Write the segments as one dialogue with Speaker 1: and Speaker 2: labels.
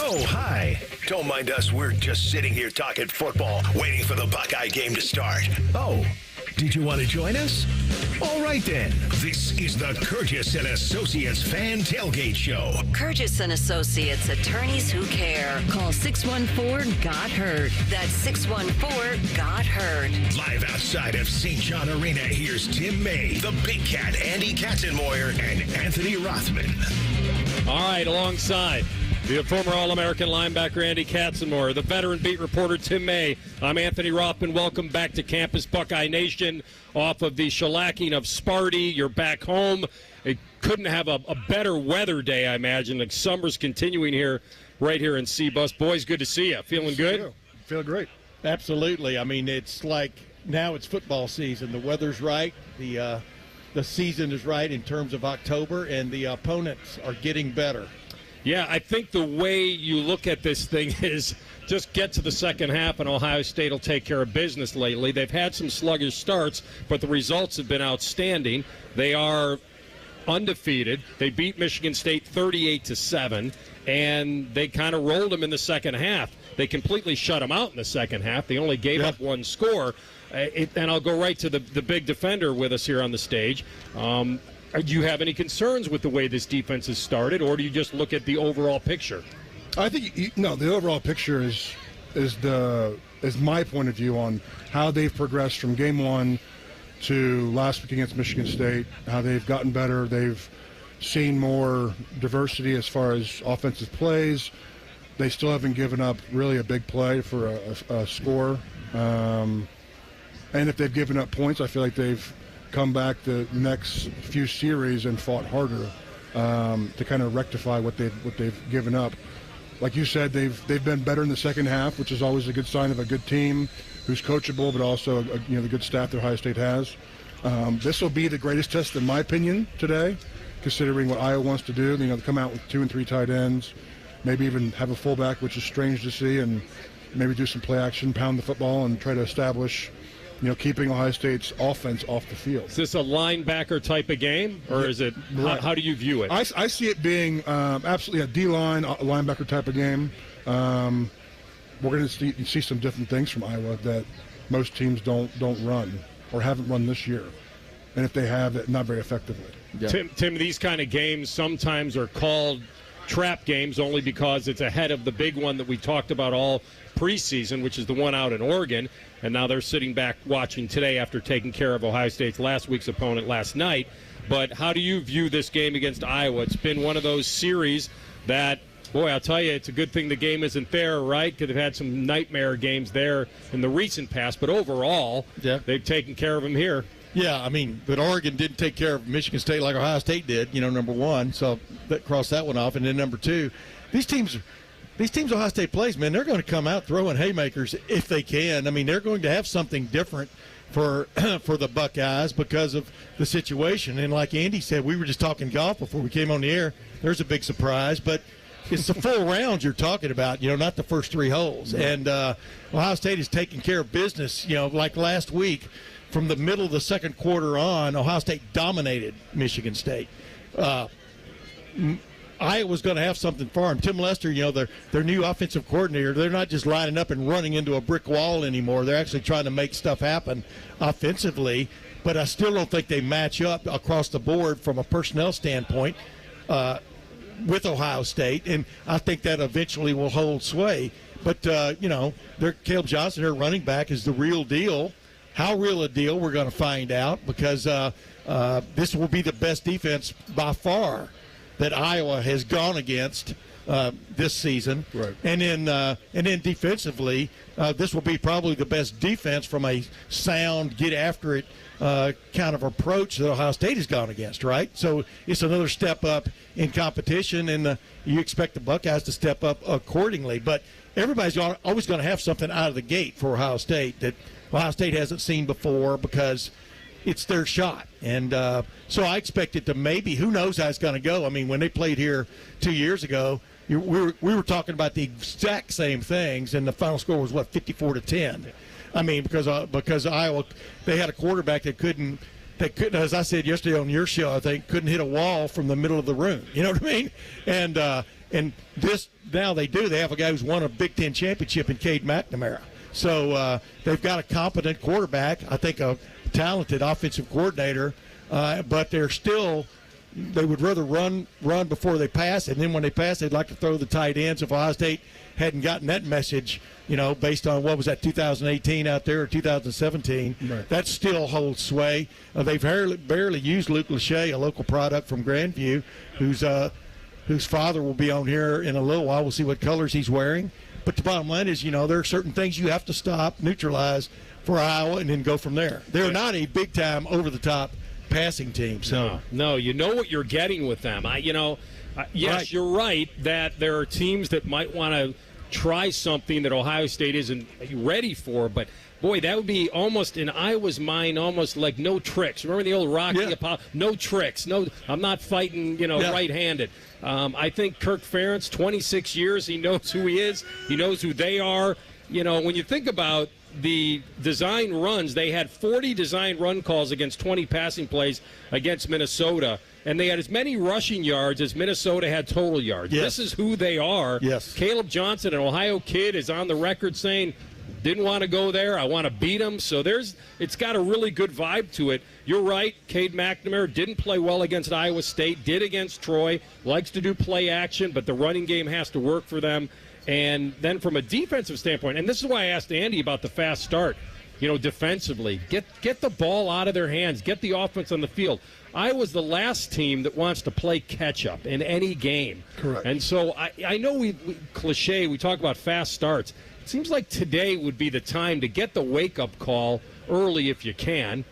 Speaker 1: Oh, hi. Don't mind us. We're just sitting here talking football, waiting for the Buckeye game to start. Oh, did you want to join us? All right, then. This is the Curtis and Associates Fan Tailgate Show.
Speaker 2: Curtis and Associates, attorneys who care. Call 614-GOT-HURT. That's 614-GOT-HURT.
Speaker 1: Live outside of St. John Arena, here's Tim May, the Big Cat, Andy Katzenmoyer, and Anthony Rothman.
Speaker 3: All right, alongside the former All-American linebacker Andy Katzenmoyer, the veteran beat reporter Tim May. I'm Anthony Rothman. Welcome back to Campus Buckeye Nation. Off of the shellacking of Sparty, you're back home. It couldn't have a better weather day, I imagine. Like summer's continuing here, right here in Seabus. Boys, good to see you. Feeling good?
Speaker 4: Feeling great. Absolutely. I mean, it's like now it's football season. The weather's right. The season is right in terms of October, and the opponents are getting better.
Speaker 3: Yeah, I think the way you look at this thing is just get to the second half and Ohio State will take care of business lately. They've had some sluggish starts, but the results have been outstanding. They are undefeated. They beat Michigan State 38-7, and they kind of rolled them in the second half. They completely shut them out in the second half. They only gave up one score. And I'll go right to the big defender with us here on the stage. Do you have any concerns with the way this defense has started, or do you just look at the overall picture?
Speaker 5: I think the overall picture is my point of view on how they've progressed from game one to last week against Michigan State. How they've gotten better. They've seen more diversity as far as offensive plays. They still haven't given up really a big play for a score. And if they've given up points, I feel like they've come back the next few series and fought harder to kind of rectify what they've given up. Like you said, they've been better in the second half, which is always a good sign of a good team who's coachable, but also the good staff that Ohio State has. This will be the greatest test, in my opinion, today, considering what Iowa wants to do. To come out with 2 and 3 tight ends, maybe even have a fullback, which is strange to see, and maybe do some play action, pound the football, and try to establish keeping Ohio State's offense off the field.
Speaker 3: Is this a linebacker type of game, or is it?
Speaker 5: Right.
Speaker 3: How do you view it?
Speaker 5: I see it being absolutely a D-line, a linebacker type of game. We're going to see some different things from Iowa that most teams don't run or haven't run this year, and if they have, not very effectively.
Speaker 3: Yeah. Tim, these kind of games sometimes are called trap games only because it's ahead of the big one that we talked about all preseason, which is the one out in Oregon, and now they're sitting back watching today after taking care of Ohio State's last week's opponent last night. But how do you view this game against Iowa? It's been one of those series that, boy, I'll tell you, it's a good thing the game isn't there, right? Because they've had some nightmare games there in the recent past, but overall, they've taken care of them here.
Speaker 4: Yeah, I mean, but Oregon didn't take care of Michigan State like Ohio State did, number one, so that crossed that one off. And then number two, these teams Ohio State plays, man, they're going to come out throwing haymakers if they can. I mean, they're going to have something different for the Buckeyes because of the situation. And like Andy said, we were just talking golf before we came on the air. There's a big surprise, but it's the full round you're talking about, not the first 3 holes. And Ohio State is taking care of business, like last week. From the middle of the second quarter on, Ohio State dominated Michigan State. Iowa's going to have something for them. Tim Lester, their new offensive coordinator, they're not just lining up and running into a brick wall anymore. They're actually trying to make stuff happen offensively, but I still don't think they match up across the board from a personnel standpoint with Ohio State, and I think that eventually will hold sway. But, Caleb Johnson, their running back, is the real deal. How real a deal, we're going to find out, because this will be the best defense by far that Iowa has gone against this season.
Speaker 5: Right.
Speaker 4: And then defensively, this will be probably the best defense from a sound, get after it kind of approach that Ohio State has gone against, right? So it's another step up in competition, and you expect the Buckeyes to step up accordingly. But everybody's always going to have something out of the gate for Ohio State that Ohio State hasn't seen before, because it's their shot. And so I expect it to maybe, who knows how it's going to go. I mean, when they played here 2 years ago, we were talking about the exact same things, and the final score was, 54-10. I mean, because Iowa, they had a quarterback that couldn't, as I said yesterday on your show, I think, couldn't hit a wall from the middle of the room. You know what I mean? And And this now they have a guy who's won a Big Ten championship in Cade McNamara. So they've got a competent quarterback, I think a talented offensive coordinator, but they would rather run before they pass, and then when they pass, they'd like to throw the tight ends. If Ohio State hadn't gotten that message, based on what was that 2018 out there or 2017,
Speaker 5: right.
Speaker 4: That still holds sway. They've barely used Luke Lachey, a local product from Grandview, whose father will be on here in a little while. We'll see what colors he's wearing. But the bottom line is, there are certain things you have to stop, neutralize for Iowa, and then go from there. They're not a big-time, over-the-top passing team. So
Speaker 3: No, you know what you're getting with them. Yes,
Speaker 4: right.
Speaker 3: You're right that there are teams that might want to try something that Ohio State isn't ready for, but boy, that would be almost in Iowa's mind, almost like no tricks. Remember the old Rocky Apollo? No tricks. No, I'm not fighting, right-handed. I think Kirk Ferentz, 26 years, he knows who he is. He knows who they are. When you think about the design runs, they had 40 design run calls against 20 passing plays against Minnesota, and they had as many rushing yards as Minnesota had total yards.
Speaker 4: Yes.
Speaker 3: This is who they are.
Speaker 4: Yes.
Speaker 3: Caleb Johnson, an Ohio kid, is on the record saying, didn't want to go there. I want to beat them. So it's got a really good vibe to it. You're right. Cade McNamara didn't play well against Iowa State, did against Troy, likes to do play action, but the running game has to work for them. And then from a defensive standpoint, and this is why I asked Andy about the fast start, defensively, get the ball out of their hands, get the offense on the field. Iowa's the last team that wants to play catch-up in any game.
Speaker 5: Correct.
Speaker 3: And so I know we talk about fast starts. It seems like today would be the time to get the wake-up call early if you can.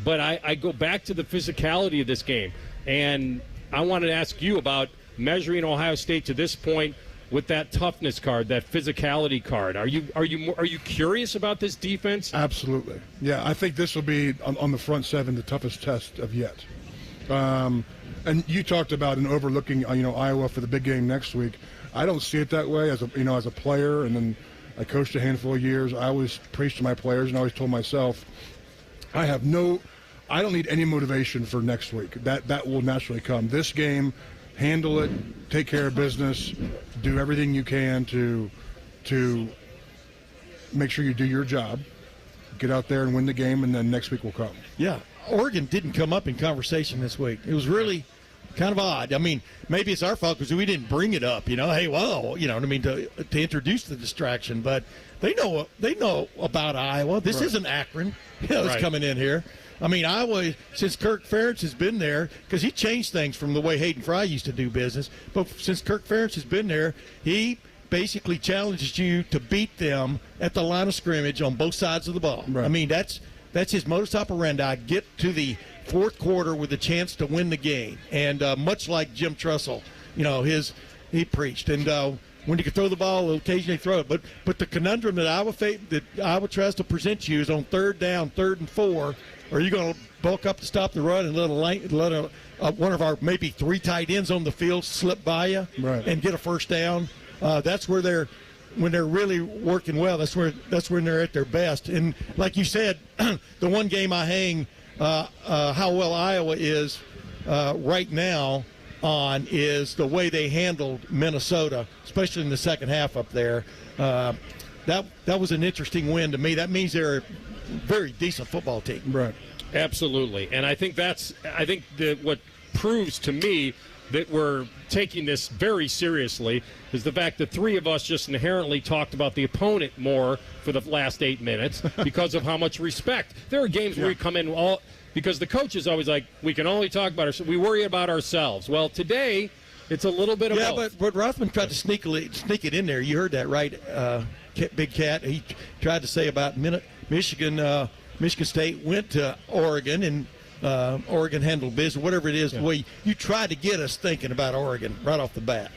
Speaker 3: But I go back to the physicality of this game. And I wanted to ask you about measuring Ohio State to this point with that toughness card, that physicality card. Are you curious about this defense?
Speaker 5: Absolutely. Yeah, I think this will be, on the front seven, the toughest test of yet. And you talked about overlooking, Iowa for the big game next week. I don't see it that way as a player, and then I coached a handful of years. I always preached to my players and I always told myself, I don't need any motivation for next week. That will naturally come. This game, handle it, take care of business, do everything you can to make sure you do your job, get out there and win the game, and then next week will come.
Speaker 4: Yeah, Oregon didn't come up in conversation this week. It was really kind of odd. I mean, maybe it's our fault because we didn't bring it up. Hey, well, to introduce the distraction. But they know about Iowa. This isn't Akron. It's coming in here. I mean, Iowa, since Kirk Ferentz has been there, because he changed things from the way Hayden Fry used to do business, but since Kirk Ferentz has been there, he basically challenges you to beat them at the line of scrimmage on both sides of the ball.
Speaker 5: Right.
Speaker 4: I mean, that's his modus operandi. Get to the fourth quarter with a chance to win the game. And much like Jim Trussell, he preached. And when you can throw the ball, he'll occasionally throw it. But the conundrum that Iowa tries to present you is on third down, 3rd and 4. Are you going to bulk up to stop the run and let one of our maybe 3 tight ends on the field slip by you and get a first down? That's where when they're really working well. That's when they're at their best. And like you said, the one game I hang how well Iowa is right now on is the way they handled Minnesota, especially in the second half up there. That was an interesting win to me. That means they're a very decent football team.
Speaker 5: Right.
Speaker 3: Absolutely. And I think what proves to me that we're taking this very seriously is the fact that 3 of us just inherently talked about the opponent more for the last 8 minutes because of how much respect. There are games where we come in because the coach is always like, we can only talk about ourselves. We worry about ourselves. Well, today it's a little bit of both.
Speaker 4: But Rothman tried to sneak it in there. You heard that, right, Big Cat? He tried to say about Michigan State went to Oregon and Oregon handled business, whatever it is. The way you tried to get us thinking about Oregon right off the bat.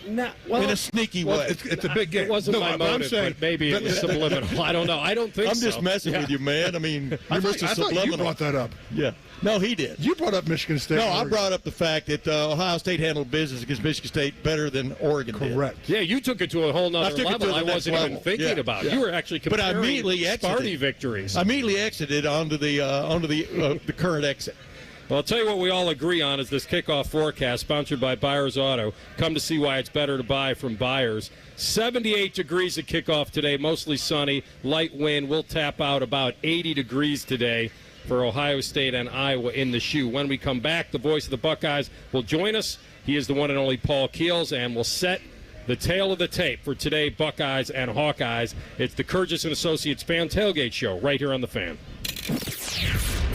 Speaker 4: In a sneaky way.
Speaker 5: It's a big game.
Speaker 3: It wasn't my motive, but maybe it was subliminal. I don't know. I don't think so.
Speaker 4: I'm just messing with you, man. I mean,
Speaker 5: I thought you brought that up.
Speaker 4: Yeah. No, he did.
Speaker 5: You brought up Michigan State.
Speaker 4: No, I brought up the fact that Ohio State handled business against Michigan State better than Oregon did.
Speaker 5: Correct.
Speaker 3: Yeah, you took it to a whole nother level I wasn't even thinking about.
Speaker 4: Yeah.
Speaker 3: You were actually comparing Sparty victories.
Speaker 4: I immediately exited onto the current exit.
Speaker 3: Well, I'll tell you what we all agree on is this kickoff forecast sponsored by Byers Auto. Come to see why it's better to buy from Byers. 78 degrees at kickoff today, mostly sunny, light wind. We'll tap out about 80 degrees today for Ohio State and Iowa in the shoe. When we come back, the voice of the Buckeyes will join us. He is the one and only Paul Keels, and we'll set the tail of the tape for today, Buckeyes and Hawkeyes. It's the Kurgis and Associates Fan Tailgate Show right here on The Fan.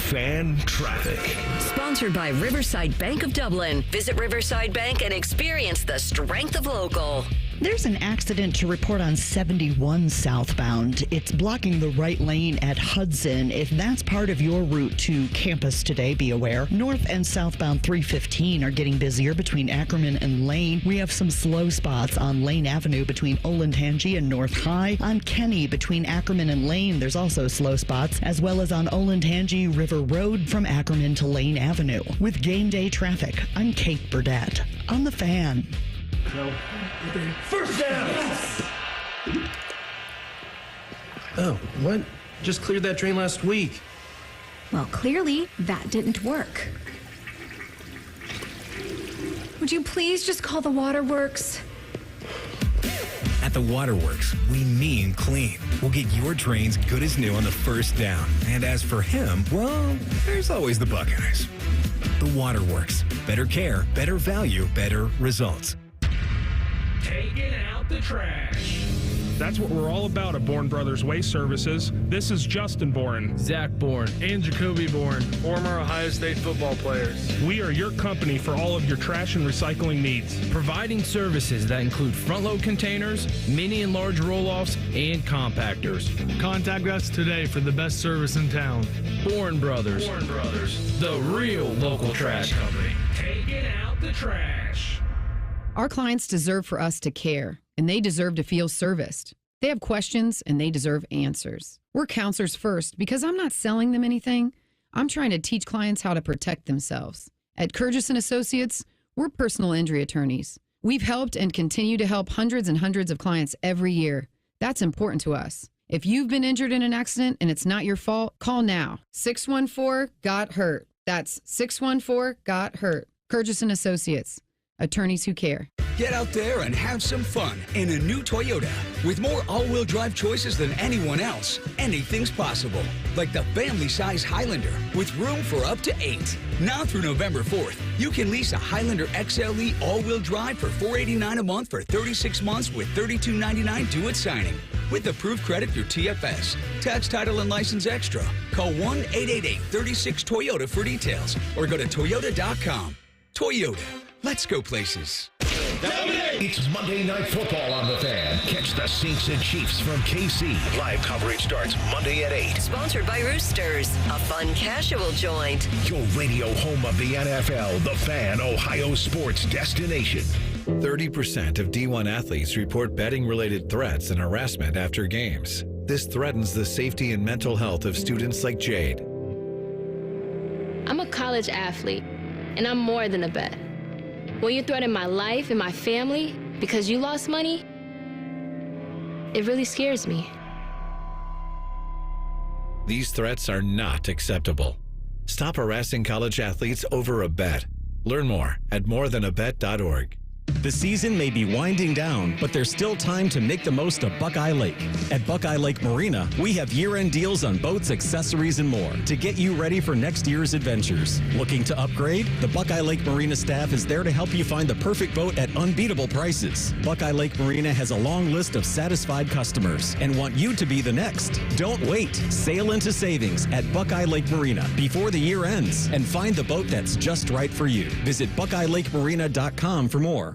Speaker 1: Fan traffic.
Speaker 2: Sponsored by Riverside Bank of Dublin. Visit Riverside Bank and experience the strength of local.
Speaker 6: There's an accident to report on 71 southbound. It's blocking the right lane at Hudson. If that's part of your route to campus today, be aware. North and southbound 315 are getting busier between Ackerman and Lane. We have some slow spots on Lane Avenue between Olentangy and North High. On Kenny between Ackerman and Lane, there's also slow spots, as well as on Olentangy River Road from Ackerman to Lane Avenue. With game day traffic, I'm Kate Burdett on The Fan.
Speaker 7: First down! Oh, what? Just cleared that drain last week.
Speaker 8: Well, clearly, that didn't work. Would you please just call the waterworks?
Speaker 9: At the Waterworks, we mean clean. We'll get your drains good as new on the first down. And as for him, well, there's always the Buckeyes. The Waterworks. Better care, better value, better results.
Speaker 10: Taking out the trash. That's what we're all about at Bourne Brothers Waste Services. This is Justin Bourne,
Speaker 11: Zach Bourne, and Jacoby Bourne, former Ohio State football players.
Speaker 10: We are your company for all of your trash and recycling needs.
Speaker 11: Providing services that include front-load containers, mini and large roll-offs, and compactors. Contact us today for the best service in town. Bourne Brothers.
Speaker 10: Bourne Brothers.
Speaker 11: The real local trash company.
Speaker 10: Taking out the trash.
Speaker 12: Our clients deserve for us to care, and they deserve to feel serviced. They have questions, and they deserve answers. We're counselors first because I'm not selling them anything. I'm trying to teach clients how to protect themselves. At Kurgis and Associates, we're personal injury attorneys. We've helped and continue to help hundreds and hundreds of clients every year. That's important to us. If you've been injured in an accident and it's not your fault, call now. 614-GOT-HURT. That's 614-GOT-HURT. Kurgis and Associates. Attorneys who care.
Speaker 13: Get out there and have some fun in a new Toyota. With more all-wheel drive choices than anyone else, anything's possible. Like the family-size Highlander with room for up to 8. Now through November 4th, you can lease a Highlander XLE all-wheel drive for $489 a month for 36 months with $32.99 due at signing. With approved credit through TFS. Tax, title, and license extra. Call 1-888-36-TOYOTA for details or go to Toyota.com. Toyota. Let's go places.
Speaker 1: It's Monday Night Football on The Fan. Catch the Saints and Chiefs from KC. Live coverage starts Monday at 8.
Speaker 2: Sponsored by Roosters, a fun casual joint.
Speaker 1: Your radio home of the NFL, The Fan, Ohio sports destination.
Speaker 14: 30% of D1 athletes report betting-related threats and harassment after games. This threatens the safety and mental health of students like Jade.
Speaker 15: I'm a college athlete, and I'm more than a bet. When you threaten my life and my family because you lost money, it really scares me.
Speaker 14: These threats are not acceptable. Stop harassing college athletes over a bet. Learn more at morethanabet.org.
Speaker 16: The season may be winding down, but there's still time to make the most of Buckeye Lake. At Buckeye Lake Marina, we have year-end deals on boats, accessories, and more to get you ready for next year's adventures. Looking to upgrade? The Buckeye Lake Marina staff is there to help you find the perfect boat at unbeatable prices. Buckeye Lake Marina has a long list of satisfied customers and want you to be the next. Don't wait. Sail into savings at Buckeye Lake Marina before the year ends and find the boat that's just right for you. Visit BuckeyeLakeMarina.com for more.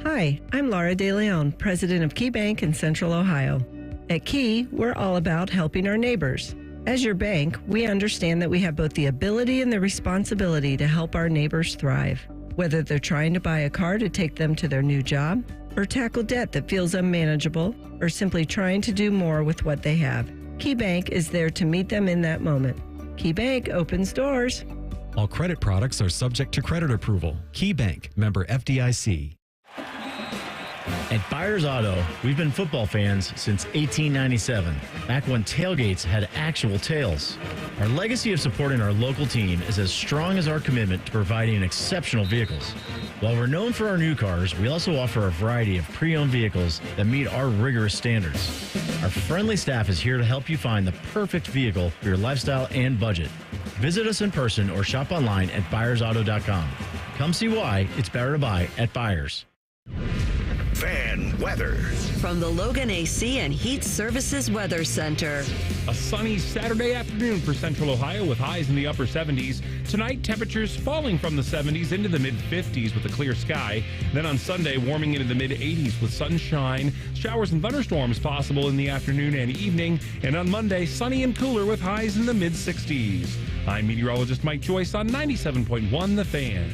Speaker 17: Hi, I'm Laura De Leon, president of Key Bank in Central Ohio. At Key, we're all about helping our neighbors. As your bank, we understand that we have both the ability and the responsibility to help our neighbors thrive. Whether they're trying to buy a car to take them to their new job, or tackle debt that feels unmanageable, or simply trying to do more with what they have, Key Bank is there to meet them in that moment. Key Bank opens doors.
Speaker 18: All credit products are subject to credit approval. Key Bank, member FDIC. At Byers Auto, we've been football fans since 1897, back when tailgates had actual tails. Our legacy of supporting our local team is as strong as our commitment to providing exceptional vehicles. While we're known for our new cars, we also offer a variety of pre-owned vehicles that meet our rigorous standards. Our friendly staff is here to help you find the perfect vehicle for your lifestyle and budget. Visit us in person or shop online at buyersauto.com. Come see why it's better to buy at Byers.
Speaker 1: Fan weather.
Speaker 2: From the Logan AC and Heat Services Weather Center.
Speaker 10: A sunny Saturday afternoon for Central Ohio with highs in the upper 70s. Tonight, temperatures falling from the 70s into the mid-50s with a clear sky. Then on Sunday, warming into the mid-80s with sunshine. Showers and thunderstorms possible in the afternoon and evening. And on Monday, sunny and cooler with highs in the mid-60s. I'm meteorologist Mike Joyce on 97.1 The Fan.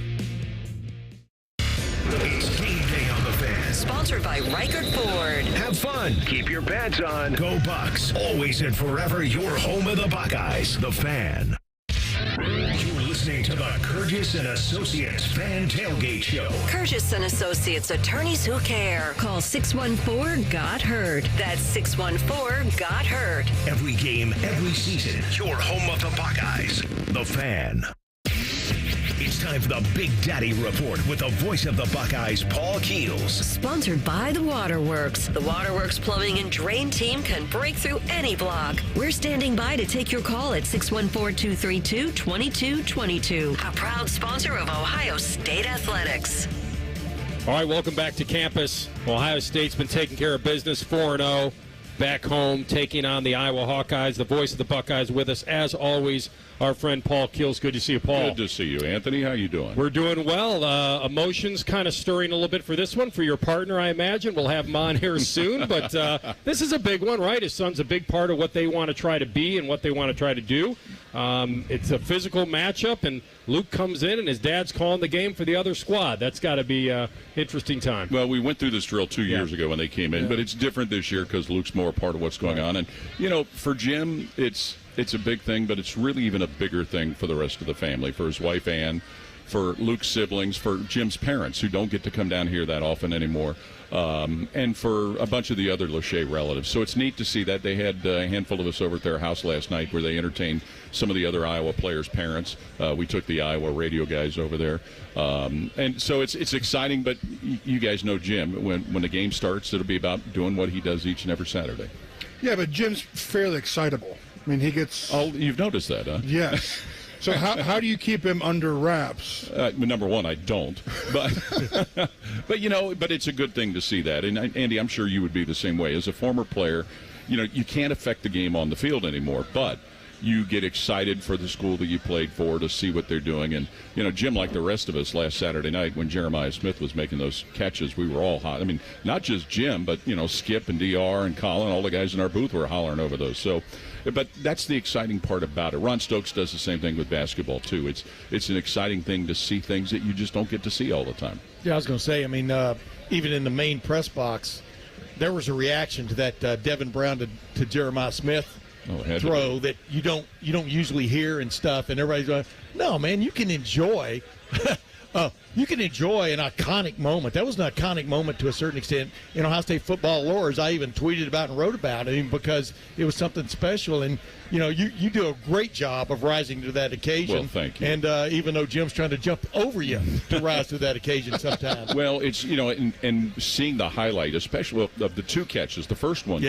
Speaker 1: It's game day on The Fan.
Speaker 2: Sponsored by Reichert Ford.
Speaker 1: Have fun. Keep your pads on. Go Bucks. Always and forever your home of the Buckeyes. The Fan. You're listening to the Curtis and Associates Fan Tailgate Show.
Speaker 2: Curtis and Associates, attorneys who care. Call 614-GOT-HURT. That's 614-GOT-HURT.
Speaker 1: Every game, every season, your home of the Buckeyes. The Fan. It's time for the Big Daddy Report with the voice of the Buckeyes, Paul Keels.
Speaker 2: Sponsored by The Waterworks. The Waterworks Plumbing and Drain Team can break through any block. We're standing by to take your call at 614-232-2222. A proud sponsor of Ohio State Athletics.
Speaker 3: All right, welcome back to campus. Ohio State's been taking care of business 4-0. Back home, taking on the Iowa Hawkeyes. The voice of the Buckeyes with us, as always, our friend Paul Keels. Good to see you, Paul.
Speaker 19: Good to see you, Anthony. How you doing?
Speaker 3: We're doing well. Emotions kind of stirring a little bit for this one, for your partner, I imagine. We'll have him on here soon. But this is a big one, right? His son's a big part of what they want to try to be and what they want to try to do. It's a physical matchup, and Luke comes in, and his dad's calling the game for the other squad. That's got to be an interesting time.
Speaker 19: Well, we went through this drill 2 years ago when they came in, but it's different this year because Luke's more a part of what's going on. And, you know, for Jim, it's a big thing, but it's really even a bigger thing for the rest of the family, for his wife, Ann, for Luke's siblings, for Jim's parents, who don't get to come down here that often anymore, and for a bunch of the other Lachey relatives. So it's neat to see that. They had a handful of us over at their house last night where they entertained some of the other Iowa players' parents. We took the Iowa radio guys over there. And so it's exciting, but you guys know Jim. When the game starts, it'll be about doing what he does each and every Saturday.
Speaker 5: Yeah, but Jim's fairly excitable. I mean, he gets...
Speaker 19: Oh, you've noticed that, huh?
Speaker 5: Yes. So how do you keep him under wraps?
Speaker 19: Number one, I don't. But but it's a good thing to see that. And Andy, I'm sure you would be the same way. As a former player, you can't affect the game on the field anymore, but you get excited for the school that you played for, to see what they're doing. And, Jim, like the rest of us last Saturday night when Jeremiah Smith was making those catches, we were all hot. I mean, not just Jim, but, Skip and DR and Colin, all the guys in our booth were hollering over those. So, but that's the exciting part about it. Ron Stokes does the same thing with basketball, too. It's an exciting thing to see things that you just don't get to see all the time.
Speaker 4: Yeah, I was going to say, even in the main press box, there was a reaction to that Devin Brown to Jeremiah Smith throw that you don't usually hear and stuff, and everybody's going, no, man, you can enjoy an iconic moment. That was an iconic moment to a certain extent in Ohio State football lore, as I even tweeted about and wrote about it, because it was something special. And you do a great job of rising to that occasion.
Speaker 19: Well, thank you.
Speaker 4: And even though Jim's trying to jump over you to rise to that occasion sometimes.
Speaker 19: Well, it's and seeing the highlight, especially of the two catches, the first one,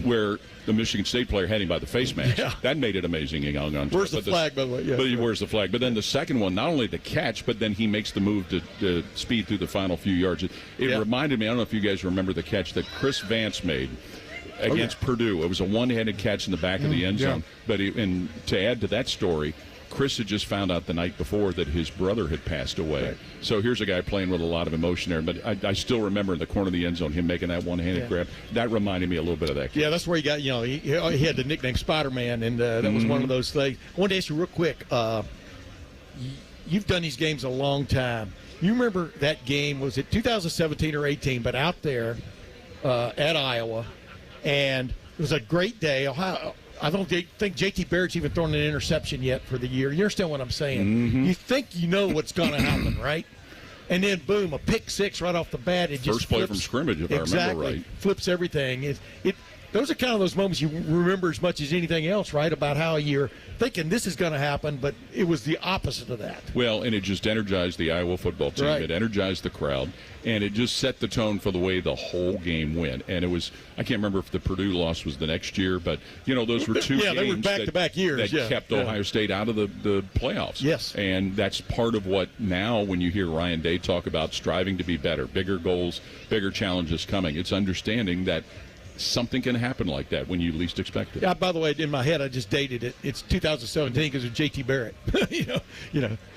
Speaker 19: where the Michigan State player had him by the face mask.
Speaker 4: Yeah.
Speaker 19: That made it amazing.
Speaker 4: Where's the flag, by the way? Yeah.
Speaker 19: But he wears the flag. But then the second one, not only the catch, but then he makes the move to speed through the final few yards. It reminded me, I don't know if you guys remember the catch that Chris Vance made against Purdue. It was a one-handed catch in the back of the end zone. But and to add to that story, Chris had just found out the night before that his brother had passed away. Right. So here's a guy playing with a lot of emotion there. But I still remember in the corner of the end zone him making that one-handed grab. That reminded me a little bit of that.
Speaker 4: Yeah, that's where he got, he had the nickname Spider-Man, and that was one of those things. I wanted to ask you real quick. You've done these games a long time. You remember that game, was it 2017 or 18, but out there at Iowa, and it was a great day. Ohio, I don't think J.T. Barrett's even thrown an interception yet for the year. You understand what I'm saying? Mm-hmm. You think you know what's going to happen, right? and then boom, a pick six right off the bat. It just
Speaker 19: First play from scrimmage, if I remember right.
Speaker 4: Flips everything. Those are kind of those moments you remember as much as anything else, right? About how you're thinking this is going to happen, but it was the opposite of that.
Speaker 19: Well, and it just energized the Iowa football team.
Speaker 4: Right.
Speaker 19: It energized the crowd, and it just set the tone for the way the whole game went. And it was, I can't remember if the Purdue loss was the next year, but, those were two games
Speaker 4: they were back-to-back years.
Speaker 19: that kept Ohio State out of the playoffs.
Speaker 4: Yes.
Speaker 19: And that's part of what now when you hear Ryan Day talk about striving to be better, bigger goals, bigger challenges coming, it's understanding that something can happen like that when you least expect it.
Speaker 4: Yeah. By the way, in my head, I just dated it. It's 2017 because of J.T. Barrett. The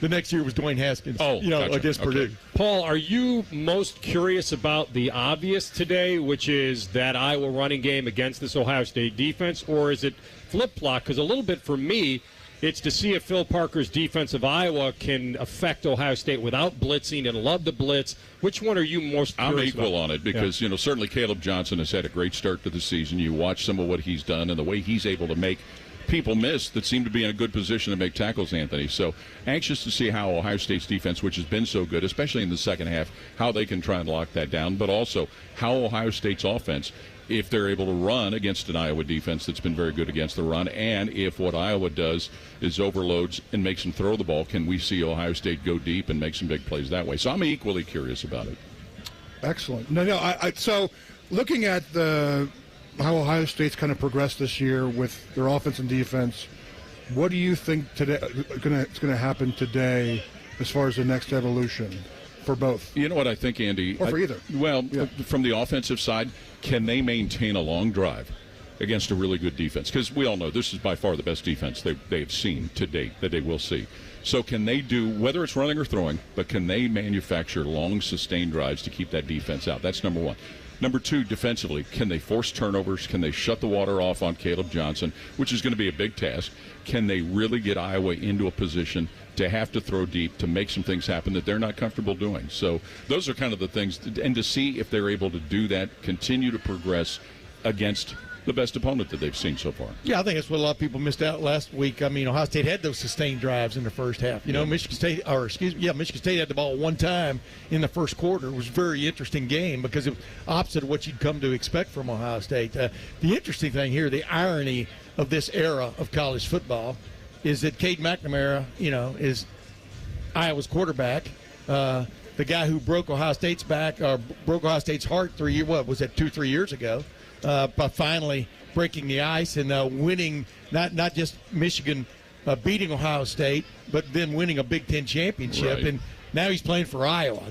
Speaker 4: next year was Dwayne Haskins.
Speaker 19: Gotcha.
Speaker 4: Against Purdue.
Speaker 3: Paul, are you most curious about the obvious today, which is that Iowa running game against this Ohio State defense, or is it flip-flop? Because a little bit for me, it's to see if Phil Parker's defense of Iowa can affect Ohio State without blitzing and love to blitz. Which one are you most curious
Speaker 19: I'm equal
Speaker 3: about?
Speaker 19: on it because, certainly Caleb Johnson has had a great start to the season. You watch some of what he's done and the way he's able to make people miss that seem to be in a good position to make tackles, Anthony. So anxious to see how Ohio State's defense, which has been so good, especially in the second half, how they can try and lock that down, but also how Ohio State's offense, if they're able to run against an Iowa defense that's been very good against the run, and if what Iowa does is overloads and makes them throw the ball, can we see Ohio State go deep and make some big plays that way? So I'm equally curious about it.
Speaker 5: Excellent. So looking at how Ohio State's kind of progressed this year with their offense and defense, what do you think today is going to happen today as far as the next evolution for both?
Speaker 19: You know what I think, Andy?
Speaker 5: Or for either.
Speaker 19: Well, from the offensive side, can they maintain a long drive against a really good defense? Because we all know this is by far the best defense they've seen to date, that they will see. So can they do, whether it's running or throwing, but can they manufacture long, sustained drives to keep that defense out? That's number one. Number two, defensively, can they force turnovers? Can they shut the water off on Caleb Johnson, which is going to be a big task? Can they really get Iowa into a position to have to throw deep, to make some things happen that they're not comfortable doing? So those are kind of the things, and to see if they're able to do that, continue to progress against the best opponent that they've seen so far.
Speaker 4: Yeah, I think that's what a lot of people missed out last week. I mean, Ohio State had those sustained drives in the first half. Michigan State had the ball one time in the first quarter. It was a very interesting game because it was opposite of what you'd come to expect from Ohio State. The interesting thing here, the irony of this era of college football, is that Cade McNamara, is Iowa's quarterback. The guy who broke Ohio State's back, or broke Ohio State's heart 3 years ago, by finally breaking the ice and winning, not just Michigan beating Ohio State, but then winning a Big Ten championship.
Speaker 19: Right.
Speaker 4: And now he's playing for Iowa.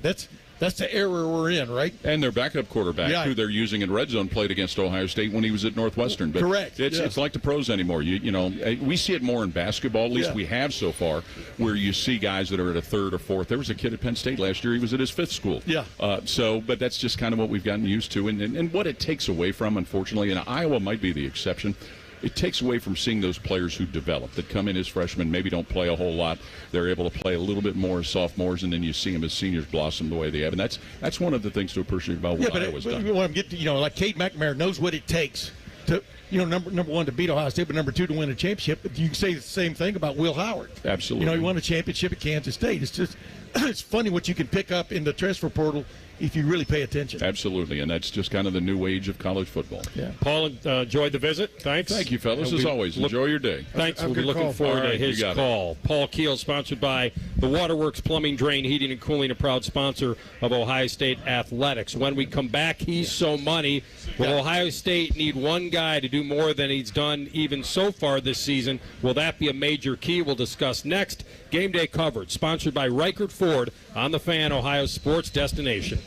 Speaker 4: That's the era we're in, right?
Speaker 19: And their backup quarterback, who they're using in red zone, played against Ohio State when he was at Northwestern. But
Speaker 4: correct.
Speaker 19: It's like the pros anymore. We see it more in basketball, at least we have so far, where you see guys that are at a third or fourth. There was a kid at Penn State last year. He was at his fifth school.
Speaker 4: Yeah.
Speaker 19: But that's just kind of what we've gotten used to. And what it takes away from, unfortunately, and Iowa might be the exception, it takes away from seeing those players who develop, that come in as freshmen, maybe don't play a whole lot. They're able to play a little bit more as sophomores, and then you see them as seniors blossom the way they have. And that's one of the things to appreciate about what Iowa's done.
Speaker 4: What I'm getting to, like Cade McNamara knows what it takes to, number one, to beat Ohio State, but number two, to win a championship. You can say the same thing about Will Howard.
Speaker 19: Absolutely.
Speaker 4: He won a championship at Kansas State. It's just, it's funny what you can pick up in the transfer portal if you really pay attention.
Speaker 19: Absolutely, and that's just kind of the new age of college football.
Speaker 4: Yeah.
Speaker 3: Paul, enjoyed the visit. Thanks.
Speaker 19: Thank you, fellas. As always, enjoy your day.
Speaker 3: Thanks. We'll be looking forward to his call. Paul Keel, sponsored by the Waterworks Plumbing, Drain, Heating, and Cooling, a proud sponsor of Ohio State Athletics. When we come back, he's so money. Will Ohio State need one guy to do more than he's done even so far this season? Will that be a major key? We'll discuss next. Game day coverage, sponsored by Reichert Ford on the Fan, Ohio sports destination.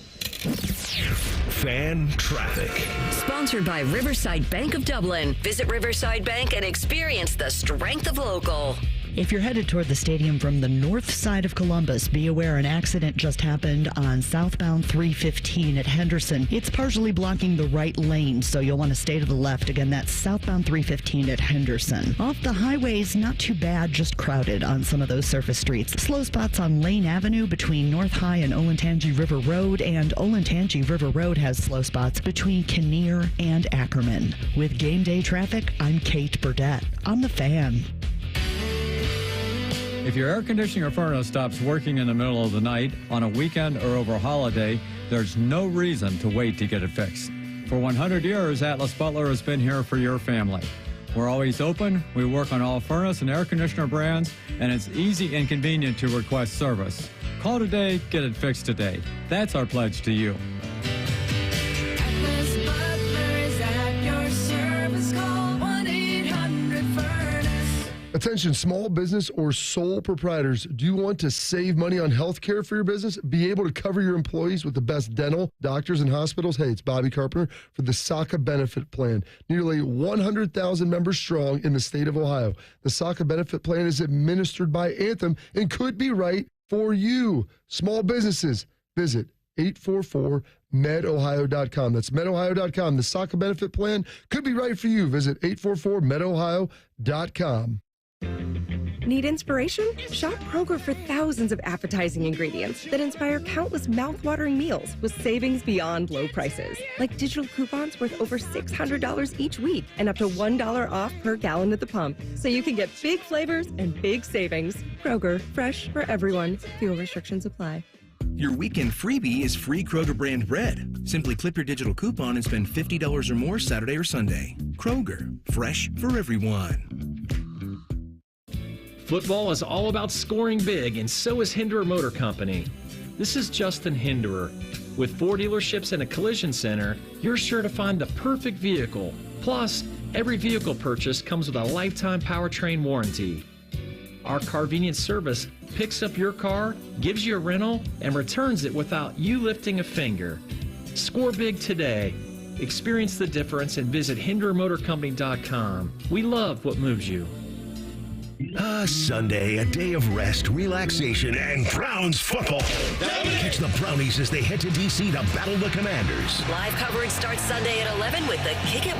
Speaker 1: Fan traffic.
Speaker 2: Sponsored by Riverside Bank of Dublin. Visit Riverside Bank and experience the strength of local.
Speaker 6: If you're headed toward the stadium from the north side of Columbus, be aware an accident just happened on southbound 315 at Henderson. It's partially blocking the right lane, so you'll want to stay to the left. Again, that's southbound 315 at Henderson. Off the highways, not too bad, just crowded on some of those surface streets. Slow spots on Lane Avenue between North High and Olentangy River Road, and Olentangy River Road has slow spots between Kinnear and Ackerman. With game day traffic, I'm Kate Burdett on the Fan.
Speaker 20: If your air conditioning or furnace stops working in the middle of the night, on a weekend, or over a holiday, there's no reason to wait to get it fixed. For 100 years, Atlas Butler has been here for your family. We're always open, we work on all furnace and air conditioner brands, and it's easy and convenient to request service. Call today, get it fixed today. That's our pledge to you.
Speaker 21: Atlas Butler is at your service. Call 1-800-FURNACE.
Speaker 22: Attention, small business or sole proprietors. Do you want to save money on health care for your business? Be able to cover your employees with the best dental, doctors, and hospitals? Hey, it's Bobby Carpenter for the SACA Benefit Plan. Nearly 100,000 members strong in the state of Ohio. The SACA Benefit Plan is administered by Anthem and could be right for you. Small businesses, visit 844medohio.com. That's medohio.com. The SACA Benefit Plan could be right for you. Visit 844medohio.com.
Speaker 23: Need inspiration? Shop Kroger for thousands of appetizing ingredients that inspire countless mouth-watering meals with savings beyond low prices. Like digital coupons worth over $600 each week and up to $1 off per gallon at the pump. So you can get big flavors and big savings. Kroger, fresh for everyone. Fuel restrictions apply.
Speaker 24: Your weekend freebie is free Kroger brand bread. Simply clip your digital coupon and spend $50 or more Saturday or Sunday. Kroger, fresh for everyone.
Speaker 25: Football is all about scoring big, and so is Hinderer Motor Company. This is Justin Hinderer. With 4 dealerships and a collision center, you're sure to find the perfect vehicle. Plus, every vehicle purchase comes with a lifetime powertrain warranty. Our Carvenience service picks up your car, gives you a rental, and returns it without you lifting a finger. Score big today. Experience the difference and visit HindererMotorCompany.com. We love what moves you.
Speaker 1: Sunday, a day of rest, relaxation, and Browns football. Catch the Brownies as they head to D.C. to battle the Commanders.
Speaker 2: Live coverage starts Sunday at 11 with the Kick at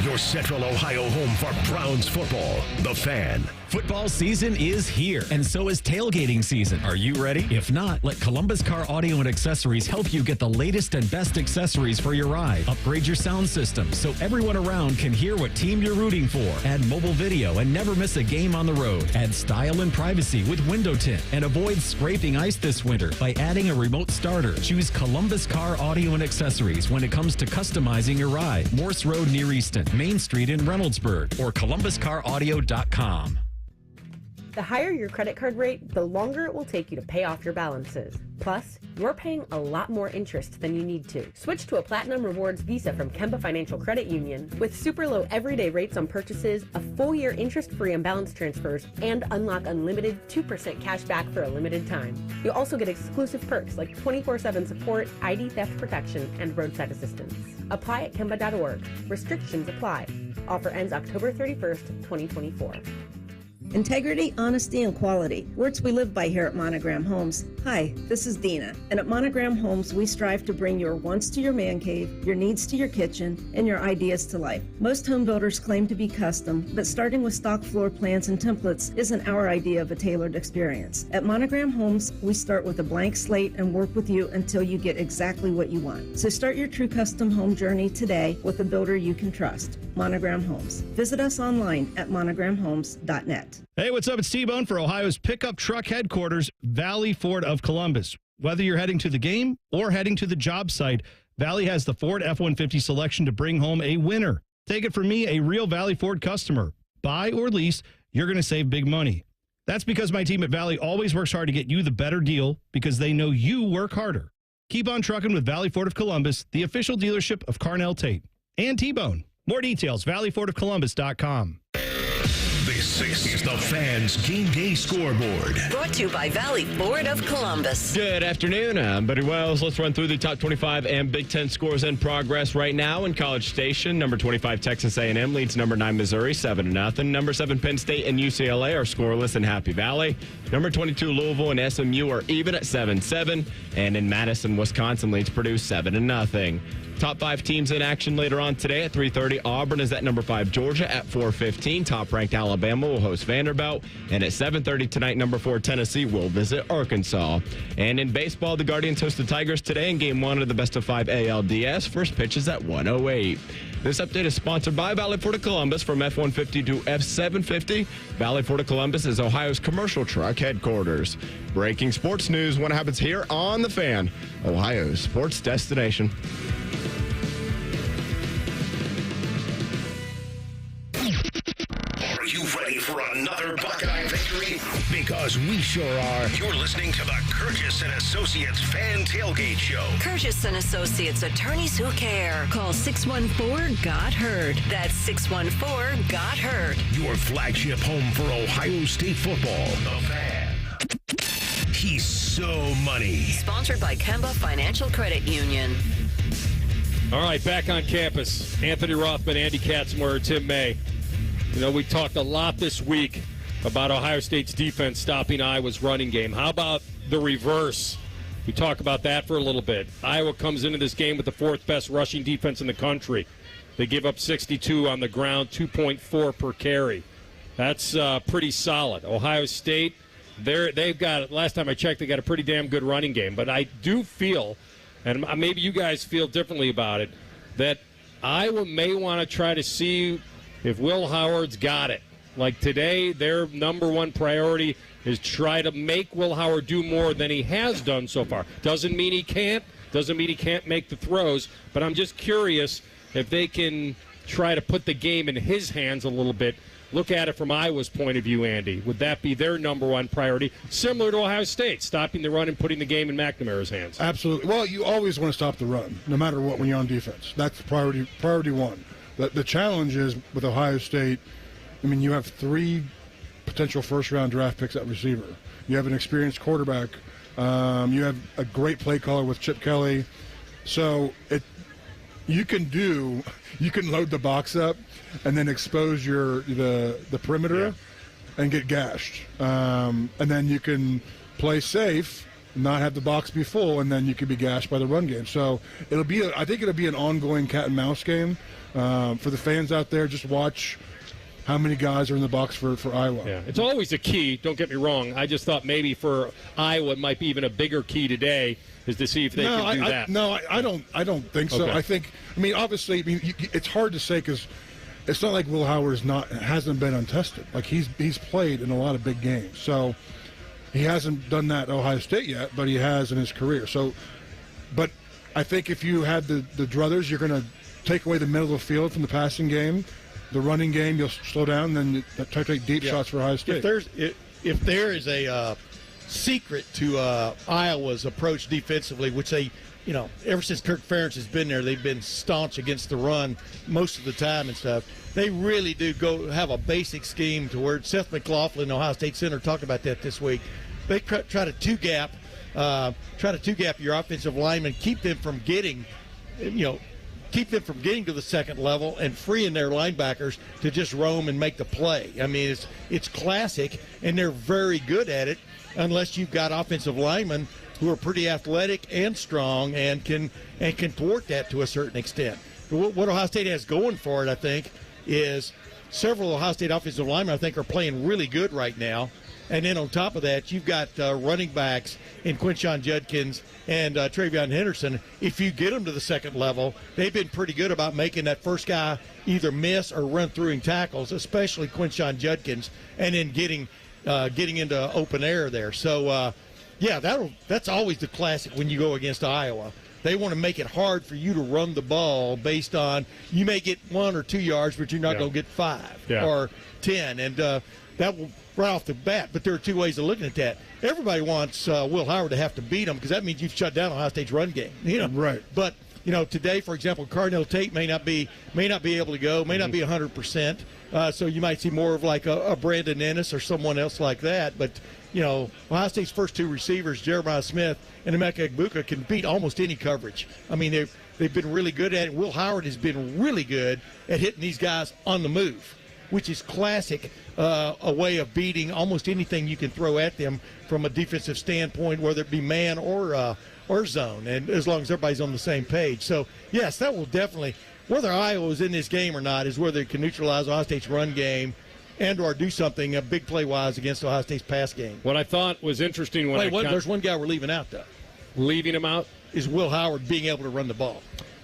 Speaker 2: 1.
Speaker 1: Your Central Ohio home for Browns football. The Fan.
Speaker 16: Football season is here, and so is tailgating season. Are you ready? If not, let Columbus Car Audio and Accessories help you get the latest and best accessories for your ride. Upgrade your sound system so everyone around can hear what team you're rooting for. Add mobile video and never miss a game on the road. Add style and privacy with window tint and avoid scraping ice this winter by adding a remote starter. Choose Columbus Car Audio and Accessories when it comes to customizing your ride. Morse Road near Easton, Main Street in Reynoldsburg, or columbuscaraudio.com.
Speaker 26: The higher your credit card rate, the longer it will take you to pay off your balances. Plus, you're paying a lot more interest than you need to. Switch to a Platinum Rewards Visa from Kemba Financial Credit Union with super low everyday rates on purchases, a full year interest-free on balance transfers, and unlock unlimited 2% cash back for a limited time. You'll also get exclusive perks like 24/7 support, ID theft protection, and roadside assistance. Apply at Kemba.org. Restrictions apply. Offer ends October 31st, 2024.
Speaker 27: Integrity, honesty, and quality. Words we live by here at Monogram Homes. Hi, this is Dina. And at Monogram Homes, we strive to bring your wants to your man cave, your needs to your kitchen, and your ideas to life. Most home builders claim to be custom, but starting with stock floor plans and templates isn't our idea of a tailored experience. At Monogram Homes, we start with a blank slate and work with you until you get exactly what you want. So start your true custom home journey today with a builder you can trust. Monogram Homes. Visit us online at monogramhomes.net.
Speaker 28: Hey, what's up? It's T-Bone for Ohio's pickup truck headquarters, Valley Ford of Columbus. Whether you're heading to the game or heading to the job site, Valley has the Ford F-150 selection to bring home a winner. Take it from me, a real Valley Ford customer. Buy or lease, you're going to save big money. That's because my team at Valley always works hard to get you the better deal because they know you work harder. Keep on trucking with Valley Ford of Columbus, the official dealership of Carnell Tate and T-Bone. More details, valleyfordofcolumbus.com.
Speaker 1: This is the Fans Game Day Scoreboard.
Speaker 2: Brought to you by Valley Ford of Columbus.
Speaker 29: Good afternoon. I'm Buddy Wells. Let's run through the top 25 and Big Ten scores in progress right now in College Station. Number 25, Texas A&M leads number 9, Missouri, 7-0. Number 7, Penn State and UCLA are scoreless in Happy Valley. Number 22, Louisville and SMU are even at 7-7. And in Madison, Wisconsin leads Purdue 7-0. Top 5 teams in action later on today at 3:30. Auburn is at number 5 Georgia. At 4:15, top-ranked Alabama will host Vanderbilt. And at 7:30 tonight, number 4 Tennessee will visit Arkansas. And in baseball, the Guardians host the Tigers today in Game 1 of the Best-of-5 ALDS. First pitch is at 1:08. This update is sponsored by Valley Ford of Columbus. From F-150 to F-750, Valley Ford of Columbus is Ohio's commercial truck headquarters. Breaking sports news when it happens here on The Fan, Ohio's sports destination.
Speaker 1: Are you ready for another Buckeye victory? Because we sure are. You're listening to the Curtis and Associates Fan Tailgate Show.
Speaker 2: Curtis and Associates, attorneys who care. Call 614-GOT-HEARD. That's 614-GOT-HEARD.
Speaker 1: Your flagship home for Ohio State football. The Fan. He's so money.
Speaker 2: Sponsored by Kemba Financial Credit Union.
Speaker 3: All right, back on campus. Anthony Rothman, Andy Katzenmoyer, Tim May. You know, we talked a lot this week about Ohio State's defense stopping Iowa's running game. How about the reverse? We talk about that for a little bit. Iowa comes into this game with the 4th best rushing defense in the country. They give up 62 on the ground, 2.4 per carry. That's pretty solid. Ohio State, they've got, last time I checked, they got a pretty damn good running game. But I do feel, and maybe you guys feel differently about it, that Iowa may want to try to see if Will Howard's got it. Like today, their number one priority is try to make Will Howard do more than he has done so far. Doesn't mean he can't. Doesn't mean he can't make the throws. But I'm just curious if they can try to put the game in his hands a little bit. Look at it from Iowa's point of view, Andy. Would that be their number one priority? Similar to Ohio State, stopping the run and putting the game in McNamara's hands.
Speaker 5: Absolutely. Well, you always want to stop the run, no matter what, when you're on defense. That's priority one. The challenge is with Ohio State, I mean, you have 3 potential first-round draft picks at receiver. You have an experienced quarterback. You have a great play caller with Chip Kelly. So you can load the box up and then expose the perimeter and get gashed. And then you can play safe, not have the box be full, and then you could be gashed by the run game. So I think it'll be an ongoing cat and mouse game. For the fans out there, just watch how many guys are in the box for Iowa.
Speaker 3: Yeah, it's always a key. Don't get me wrong. I just thought maybe for Iowa it might be even a bigger key today is to see if they can do that.
Speaker 5: I don't think so.
Speaker 3: Okay.
Speaker 5: Obviously, it's hard to say because it's not like Will Howard hasn't been untested. Like he's played in a lot of big games. So he hasn't done that at Ohio State yet, but he has in his career. So, but I think if you had the druthers, you're going to take away the middle of the field from the passing game. The running game, you'll slow down, then try to take deep shots for Ohio State.
Speaker 4: If there is a secret to Iowa's approach defensively, which they, ever since Kirk Ferentz has been there, they've been staunch against the run most of the time and stuff. They really do have a basic scheme to where Seth McLaughlin, Ohio State center, talked about that this week. They try to two-gap your offensive linemen, keep them from getting to the second level and freeing their linebackers to just roam and make the play. I mean, it's classic, and they're very good at it unless you've got offensive linemen who are pretty athletic and strong and can thwart that to a certain extent. What Ohio State has going for it, I think, is several Ohio State offensive linemen, I think, are playing really good right now. And then on top of that, you've got running backs in Quinshon Judkins and Travion Henderson. If you get them to the second level, they've been pretty good about making that first guy either miss or run through in tackles, especially Quinshon Judkins, and then getting into open air there. So, that's always the classic when you go against Iowa. They want to make it hard for you to run the ball based on you may get 1 or 2 yards, but you're not going to get 5 or 10. And that will right off the bat, but there are 2 ways of looking at that. Everybody wants Will Howard to have to beat him because that means you've shut down Ohio State's run game.
Speaker 5: Right.
Speaker 4: But today, for example, Cardinal Tate may not be able to go, may not be 100%. So you might see more of like a Brandon Ennis or someone else like that. But Ohio State's first 2 receivers, Jeremiah Smith and Emeka Egbuka, can beat almost any coverage. I mean, they've been really good at it. Will Howard has been really good at hitting these guys on the move, which is classic, a way of beating almost anything you can throw at them from a defensive standpoint, whether it be man or or zone, and as long as everybody's on the same page. So, yes, that will definitely, whether Iowa's in this game or not, is whether it can neutralize Ohio State's run game and or do something big play-wise against Ohio State's pass game.
Speaker 3: What I thought was interesting
Speaker 4: there's one guy we're leaving out, though.
Speaker 3: Leaving him out?
Speaker 4: Is Will Howard being able to run the ball.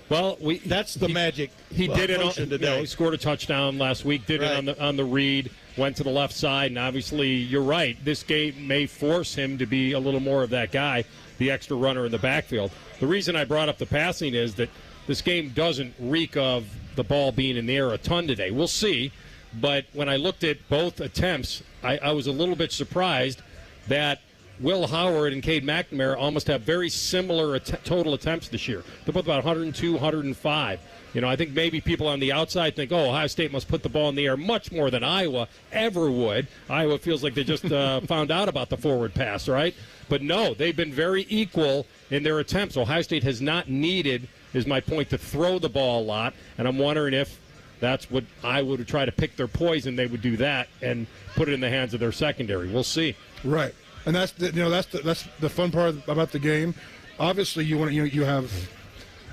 Speaker 3: Well,
Speaker 4: that's the magic.
Speaker 3: He did it
Speaker 4: today.
Speaker 3: He scored a touchdown last week. Did it on the read. Went to the left side, and obviously, you're right. This game may force him to be a little more of that guy, the extra runner in the backfield. The reason I brought up the passing is that this game doesn't reek of the ball being in the air a ton today. We'll see. But when I looked at both attempts, I was a little bit surprised that Will Howard and Cade McNamara almost have very similar total attempts this year. They're both about 102, 105. I think maybe people on the outside think, Ohio State must put the ball in the air much more than Iowa ever would. Iowa feels like they just found out about the forward pass, right? But no, they've been very equal in their attempts. Ohio State has not needed, is my point, to throw the ball a lot, and I'm wondering if that's what Iowa would try to pick their poison. They would do that and put it in the hands of their secondary. We'll see.
Speaker 5: Right. And that's the fun part about the game. Obviously, you have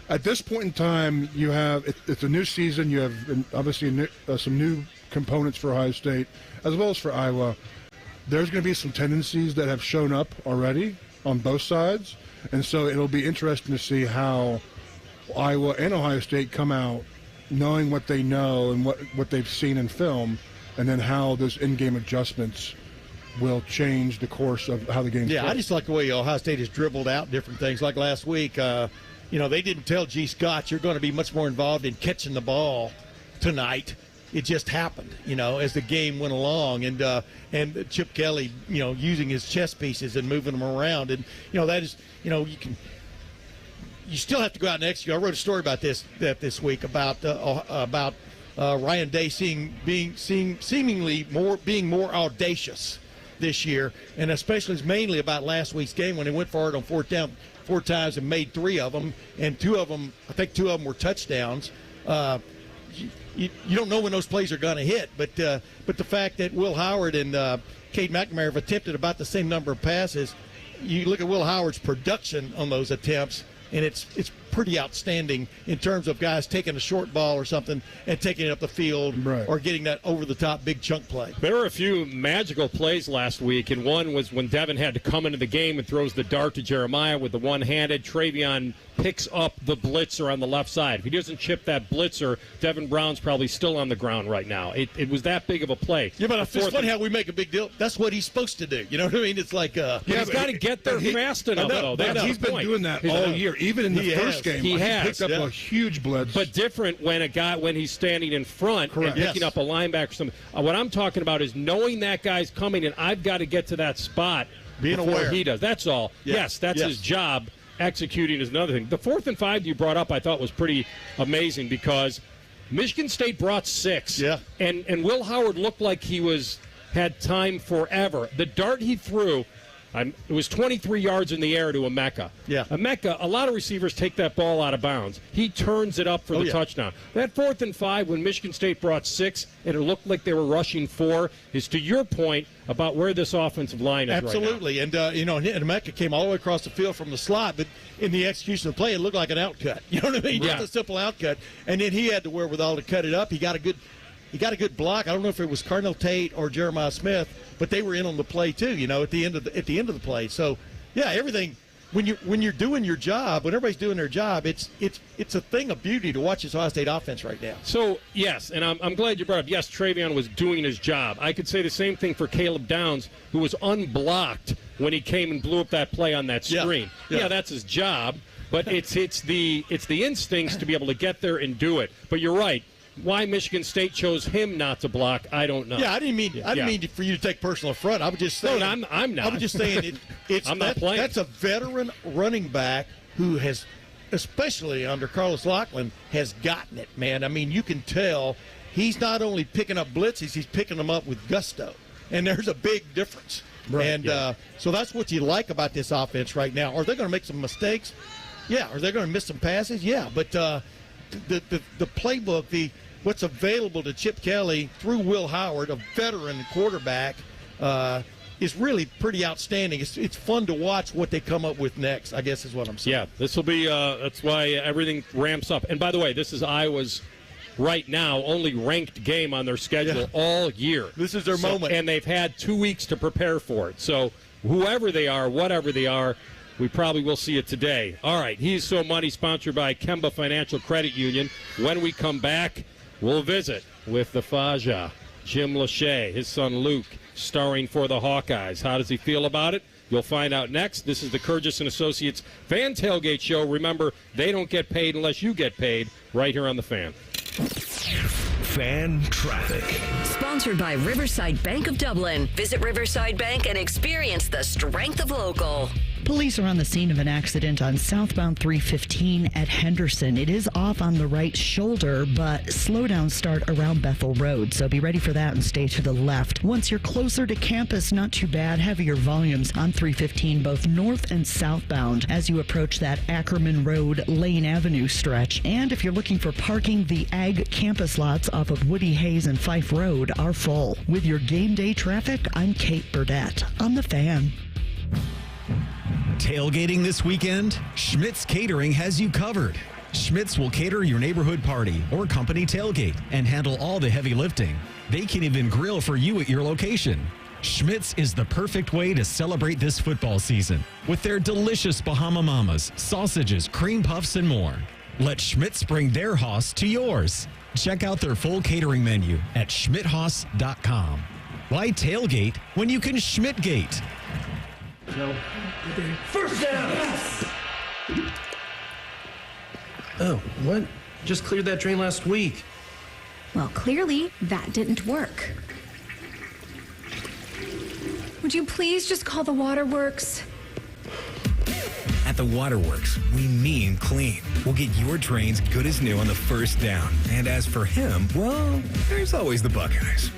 Speaker 5: at this point in time it's a new season. You have obviously some new components for Ohio State as well as for Iowa. There's going to be some tendencies that have shown up already on both sides, and so it'll be interesting to see how Iowa and Ohio State come out knowing what they know and what they've seen in film, and then how those in-game adjustments will change the course of how the game's played.
Speaker 4: I just like the way Ohio State has dribbled out different things. Like last week, they didn't tell G. Scott, you're going to be much more involved in catching the ball tonight. It just happened, as the game went along. And Chip Kelly, using his chess pieces and moving them around. And, that is, you still have to go out and execute. I wrote a story about this week about Ryan Day seemingly being more audacious this year, and especially mainly about last week's game when he went for it on fourth down 4 times and made 3 of them, and 2 of them were touchdowns. You don't know when those plays are going to hit, but the fact that Will Howard and Cade McNamara have attempted about the same number of passes, you look at Will Howard's production on those attempts, and it's pretty outstanding in terms of guys taking a short ball or something and taking it up the field, or getting that over-the-top big chunk play.
Speaker 3: There were a few magical plays last week, and one was when Devin had to come into the game and throws the dart to Jeremiah with the one-handed. Travion picks up the blitzer on the left side. If he doesn't chip that blitzer, Devin Brown's probably still on the ground right now. It was that big of a play.
Speaker 4: Yeah, but it's funny how we make a big deal. That's what he's supposed to do. You know what I mean? It's like
Speaker 3: he's got to get there fast enough, though.
Speaker 5: He's been doing that all year. Even in the first game, he picked up a huge blitz.
Speaker 3: But different when he's standing in front and picking up a linebacker or something. What I'm talking about is knowing that guy's coming, and I've got to get to that spot
Speaker 4: being aware
Speaker 3: he does. That's all. Yes, that's his job. Executing is another thing. The 4th and 5 you brought up I thought was pretty amazing because Michigan State brought 6.
Speaker 4: Yeah.
Speaker 3: And Will Howard looked like he had time forever. The dart he threw, it was 23 yards in the air to Emeka.
Speaker 4: Yeah.
Speaker 3: Emeka, a lot of receivers take that ball out of bounds. He turns it up for the touchdown. That 4th and 5 when Michigan State brought 6 and it looked like they were rushing 4 is to your point about where this offensive line is
Speaker 4: Absolutely.
Speaker 3: right now.
Speaker 4: And Emeka came all the way across the field from the slot, but in the execution of the play, it looked like an outcut. You know what I mean?
Speaker 3: Yeah.
Speaker 4: Just a simple outcut. And then he had the wherewithal to cut it up. He got a good block. I don't know if it was Cardinal Tate or Jeremiah Smith, but they were in on the play too. At the end of the play. So, yeah, everything. When you're doing your job, when everybody's doing their job, it's a thing of beauty to watch this Ohio State offense right now.
Speaker 3: So yes, and I'm glad you brought up. Yes, Travion was doing his job. I could say the same thing for Caleb Downs, who was unblocked when he came and blew up that play on that screen. Yeah, that's his job. But it's the instincts to be able to get there and do it. But you're right. Why Michigan State chose him not to block, I don't know.
Speaker 4: Yeah, I didn't mean for you to take personal affront. I was just saying.
Speaker 3: No, I'm not.
Speaker 4: I was just saying
Speaker 3: I'm not playing.
Speaker 4: That's a veteran running back who has, especially under Carlos Loughlin, has gotten it, man. I mean, you can tell he's not only picking up blitzes, he's picking them up with gusto. And there's a big difference. Right. And so that's what you like about this offense right now. Are they going to make some mistakes? Yeah. Are they going to miss some passes? Yeah. But the playbook, what's available to Chip Kelly through Will Howard, a veteran quarterback, is really pretty outstanding. It's fun to watch what they come up with next, I guess is what I'm saying.
Speaker 3: Yeah, this will be, that's why everything ramps up. And by the way, this is Iowa's right now only ranked game on their schedule all year.
Speaker 4: This is their moment.
Speaker 3: And they've had 2 weeks to prepare for it. So whoever they are, whatever they are, we probably will see it today. All right, He's So Money, sponsored by Kemba Financial Credit Union. When we come back, we'll visit with the Faja, Jim Lachey, his son Luke, starring for the Hawkeyes. How does he feel about it? You'll find out next. This is the Kurgis & Associates Fan Tailgate Show. Remember, they don't get paid unless you get paid, right here on The Fan.
Speaker 1: Fan traffic.
Speaker 2: Sponsored by Riverside Bank of Dublin. Visit Riverside Bank and experience the strength of local.
Speaker 6: Police are on the scene of an accident on southbound 315 at Henderson. It is off on the right shoulder, but slowdowns start around Bethel Road, so be ready for that and stay to the left. Once you're closer to campus, not too bad. Heavier volumes on 315, both north and southbound, as you approach that Ackerman Road, Lane Avenue stretch. And if you're looking for parking, the Ag campus lots off of Woody Hayes and Fife Road are full. With your game day traffic, I'm Kate Burdett on The Fan.
Speaker 16: Tailgating this weekend? Schmitz Catering has you covered. Schmitz will cater your neighborhood party or company tailgate and handle all the heavy lifting. They can even grill for you at your location. Schmitz is the perfect way to celebrate this football season with their delicious Bahama Mamas, sausages, cream puffs, and more. Let Schmitz bring their Haas to yours. Check out their full catering menu at schmidthaus.com. Why tailgate when you can Schmidtgate?
Speaker 7: No. First down! Oh, what? Just cleared that drain last week.
Speaker 8: Well, clearly that didn't work. Would you please just call the waterworks?
Speaker 24: At the Waterworks, we mean clean. We'll get your drains good as new on the first down. And as for him, well, there's always the Buckeyes.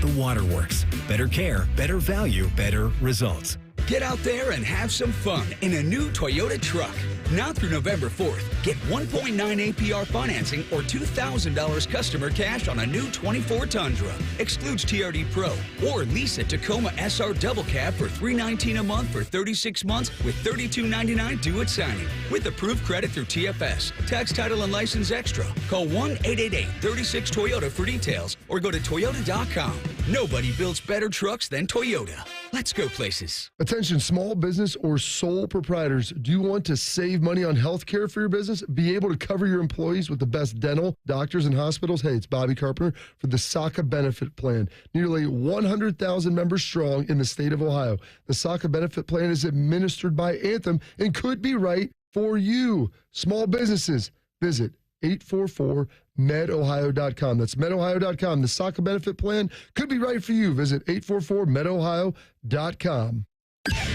Speaker 24: The Waterworks. Better care, better value, better results.
Speaker 9: Get out there and have some fun in a new Toyota truck. Now through November 4th, get 1.9 APR financing or $2,000 customer cash on a new 24 Tundra. Excludes TRD Pro. Or lease a Tacoma SR Double Cab for $319 a month for 36 months with $32.99 due at signing. With approved credit through TFS. Tax, title, and license extra. Call 1-888-36-TOYOTA for details or go to Toyota.com. Nobody builds better trucks than Toyota. Let's go places.
Speaker 22: Attention, small business or sole proprietors. Do you want to save money on health care for your business? Be able to cover your employees with the best dental, doctors, and hospitals? Hey, it's Bobby Carpenter for the SACA Benefit Plan. Nearly 100,000 members strong in the state of Ohio. The SACA Benefit Plan is administered by Anthem and could be right for you. Small businesses, visit 844-MEDOhio.com. That's medohio.com. The SACA Benefit Plan could be right for you. Visit 844-MEDOhio.com.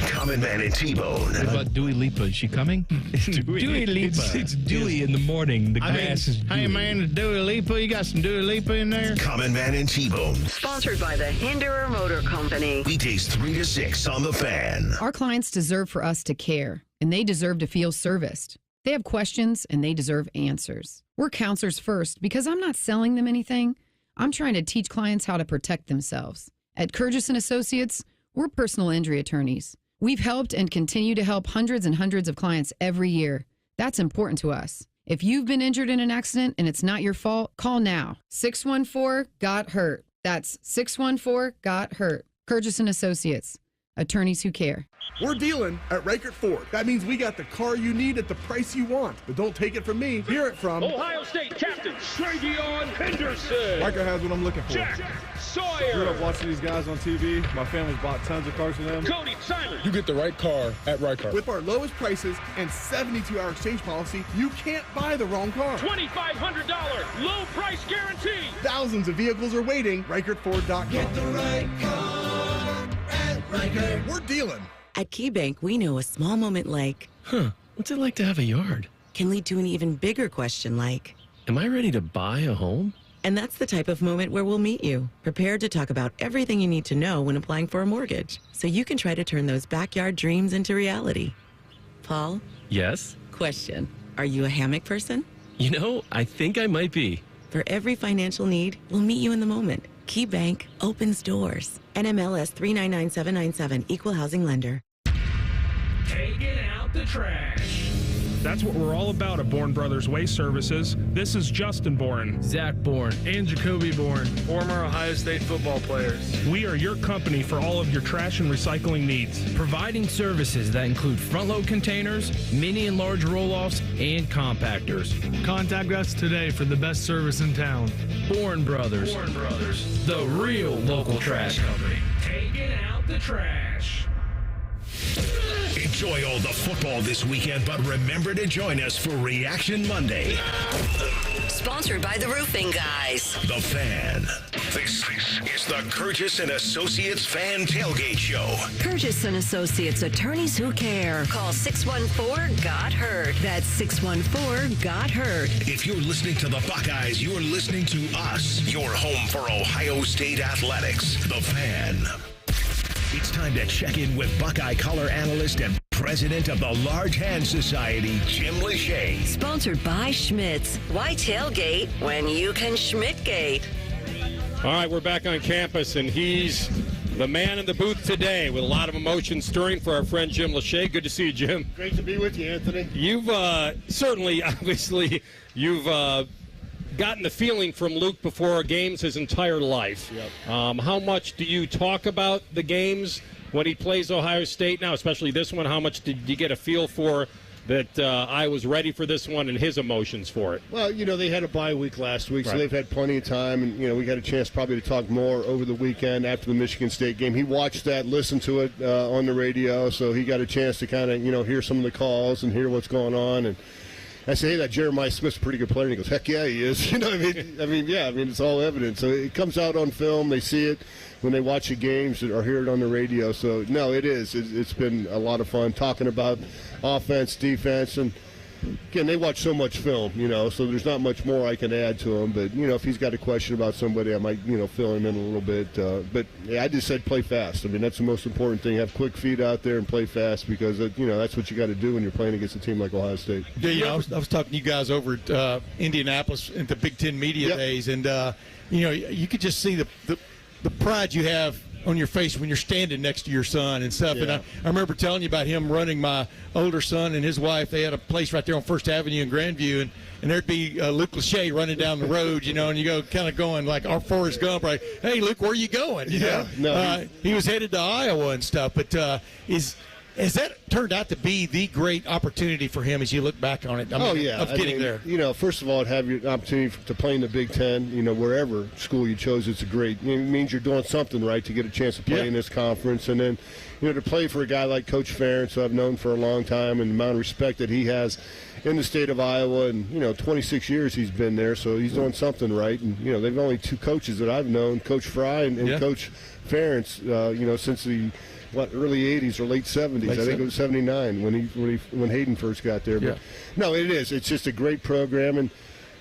Speaker 1: Common Man and T-Bone.
Speaker 28: What about Dua Lipa? Is she coming? Dua Lipa. It's Dewey in the morning. The grass is dewy.
Speaker 11: Hey, man, it's Dua Lipa. You got some Dua Lipa in there?
Speaker 1: Common Man and T-Bone.
Speaker 2: Sponsored by the Hinderer Motor Company.
Speaker 1: Weekdays 3 to 6 on The Fan.
Speaker 12: Our clients deserve for us to care, and they deserve to feel serviced. They have questions, and they deserve answers. We're counselors first because I'm not selling them anything. I'm trying to teach clients how to protect themselves. At Kurgis & Associates, we're personal injury attorneys. We've helped and continue to help hundreds and hundreds of clients every year. That's important to us. If you've been injured in an accident and it's not your fault, call now. 614-GOT-HURT. That's 614-GOT-HURT. Kurgis & Associates. Attorneys who care.
Speaker 13: We're dealing at Reichert Ford. That means we got the car you need at the price you want. But don't take it from me. Hear it from
Speaker 3: Ohio State captain Travion Henderson.
Speaker 13: Reichert has what I'm looking for.
Speaker 3: Jack Sawyer.
Speaker 13: Grew up watching these guys on TV. My family's bought tons of cars for them.
Speaker 3: Cody Simon.
Speaker 13: You get the right car at Reichert. With our lowest prices and 72-hour exchange policy, you can't buy the wrong car.
Speaker 3: $2,500 low price guarantee.
Speaker 13: Thousands of vehicles are waiting. ReichertFord.com. Get the right car at Reichert. We're dealing.
Speaker 14: At KeyBank, we know a small moment like,
Speaker 29: what's it like to have a yard?
Speaker 14: Can lead to an even bigger question like,
Speaker 29: am I ready to buy a home?
Speaker 14: And that's the type of moment where we'll meet you, prepared to talk about everything you need to know when applying for a mortgage, so you can try to turn those backyard dreams into reality. Paul?
Speaker 29: Yes?
Speaker 14: Question. Are you a hammock person?
Speaker 29: You know, I think I might be.
Speaker 14: For every financial need, we'll meet you in the moment. KeyBank opens doors. NMLS 399797, Equal Housing Lender.
Speaker 10: Taking out the trash. That's what we're all about at Bourne Brothers Waste Services. This is Justin Bourne,
Speaker 11: Zach Bourne, and Jacoby Bourne, former Ohio State football players.
Speaker 10: We are your company for all of your trash and recycling needs.
Speaker 11: Providing services that include front-load containers, mini and large roll-offs, and compactors. Contact us today for the best service in town. Bourne Brothers.
Speaker 10: Bourne Brothers,
Speaker 11: the real local trash company.
Speaker 10: Taking out the trash.
Speaker 1: Enjoy all the football this weekend, but remember to join us for Reaction Monday.
Speaker 2: Sponsored by the Roofing Guys.
Speaker 1: The Fan. This is the Curtis and Associates Fan Tailgate Show.
Speaker 2: Curtis and Associates, attorneys who care. Call 614-GOT-HURT. That's 614-GOT-HURT.
Speaker 1: If you're listening to the Buckeyes, you're listening to us. Your home for Ohio State athletics. The Fan. It's time to check in with Buckeye color analyst and president of the Large Hand Society, Jim Lachey.
Speaker 2: Sponsored by Schmitz. Why tailgate when you can Schmidtgate?
Speaker 3: All right, we're back on campus, and he's the man in the booth today with a lot of emotion stirring for our friend Jim Lachey. Good to see you, Jim.
Speaker 15: Great to be with you, Anthony.
Speaker 3: You've certainly, obviously, you've gotten the feeling from Luke before games his entire life.
Speaker 15: Yep.
Speaker 3: How much do you talk about the games when he plays Ohio State now, especially this one? How much did you get a feel for that I was ready for this one and his emotions for it?
Speaker 15: Well, they had a bye week last week, so
Speaker 3: Right.
Speaker 15: they've had plenty of time, and, we got a chance probably to talk more over the weekend after the Michigan State game. He watched that, listened to it on the radio, so he got a chance to kind of, hear some of the calls and hear what's going on, and I say, hey, that Jeremiah Smith's a pretty good player. And he goes, heck yeah, he is. You know what I mean? It's all evident. So it comes out on film. They see it when they watch the games or hear it on the radio. So, no, it is. It's been a lot of fun talking about offense, defense, and, again, they watch so much film, so there's not much more I can add to them. But, if he's got a question about somebody, I might, fill him in a little bit. But yeah, I just said play fast. I mean, that's the most important thing. Have quick feet out there and play fast because, that's what you got to do when you're playing against a team like Ohio State.
Speaker 4: Yeah, I was talking to you guys over at Indianapolis at the Big Ten Media Days, and, you could just see the pride you have on your face when you're standing next to your son and stuff.
Speaker 15: Yeah.
Speaker 4: And I remember telling you about him running my older son and his wife. They had a place right there on First Avenue in Grandview, and there'd be Luke Lachey running down the road, and you go kind of going like our Forrest Gump, right? Hey, Luke, where are you going? He was headed to Iowa and stuff, but has that turned out to be the great opportunity for him as you look back on it? Of getting there.
Speaker 15: First of all, to have your opportunity to play in the Big Ten, wherever school you chose, it means you're doing something right to get a chance to play in this conference. And then, to play for a guy like Coach Ferentz, who I've known for a long time, and the amount of respect that he has in the state of Iowa, and 26 years he's been there, so he's doing something right. And they've only two coaches that I've known, Coach Fry and Coach Ferentz, since the early 80s or late 70s. I think it was 79 when Hayden first got there. But no, it is. It's just a great program. And,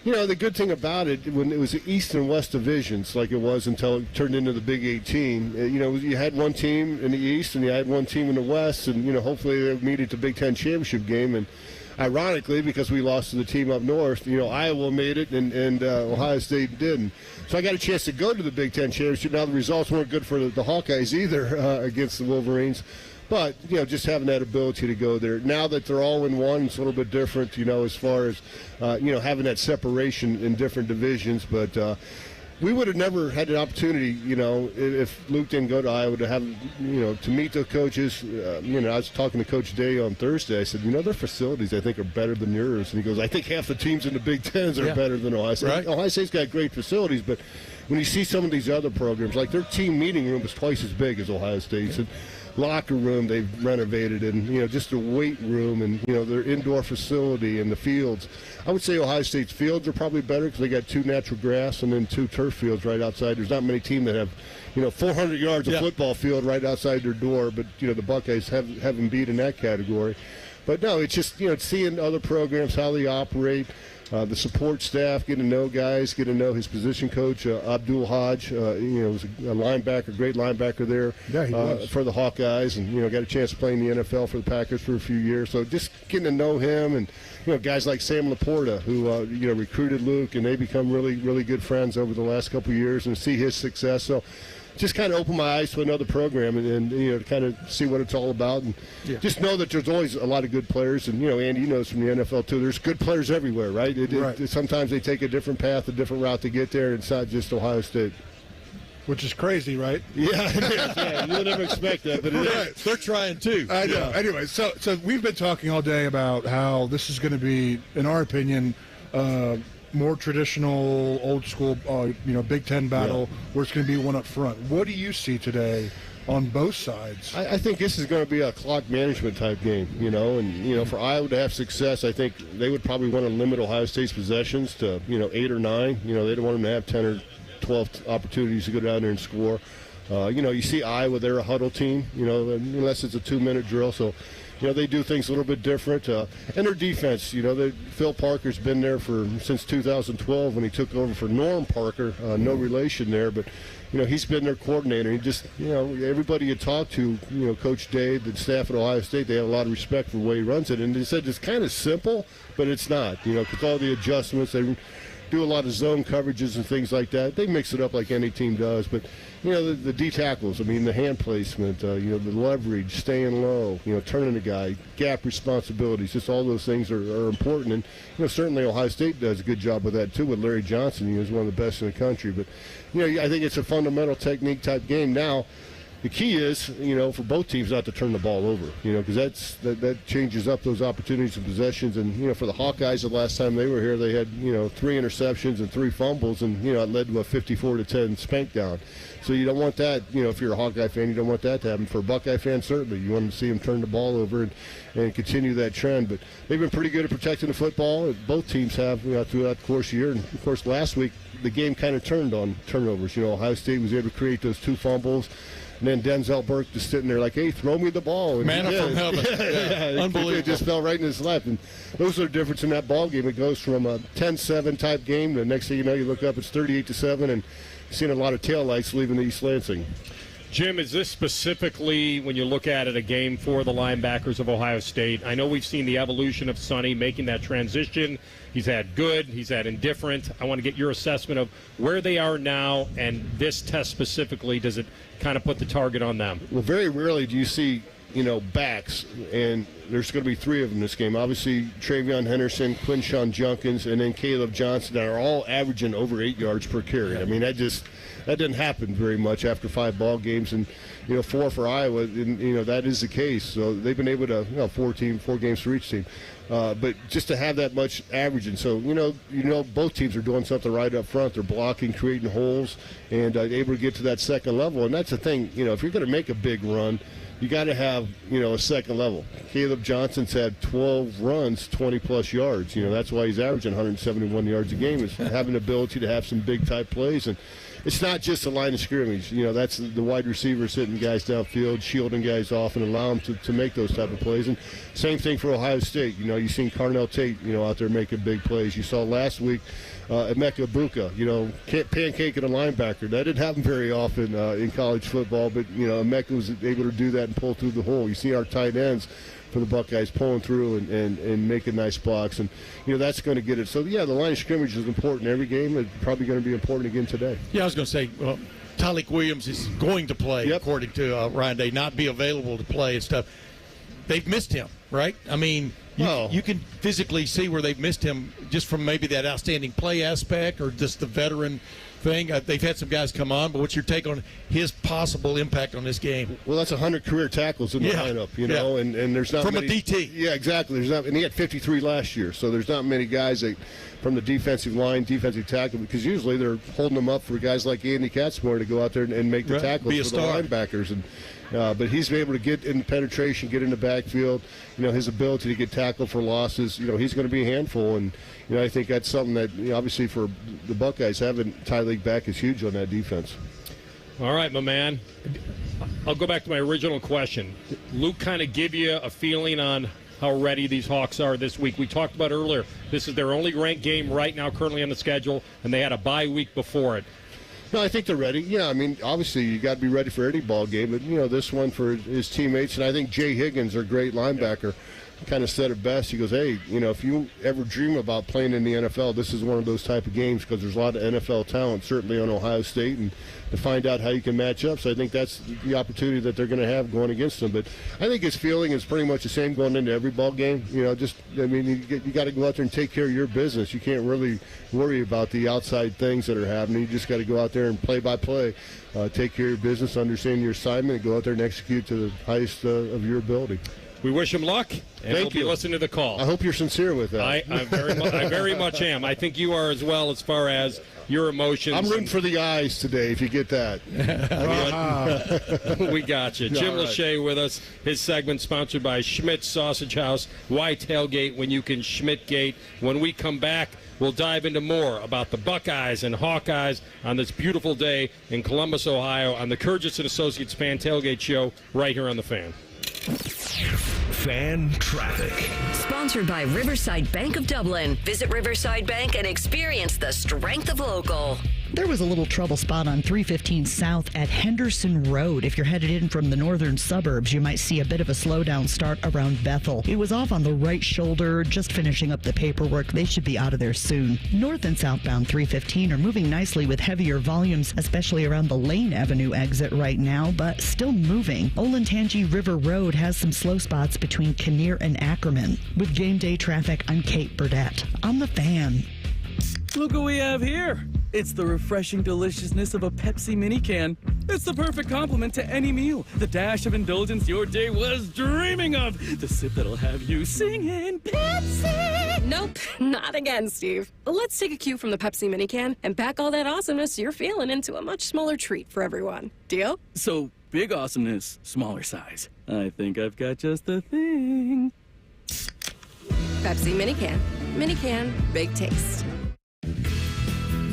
Speaker 15: the good thing about it, when it was the East and West divisions like it was until it turned into the Big 18, you had one team in the East and you had one team in the West, and, hopefully they'll meet at the Big Ten championship game. And ironically, because we lost to the team up north, Iowa made it and Ohio State didn't. So I got a chance to go to the Big Ten championship. Now the results weren't good for the Hawkeyes either against the Wolverines, but just having that ability to go there. Now that they're all in one, it's a little bit different. As far as having that separation in different divisions, but. We would have never had an opportunity, if Luke didn't go to Iowa to have, to meet the coaches. I was talking to Coach Day on Thursday. I said, their facilities, I think, are better than yours. And he goes, I think half the teams in the Big Tens are better than Ohio State. Right. Ohio State's got great facilities, but when you see some of these other programs, like their team meeting room is twice as big as Ohio State's. And locker room they've renovated, and just the weight room, and their indoor facility and the fields. I would say Ohio State's fields are probably better because they got 2 natural grass and then 2 turf fields right outside. There's not many teams that have 400 yards of football field right outside their door, but the Buckeyes haven't beat in that category. But no, it's just seeing other programs, how they operate. The support staff, get to know guys, get to know his position coach, Abdul Hodge. Was a linebacker, great linebacker there for the Hawkeyes, and got a chance to play in the NFL for the Packers for a few years. So just getting to know him, and guys like Sam Laporta, who recruited Luke, and they become really, really good friends over the last couple of years, and see his success. So just kind of open my eyes to another program and to kind of see what it's all about. And just know that there's always a lot of good players. And, Andy knows from the NFL, too, there's good players everywhere, right? Sometimes they take a different path, a different route to get there. It's not just Ohio State.
Speaker 5: Which is crazy, right?
Speaker 15: Yeah, it is. Yeah, you'll never expect that, but it is.
Speaker 4: They're trying, too.
Speaker 5: I know. Yeah. Anyway, so we've been talking all day about how this is going to be, in our opinion, more traditional, old school, Big Ten battle, where it's going to be one up front. What do you see today on both sides?
Speaker 15: I think this is going to be a clock management type game, and for Iowa to have success, I think they would probably want to limit Ohio State's possessions to 8 or 9. They don't want them to have 10 or 12 opportunities to go down there and score. You see Iowa, they're a huddle team, unless it's a 2-minute drill, so. They do things a little bit different. And their defense, Phil Parker's been there since 2012 when he took over for Norm Parker. No relation there, but, he's been their coordinator. He just, everybody you talk to, Coach Dave, the staff at Ohio State, they have a lot of respect for the way he runs it. And they said it's kind of simple, but it's not, because all the adjustments, they do a lot of zone coverages and things like that. They mix it up like any team does, but the D tackles, the hand placement, the leverage, staying low, turning the guy, gap responsibilities, just all those things are important. And certainly Ohio State does a good job with that too with Larry Johnson. He was one of the best in the country. But I think it's a fundamental technique type game. Now the key is, for both teams not to turn the ball over, because that changes up those opportunities and possessions. And, for the Hawkeyes, the last time they were here, they had, 3 interceptions and 3 fumbles, and, it led to a 54-10 spank down. So you don't want that, if you're a Hawkeye fan, you don't want that to happen. For a Buckeye fan, certainly, you want to see them turn the ball over and continue that trend. But they've been pretty good at protecting the football. Both teams have, throughout the course of the year. And, of course, last week, the game kind of turned on turnovers. Ohio State was able to create those 2 fumbles. And then Denzel Burke just sitting there like, hey, throw me the ball. And
Speaker 4: Manna from heaven. Unbelievable.
Speaker 15: It just fell right in his lap. And those are the difference in that ball game. It goes from a 10-7 type game. The next thing you know, you look up, it's 38-7, and seeing a lot of taillights leaving East Lansing.
Speaker 3: Jim, is this specifically, when you look at it, a game for the linebackers of Ohio State? I know we've seen the evolution of Sonny making that transition. He's had good, he's had indifferent. I want to get your assessment of where they are now, and this test specifically, does it kind of put the target on them?
Speaker 15: Well, very rarely do you see, backs, and there's going to be 3 of them in this game. Obviously, Travion Henderson, Quinshawn Junkins, and then Caleb Johnson that are all averaging over 8 yards per carry. I mean, that didn't happen very much after 5 ball games, and 4 for Iowa, and that is the case. So they've been able to 4 games for each team, but just to have that much averaging. So both teams are doing something right up front. They're blocking, creating holes, and able to get to that second level. And that's the thing. If you're going to make a big run, you got to have, a second level. Caleb Johnson's had 12 runs, 20-plus yards. That's why he's averaging 171 yards a game, is having the ability to have some big-type plays. And it's not just a line of scrimmage. That's the wide receivers hitting guys downfield, shielding guys off, and allow them to make those type of plays. And same thing for Ohio State. You've seen Carnell Tate, out there making big plays. You saw last week Emeka Buka, pancaking a linebacker. That didn't happen very often in college football, but, Emeka was able to do that and pull through the hole. You see our tight ends for the Buckeyes pulling through and making nice blocks, and that's going to get it. So the line of scrimmage is important every game. It's probably going to be important again today.
Speaker 4: Yeah, I was going to say, Tyleik Williams is going to play, according to Ryan Day, not be available to play and stuff. They've missed him, right? I mean, you can physically see where they've missed him just from maybe that outstanding play aspect or just the veteran thing. They've had some guys come on, but what's your take on his possible impact on this game?
Speaker 15: Well, that's 100 career tackles in the lineup, and there's not
Speaker 4: from
Speaker 15: many,
Speaker 4: a DT.
Speaker 15: Yeah, exactly. And he had 53 last year, so there's not many guys that from the defensive line, defensive tackle, because usually they're holding them up for guys like Andy Katzenmoyer to go out there and make the tackles for the linebackers. And but he's been able to get in penetration, get in the backfield. His ability to get tackled for losses. He's going to be a handful, and I think that's something that obviously for the Buckeyes, having Tyleik back is huge on that defense.
Speaker 3: All right, my man. I'll go back to my original question. Luke kind of give you a feeling on how ready these Hawks are this week. We talked about earlier, this is their only ranked game right now currently on the schedule, and they had a bye week before it.
Speaker 15: No, I think they're ready. Yeah, I mean, obviously you got to be ready for any ball game, but this one for his teammates, and I think Jay Higgins, their great linebacker, kind of said it best. He goes, hey, if you ever dream about playing in the NFL, this is one of those type of games because there's a lot of NFL talent, certainly on Ohio State, and to find out how you can match up. So I think that's the opportunity that they're going to have going against them. But I think his feeling is pretty much the same going into every ball game. You got to go out there and take care of your business. You can't really worry about the outside things that are happening. You just got to go out there and play by play, take care of your business, understand your assignment, and go out there and execute to the highest of your ability.
Speaker 3: We wish him luck, and
Speaker 15: Thank you.
Speaker 3: Be listening to the call.
Speaker 15: I hope you're sincere with that.
Speaker 3: I very much am. I think you are as well as far as your emotions.
Speaker 15: I'm rooting for the eyes today, if you get that.
Speaker 3: We got you. Jim
Speaker 15: All right.
Speaker 3: Lachey with us. His segment sponsored by Schmidt's Sausage House. Why tailgate when you can Schmidt-gate? When we come back, we'll dive into more about the Buckeyes and Hawkeyes on this beautiful day in Columbus, Ohio, on the Kurgis & Associates Fan Tailgate Show right here on The Fan.
Speaker 1: Fan traffic.
Speaker 2: Sponsored by Riverside Bank of Dublin. Visit Riverside Bank and experience the strength of local.
Speaker 6: There was a little trouble spot on 315 South at Henderson Road. If you're headed in from the northern suburbs, you might see a bit of a slowdown start around Bethel. It was off on the right shoulder, just finishing up the paperwork. They should be out of there soon. North and southbound 315 are moving nicely with heavier volumes, especially around the Lane Avenue exit right now, but still moving. Olentangy River Road has some slow spots between Kinnear and Ackerman. With game day traffic, I'm Kate Burdett on The Fan.
Speaker 17: Look what we have here. It's the refreshing deliciousness of a Pepsi mini can. It's the perfect complement to any meal. The dash of indulgence your day was dreaming of. The sip that'll have you singing Pepsi.
Speaker 18: Nope, not again, Steve. Let's take a cue from the Pepsi mini can and pack all that awesomeness you're feeling into a much smaller treat for everyone. Deal?
Speaker 17: So, big awesomeness, smaller size. I think I've got just the thing.
Speaker 18: Pepsi mini can, big taste.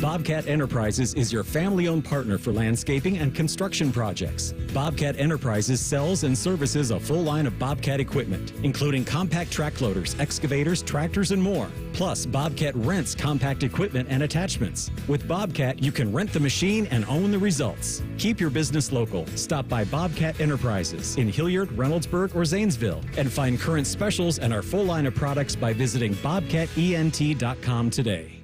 Speaker 16: Bobcat Enterprises is your family-owned partner for landscaping and construction projects. Bobcat Enterprises sells and services a full line of Bobcat equipment, including compact track loaders, excavators, tractors, and more. Plus, Bobcat rents compact equipment and attachments. With Bobcat, you can rent the machine and own the results. Keep your business local. Stop by Bobcat Enterprises in Hilliard, Reynoldsburg, or Zanesville, and find current specials and our full line of products by visiting bobcatent.com today.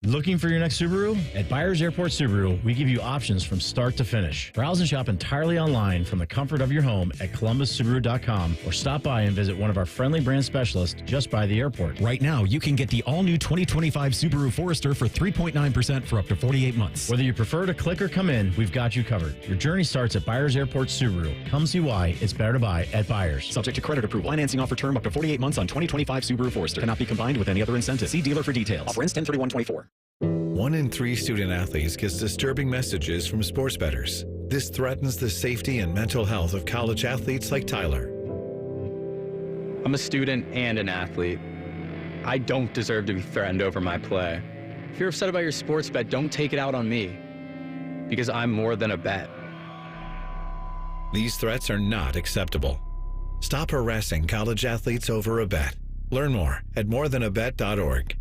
Speaker 28: Looking for your next Subaru? At Byers Airport Subaru, we give you options from start to finish. Browse and shop entirely online from the comfort of your home at columbussubaru.com or stop by and visit one of our friendly brand specialists just by the airport.
Speaker 16: Right now, you can get the all-new 2025 Subaru Forester for 3.9% for up to 48 months.
Speaker 28: Whether you prefer to click or come in, we've got you covered. Your journey starts at Byers Airport Subaru. Come see why it's better to buy at Byers.
Speaker 16: Subject to credit approval. Financing offer term up to 48 months on 2025 Subaru Forester. Cannot be combined with any other incentive. See dealer for details. Offer ends 10/31/24.
Speaker 19: 1 in 3 student athletes gets disturbing messages from sports bettors. This threatens the safety and mental health of college athletes like Tyler.
Speaker 20: I'm a student and an athlete. I don't deserve to be threatened over my play. If you're upset about your sports bet, don't take it out on me, because I'm more than a bet.
Speaker 19: These threats are not acceptable. Stop harassing college athletes over a bet. Learn more at morethanabet.org.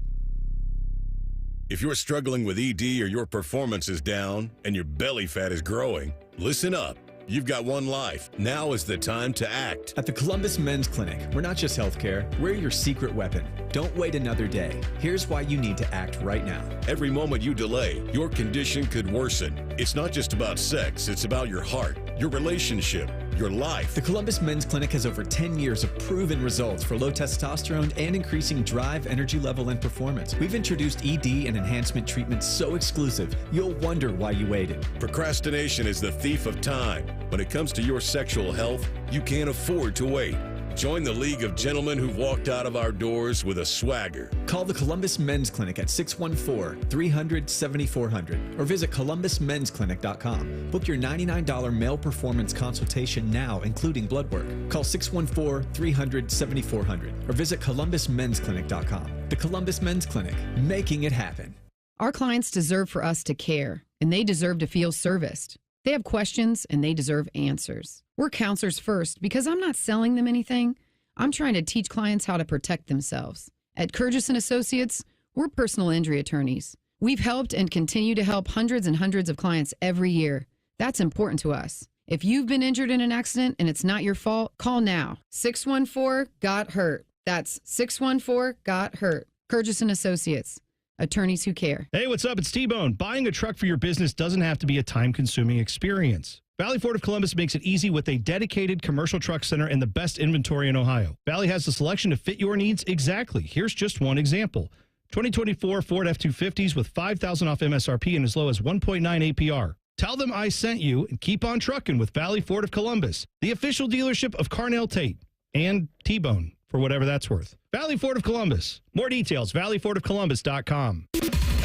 Speaker 21: If you're struggling with ED or your performance is down and your belly fat is growing, listen up. You've got one life. Now is the time to act.
Speaker 20: At the Columbus Men's Clinic, we're not just healthcare, we're your secret weapon. Don't wait another day. Here's why you need to act right now.
Speaker 21: Every moment you delay, your condition could worsen. It's not just about sex, it's about your heart, your relationship, your life.
Speaker 20: The Columbus Men's Clinic has over 10 years of proven results for low testosterone and increasing drive, energy level, and performance. We've introduced ED and enhancement treatments so exclusive, you'll wonder why you waited.
Speaker 21: Procrastination is the thief of time. When it comes to your sexual health, you can't afford to wait. Join the League of Gentlemen who've walked out of our doors with a swagger.
Speaker 20: Call the Columbus Men's Clinic at 614-300-7400 or visit columbusmensclinic.com. Book your $99 male performance consultation now, including blood work. Call 614-300-7400 or visit columbusmensclinic.com. The Columbus Men's Clinic, making it happen.
Speaker 12: Our clients deserve for us to care, and they deserve to feel serviced. They have questions, and they deserve answers. We're counselors first because I'm not selling them anything. I'm trying to teach clients how to protect themselves. At Kurgis & Associates, we're personal injury attorneys. We've helped and continue to help hundreds and hundreds of clients every year. That's important to us. If you've been injured in an accident and it's not your fault, call now. 614-GOT-HURT. That's 614-GOT-HURT. Kurgis & Associates. Attorneys who care.
Speaker 28: Hey, what's up? It's T-Bone. Buying a truck for your business doesn't have to be a time-consuming experience. Valley Ford of Columbus makes it easy with a dedicated commercial truck center and the best inventory in Ohio. Valley has the selection to fit your needs exactly. Here's just one example. 2024 Ford F-250s with $5,000 off MSRP and as low as 1.9 APR. Tell them I sent you and keep on trucking with Valley Ford of Columbus, the official dealership of Carnell Tate and T-Bone, for whatever that's worth. Valley Ford of Columbus. More details, valleyfordofcolumbus.com.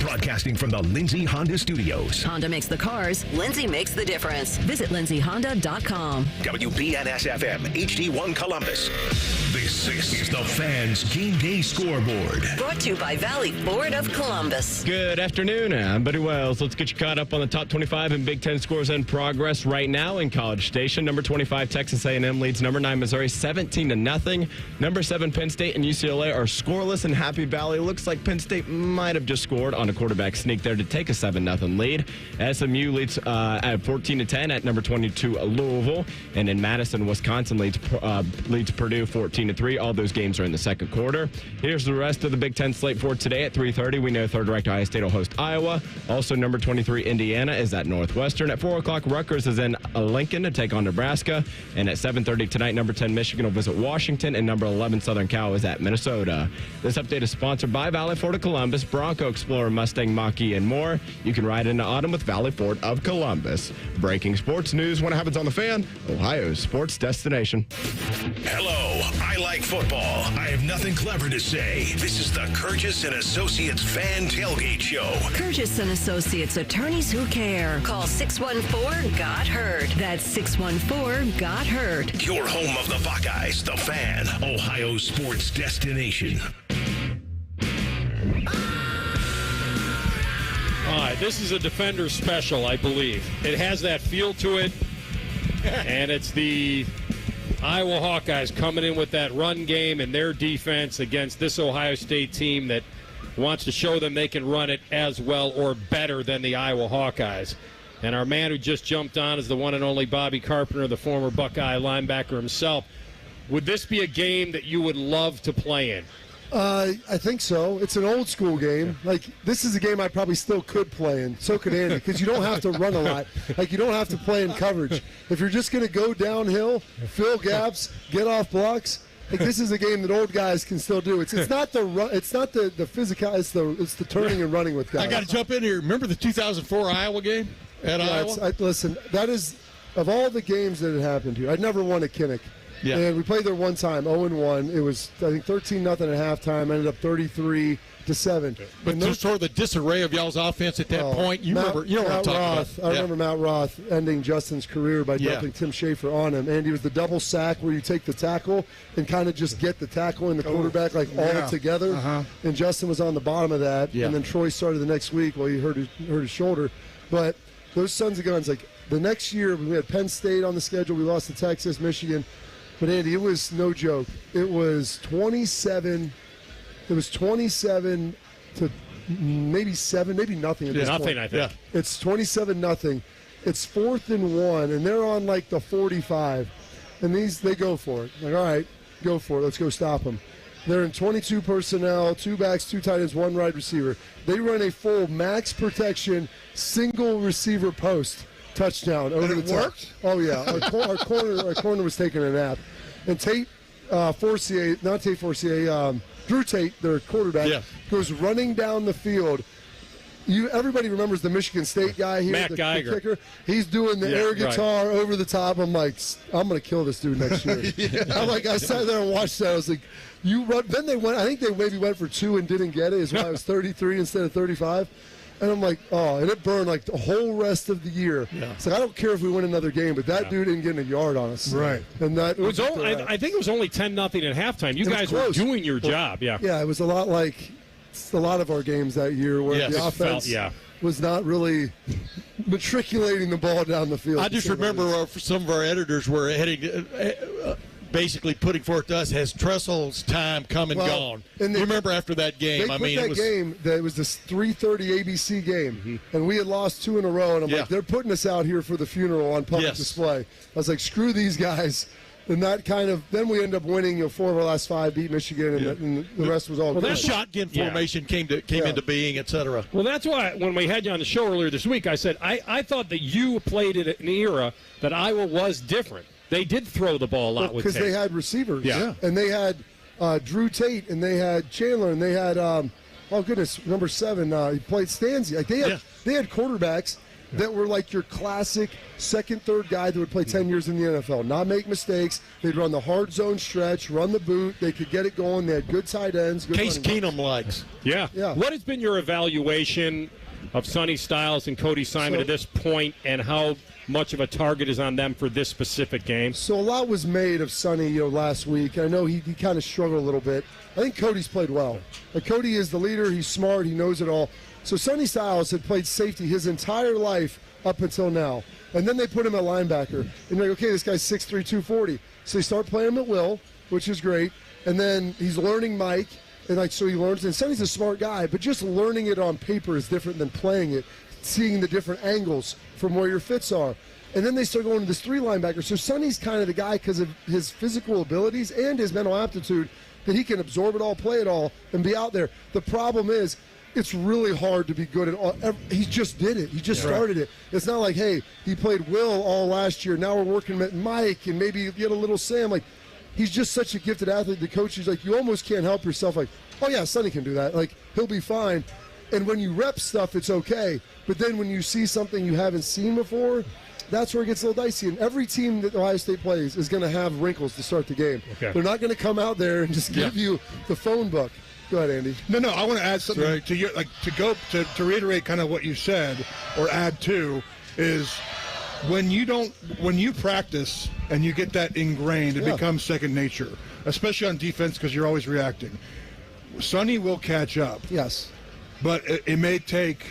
Speaker 1: Broadcasting from the Lindsay Honda Studios.
Speaker 2: Honda makes the cars. Lindsay makes the difference. Visit lindsayhonda.com.
Speaker 1: WBNS-FM, HD1 Columbus. This is the Fans Game Day Scoreboard.
Speaker 2: Brought to you by Valley Ford of Columbus.
Speaker 29: Good afternoon. I'm Buddy Wells. Let's get you caught up on the top 25 and Big Ten scores in progress right now in College Station. Number 25, Texas A&M leads number 9, Missouri, 17-0. Number 7, Penn State and UCLA are scoreless in Happy Valley. Looks like Penn State might have just scored on a quarterback sneak there to take a 7-0 lead. SMU leads at 14-10 at number 22, Louisville. And in Madison, Wisconsin leads Purdue 14-3. All those games are in the second quarter. Here's the rest of the Big Ten slate for today at 3:30. We know third-ranked Ohio State will host Iowa. Also, number 23, Indiana is at Northwestern. At 4 o'clock, Rutgers is in Lincoln to take on Nebraska. And at 7:30 tonight, number 10, Michigan will visit Washington. And number 11, Southern Cal is at Minnesota. This update is sponsored by Valley Ford of Columbus, Bronco Explorer, Mustang Mach-E, and more. You can ride into autumn with Valley Ford of Columbus. Breaking sports news when it happens on the Fan, Ohio's sports destination.
Speaker 1: Hello, I like football. I have nothing clever to say. This is the Kurgis & Associates Fan Tailgate Show.
Speaker 2: Kurgis & Associates, attorneys who care. Call 614-GOT-HURT. That's 614-GOT-HURT.
Speaker 1: Your home of the Buckeyes, the Fan, Ohio's sports destination.
Speaker 3: All right, this is a Defender special, I believe. It has that feel to it, and it's the Iowa Hawkeyes coming in with that run game and their defense against this Ohio State team that wants to show them they can run it as well or better than the Iowa Hawkeyes. And our man who just jumped on is the one and only Bobby Carpenter, the former Buckeye linebacker himself. Would this be a game that you would love to play in?
Speaker 7: I think so. It's an old school game. Like, this is a game I probably still could play in. So could Andy, because you don't have to run a lot. Like, you don't have to play in coverage. If you're just going to go downhill, fill gaps, get off blocks, like, this is a game that old guys can still do. It's not the run, it's not the physical. It's the turning and running with guys.
Speaker 4: I got to jump in here. Remember the 2004 Iowa game at Iowa?
Speaker 7: Listen, that is, of all the games that had happened here, I'd never won at Kinnick.
Speaker 4: Yeah.
Speaker 7: And we played there one time, 0-1. It was, I think, 13-0 at halftime. Ended up 33-7.
Speaker 4: But just sort of the disarray of y'all's offense at that point. You know what I'm talking about.
Speaker 7: I remember Matt Roth ending Justin's career by dumping Tim Schaefer on him. And he was the double sack where you take the tackle and kind of just get the tackle and the quarterback all together. And Justin was on the bottom of that. And then Troy started the next week while he hurt his shoulder. But those sons of guns, like the next year we had Penn State on the schedule. We lost to Texas, Michigan. But, Andy, it was no joke. It was 27 to maybe 7, maybe nothing at this point.
Speaker 3: Nothing, I think.
Speaker 7: Yeah. It's 27-0. It's 4th and 1, and they're on, like, the 45. And they go for it. Like, all right, go for it. Let's go stop them. They're in 22 personnel, 2 backs, 2 tight ends, 1 wide receiver. They run a full max protection, single receiver post. Touchdown over the top.
Speaker 4: Worked?
Speaker 7: Oh yeah, our corner was taking a nap, and Drew Tate, their quarterback, goes running down the field. Everybody remembers the Michigan State guy here,
Speaker 3: Matt Geiger.
Speaker 7: the kicker. He's doing the air guitar over the top. I'm like, I'm gonna kill this dude next year. I sat there and watched that. I was like, you run. Then they went. I think they maybe went for 2 and didn't get it. Is why I was 33 instead of 35. And I'm like, and it burned like the whole rest of the year. Yeah. It's like, I don't care if we win another game, but that dude didn't get a yard on us. Right. And that
Speaker 3: it was I think it was only 10-0 at halftime. You guys were doing your job. Yeah.
Speaker 7: Yeah, it was a lot like a lot of our games that year where the offense was not really matriculating the ball down the field.
Speaker 4: I just remember some of our editors were heading basically putting forth to us, has Tressel's time come and gone. And you remember after that game,
Speaker 7: it was this 3:30 ABC game, and we had lost 2 in a row, and I'm like, they're putting us out here for the funeral on public display. I was like, screw these guys. And that then we end up winning 4 of our last 5, beat Michigan, and the rest was all good.
Speaker 4: The shotgun formation came into being, et cetera.
Speaker 3: Well, that's why when we had you on the show earlier this week, I said I thought that you played in an era that Iowa was different. They did throw the ball a lot with Tate.
Speaker 7: Because they had receivers.
Speaker 3: Yeah.
Speaker 7: And they had Drew Tate, and they had Chandler, and they had, number 7, he played Stanzi. Like they had quarterbacks that were like your classic second, third guy that would play 10 years in the NFL, not make mistakes. They'd run the hard zone stretch, run the boot. They could get it going. They had good tight ends.
Speaker 4: Case Keenum likes.
Speaker 3: Yeah. What has been your evaluation of Sonny Styles and Cody Simon to this point, and how much of a target is on them for this specific game?
Speaker 7: So a lot was made of Sonny, last week. I know he kind of struggled a little bit. I think Cody's played well. Cody is the leader. He's smart. He knows it all. So Sonny Styles had played safety his entire life up until now. And then they put him at linebacker. And you're like, okay, this guy's 6'3", 240. So they start playing him at will, which is great. And then he's learning Mike. And so he learns. And Sonny's a smart guy, but just learning it on paper is different than playing it, seeing the different angles from where your fits are. And then they start going to this 3 linebacker. So Sonny's kind of the guy because of his physical abilities and his mental aptitude that he can absorb it all, play it all, and be out there. The problem is, it's really hard to be good at all. He just did it. He just started it. It's not like, hey, he played Will all last year. Now we're working at Mike, and maybe get a little Sam. Like, he's just such a gifted athlete. The coach is like, you almost can't help yourself. Like, oh yeah, Sonny can do that. Like, he'll be fine. And when you rep stuff, it's okay. But then when you see something you haven't seen before, that's where it gets a little dicey. And every team that Ohio State plays is going to have wrinkles to start the game. Okay. They're not going to come out there and just give you the phone book. Go ahead, Andy.
Speaker 5: No, I want to add something to your to reiterate kind of what you said, or add to, is when you practice and you get that ingrained, it becomes second nature, especially on defense because you're always reacting. Sonny will catch up.
Speaker 7: Yes,
Speaker 5: but it may take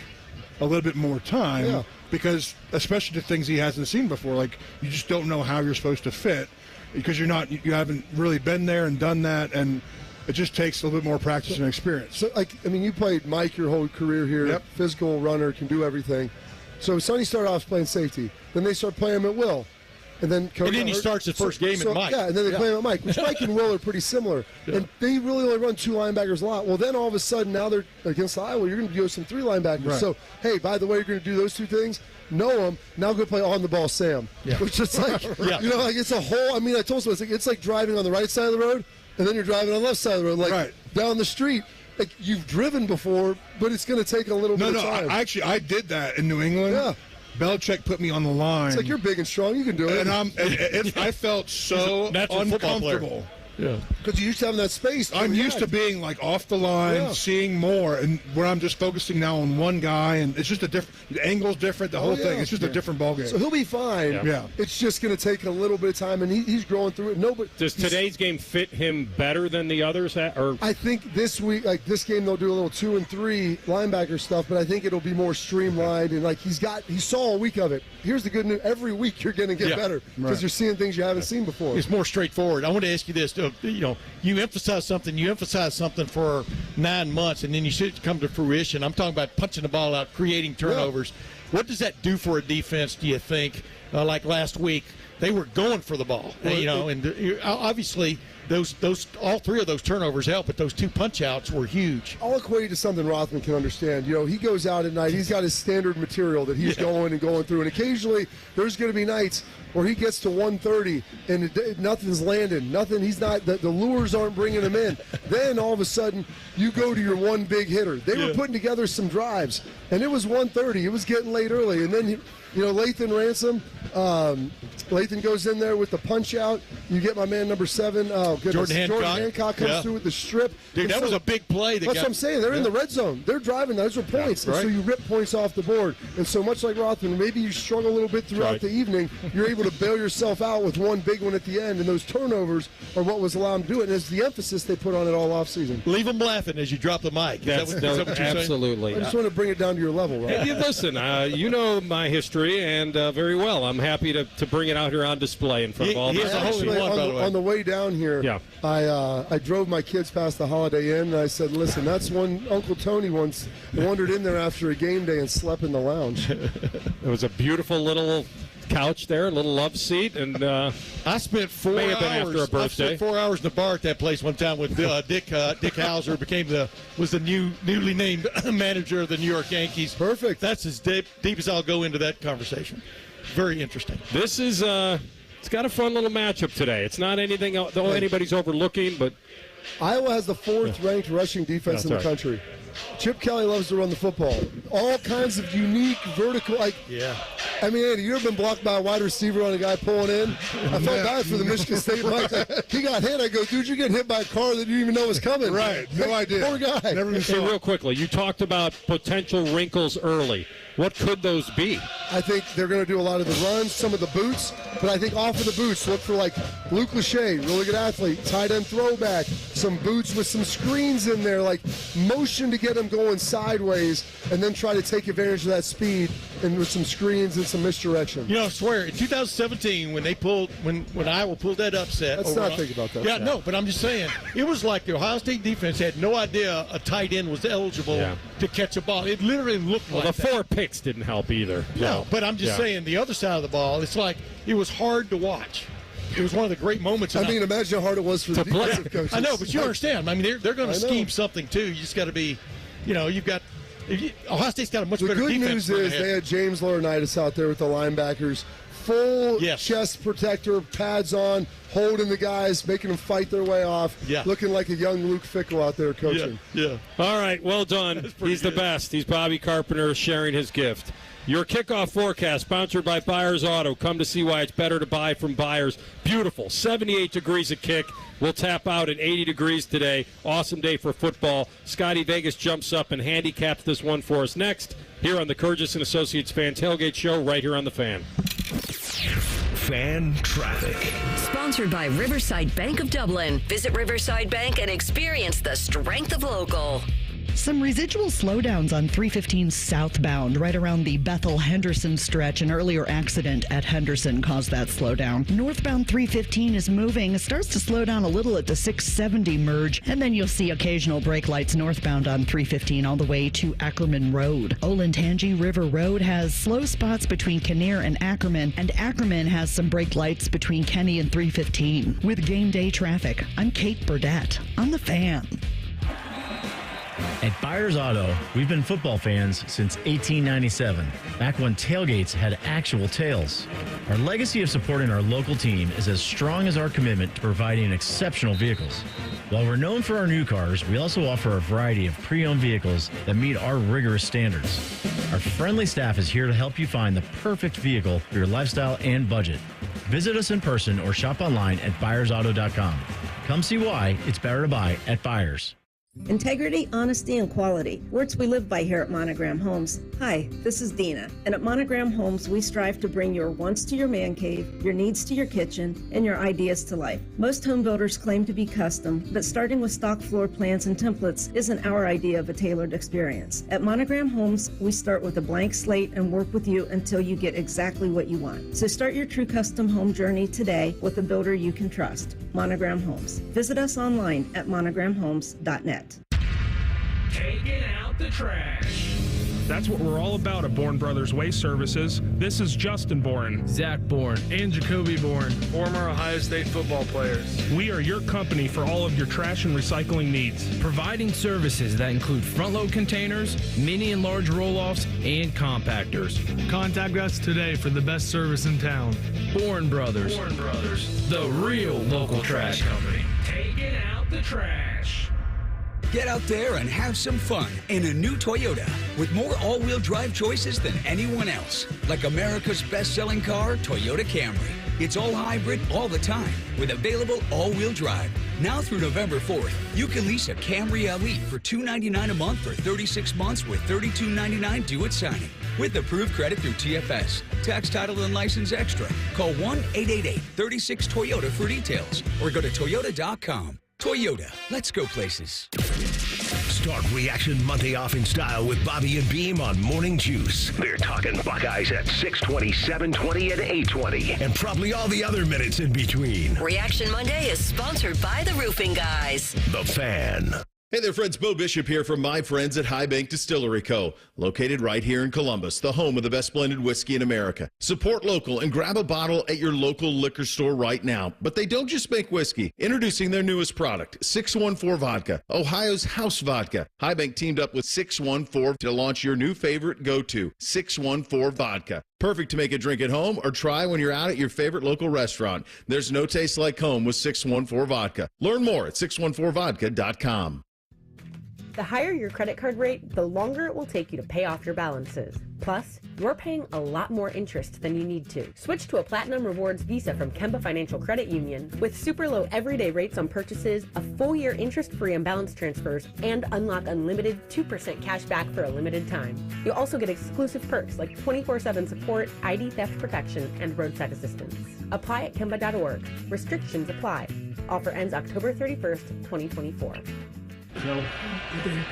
Speaker 5: a little bit more time because, especially the things he hasn't seen before, like you just don't know how you're supposed to fit because you haven't really been there and done that, and it just takes a little bit more practice and experience.
Speaker 7: So, you played Mike your whole career here.
Speaker 5: Yep.
Speaker 7: Physical runner, can do everything. So Sonny started off playing safety. Then they start playing him at will. And then
Speaker 4: he starts his first game at Mike.
Speaker 7: Yeah, and then they play him at Mike, which Mike and Will are pretty similar. Yeah. And they really only run 2 linebackers a lot. Well, then all of a sudden, now they're against Iowa, you're going to go some 3 linebackers. Right. So, hey, by the way, you're going to do those 2 things. Know them. Now go play on the ball Sam. Yeah. Which is like, it's a whole, I told someone, it's like driving on the right side of the road, and then you're driving on the left side of the road, down the street. Like, you've driven before, but it's going to take a little bit of time.
Speaker 5: I did that in New England.
Speaker 7: Yeah.
Speaker 5: Belichick put me on the line.
Speaker 7: It's like, you're big and strong. You can do it.
Speaker 5: And I felt so uncomfortable.
Speaker 7: Yeah. Because you're used to having that space.
Speaker 5: I'm used to being like off the line, seeing more, and where I'm just focusing now on one guy, and it's just the angle's different, the whole thing. It's just a different ballgame.
Speaker 7: So he'll be fine.
Speaker 5: Yeah.
Speaker 7: It's just going to take a little bit of time, and he's growing through it.
Speaker 3: Does today's game fit him better than the others?
Speaker 7: I think this week, this game, they'll do a little 2 and 3 linebacker stuff, but I think it'll be more streamlined, and he saw a week of it. Here's the good news: every week you're going to get better because you're seeing things you haven't seen before.
Speaker 4: It's more straightforward. I want to ask you this: you emphasize something for 9 months, and then you see it come to fruition. I'm talking about punching the ball out, creating turnovers. Yeah. What does that do for a defense, do you think? Like last week, they were going for the ball, and obviously all 3 of those turnovers help, but those 2 punch-outs were huge.
Speaker 7: I'll equate to something Rothman can understand. He goes out at night. He's got his standard material that he's going through, and occasionally there's going to be nights where he gets to 130 and nothing's landing. He's not. The lures aren't bringing him in. Then all of a sudden you go to your one big hitter. They were putting together some drives, and it was 130. It was getting late early, and then Lathan Ransom. Lathan goes in there with the punch out. You get my man number 7. Oh goodness,
Speaker 4: Jordan
Speaker 7: Hancock comes through with the strip.
Speaker 4: Dude, that was a big play.
Speaker 7: That's what I'm saying. They're in the red zone. They're driving. Those are points. And so you rip points off the board. And so much like Rothman, maybe you struggle a little bit throughout the evening. You're able to bail yourself out with one big one at the end, and those turnovers are what was allowed them to do it. And it's the emphasis they put on it all offseason.
Speaker 4: Leave them laughing as you drop the mic. Is that what you're
Speaker 3: absolutely.
Speaker 4: saying?
Speaker 7: I just want to bring it down to your level, right?
Speaker 3: Hey, listen, you know my history, and very well. I'm happy to bring it out here on display in front of all.
Speaker 4: He has a holy one, by the way.
Speaker 7: On the way down here,
Speaker 3: yeah.
Speaker 7: I drove my kids past the Holiday Inn, and I said, listen, that's one Uncle Tony once wandered in there after a game day and slept in the lounge.
Speaker 3: It was a beautiful little couch there, a little love seat, and
Speaker 4: I spent 4 hours.
Speaker 3: After a birthday.
Speaker 4: I spent 4 hours in the bar at that place one time with Dick Hauser, was the newly named manager of the New York Yankees.
Speaker 7: Perfect.
Speaker 4: That's as deep as I'll go into that conversation. Very interesting.
Speaker 3: This is it's got a fun little matchup today. It's not anything anybody's overlooking, but
Speaker 7: Iowa has the 4th ranked rushing defense in the country. Chip Kelly loves to run the football. All kinds of unique vertical. I mean, Andy, you ever been blocked by a wide receiver on a guy pulling in? I felt bad for the Michigan State Mike. He got hit. I go, dude, you're getting hit by a car that you didn't even know was coming.
Speaker 5: Right. No idea.
Speaker 7: Poor guy.
Speaker 5: Never even
Speaker 3: hey,
Speaker 5: saw
Speaker 3: real quickly, you talked about potential wrinkles early. What could those be?
Speaker 7: I think they're going to do a lot of the runs, some of the boots, but I think off of the boots, look for like Luke Lachey, really good athlete, tight end throwback, some boots with some screens in there, like motion to get them going sideways, and then try to take advantage of that speed and with some screens and some misdirection.
Speaker 4: You know, I swear, in 2017, when Iowa pulled that upset.
Speaker 7: Let's not think about that.
Speaker 4: Yeah, no, but I'm just saying, it was like the Ohio State defense had no idea a tight end was eligible to catch a ball. It literally looked like
Speaker 3: the
Speaker 4: that.
Speaker 3: 4 picks didn't help either.
Speaker 4: No, but I'm just saying, the other side of the ball, it's like it was hard to watch. It was one of the great moments.
Speaker 7: I mean, imagine how hard it was for the defensive coaches.
Speaker 4: I know, but you understand. I mean, they're going to scheme something, too. You just got to be, you've got – Ohio State's got a much better defense.
Speaker 7: The good news is they had James Laurinaitis out there with the linebackers. Full chest protector, pads on, holding the guys, making them fight their way off. Yeah. Looking like a young Luke Fickell out there coaching.
Speaker 4: Yeah.
Speaker 3: All right, well done. He's the best. He's Bobby Carpenter sharing his gift. Your kickoff forecast, sponsored by Byers Auto. Come to see why it's better to buy from Byers. Beautiful. 78 degrees at kick. We'll tap out at 80 degrees today. Awesome day for football. Scotty Vegas jumps up and handicaps this one for us next here on the Kurgis & Associates Fan Tailgate Show right here on The Fan.
Speaker 1: Fan traffic.
Speaker 2: Sponsored by Riverside Bank of Dublin. Visit Riverside Bank and experience the strength of local.
Speaker 6: Some residual slowdowns on 315 southbound, right around the Bethel-Henderson stretch. An earlier accident at Henderson caused that slowdown. Northbound 315 is moving. It starts to slow down a little at the 670 merge, and then you'll see occasional brake lights northbound on 315 all the way to Ackerman Road. Olentangy River Road has slow spots between Kinnear and Ackerman has some brake lights between Kenny and 315. With game day traffic, I'm Kate Burdett on The Fan.
Speaker 8: At Byers Auto, we've been football fans since 1897, back when tailgates had actual tails. Our legacy of supporting our local team is as strong as our commitment to providing exceptional vehicles. While we're known for our new cars, we also offer a variety of pre-owned vehicles that meet our rigorous standards. Our friendly staff is here to help you find the perfect vehicle for your lifestyle and budget. Visit us in person or shop online at buyersauto.com. Come see why it's better to buy at Byers.
Speaker 9: Integrity, honesty, and quality. Words we live by here at Monogram Homes. Hi, this is Dina. And at Monogram Homes, we strive to bring your wants to your man cave, your needs to your kitchen, and your ideas to life. Most home builders claim to be custom, but starting with stock floor plans and templates isn't our idea of a tailored experience. At Monogram Homes, we start with a blank slate and work with you until you get exactly what you want. So start your true custom home journey today with a builder you can trust. Monogram Homes. Visit us online at monogramhomes.net.
Speaker 10: Taking out the trash. That's what we're all about at Bourne Brothers Waste Services. This is Justin Bourne,
Speaker 11: Zach Bourne, and Jacoby Bourne, former Ohio State football players.
Speaker 10: We are your company for all of your trash and recycling needs.
Speaker 11: Providing services that include front-load containers, mini and large roll-offs, and compactors. Contact us today for the best service in town. Bourne Brothers.
Speaker 10: Bourne Brothers.
Speaker 11: The real local trash company.
Speaker 10: Taking out the trash.
Speaker 13: Get out there and have some fun in a new Toyota with more all-wheel drive choices than anyone else. Like America's best-selling car, Toyota Camry. It's all hybrid all the time with available all-wheel drive. Now through November 4th, you can lease a Camry LE for $299 a month for 36 months with $32.99 due at signing. With approved credit through TFS. Tax, title, and license extra. Call 1-888-36-TOYOTA for details or go to Toyota.com. Toyota, let's go places.
Speaker 1: Start Reaction Monday off in style with Bobby and Beam on Morning Juice. They're talking Buckeyes at 6:20, 7:20, and 8:20, and probably all the other minutes in between.
Speaker 2: Reaction Monday is sponsored by the Roofing Guys.
Speaker 1: The Fan.
Speaker 14: Hey there, friends. Bo Bishop here from my friends at High Bank Distillery Co., located right here in Columbus, the home of the best blended whiskey in America. Support local and grab a bottle at your local liquor store right now. But they don't just make whiskey. Introducing their newest product, 614 Vodka, Ohio's house vodka. High Bank teamed up with 614 to launch your new favorite go-to, 614 Vodka. Perfect to make a drink at home or try when you're out at your favorite local restaurant. There's no taste like home with 614 Vodka. Learn more at 614vodka.com.
Speaker 15: The higher your credit card rate, the longer it will take you to pay off your balances. Plus, you're paying a lot more interest than you need to. Switch to a Platinum Rewards Visa from Kemba Financial Credit Union with super low everyday rates on purchases, a full year interest-free and balance transfers, and unlock unlimited 2% cash back for a limited time. You'll also get exclusive perks like 24/7 support, ID theft protection, and roadside assistance. Apply at Kemba.org. Restrictions apply. Offer ends October 31st, 2024.
Speaker 17: No.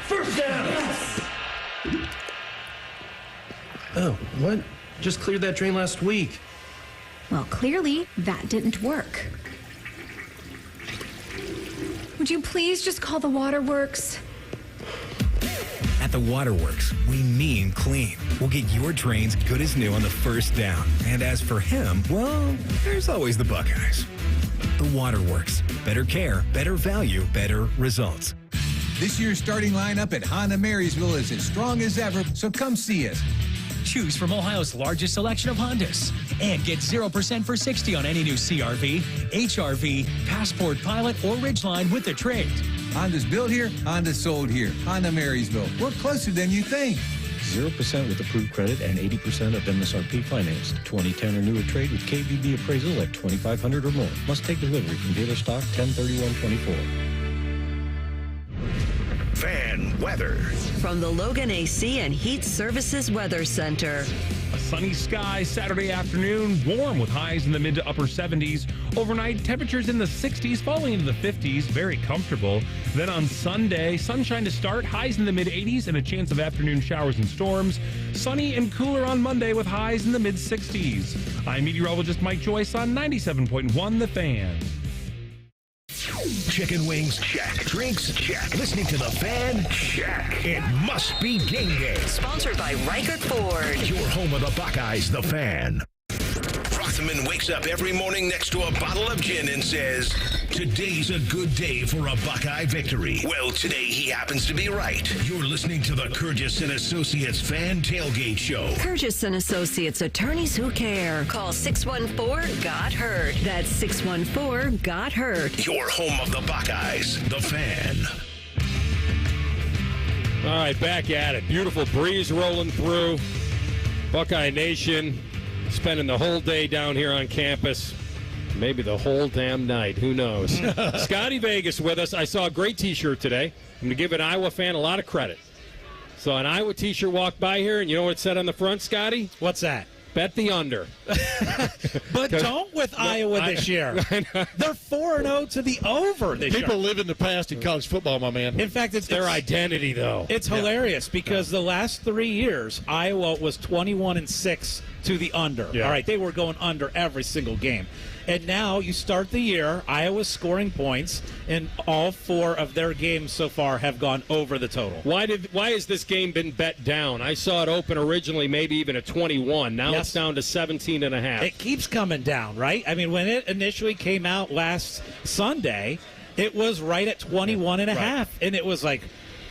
Speaker 17: First down! Yes!
Speaker 22: Oh, what? Just cleared that drain last week.
Speaker 23: Well, clearly that didn't work. Would you please just call the waterworks?
Speaker 24: At the Waterworks, we mean clean. We'll get your drains good as new on the first down. And as for him, well, there's always the Buckeyes. The Waterworks. Better care, better value, better results.
Speaker 25: This year's starting lineup at Honda Marysville is as strong as ever, so come see us.
Speaker 26: Choose from Ohio's largest selection of Hondas and get 0% for 60 on any new CRV, HRV, Passport, Pilot, or Ridgeline with the trade.
Speaker 25: Honda's built here, Honda's sold here. Honda Marysville. We're closer than you think.
Speaker 27: 0% with approved credit and 80% of MSRP financed. 2010 or newer trade with KBB appraisal at $2,500 or more. Must take delivery from dealer stock 10/31/24.
Speaker 1: Fan weather.
Speaker 2: From the Logan AC and Heat Services Weather Center.
Speaker 10: A sunny sky Saturday afternoon, warm with highs in the mid to upper 70s. Overnight, temperatures in the 60s, falling into the 50s, very comfortable. Then on Sunday, sunshine to start, highs in the mid 80s and a chance of afternoon showers and storms. Sunny and cooler on Monday with highs in the mid 60s. I'm meteorologist Mike Joyce on 97.1 The Fan.
Speaker 1: Chicken wings, check. Drinks, check. Listening to The Fan, check. It must be game day.
Speaker 2: Sponsored by Reichert Ford.
Speaker 1: Your home of the Buckeyes, The Fan. Rothman wakes up every morning next to a bottle of gin and says, today's a good day for a Buckeye victory. Well, today he happens to be right. You're listening to the Kurgis & Associates Fan Tailgate Show.
Speaker 2: Kurgis & Associates, attorneys who care. Call 614-GOT-HURT. That's 614-GOT-HURT.
Speaker 1: Your home of the Buckeyes, The Fan.
Speaker 3: All right, back at it. Beautiful breeze rolling through. Buckeye Nation spending the whole day down here on campus. Maybe the whole damn night. Who knows? Scotty Vegas with us. I saw a great T-shirt today. I'm going to give an Iowa fan a lot of credit. So an Iowa T-shirt walked by here, and you know what it said on the front, Scotty?
Speaker 30: What's that?
Speaker 3: Bet the under.
Speaker 30: But don't with Iowa this year. They're 4-0 to the over this year.
Speaker 4: People live in the past in college football, my man.
Speaker 30: In fact, it's
Speaker 3: their identity, though.
Speaker 30: It's hilarious because the last 3 years, Iowa was 21-6 to the under.
Speaker 3: Yeah.
Speaker 30: All right, they were going under every single game. And now you start the year, Iowa's scoring points, and all 4 of their games so far have gone over the total.
Speaker 3: Why has this game been bet down? I saw it open originally maybe even at 21. Now it's down to 17.5.
Speaker 30: It keeps coming down, right? I mean, when it initially came out last Sunday, it was right at 21.5, right. And it was like,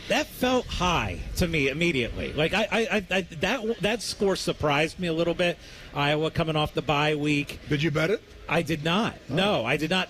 Speaker 30: that felt high to me immediately. Like that score surprised me a little bit. Iowa coming off the bye week.
Speaker 5: Did you bet it?
Speaker 30: I did not. Oh. No, I did not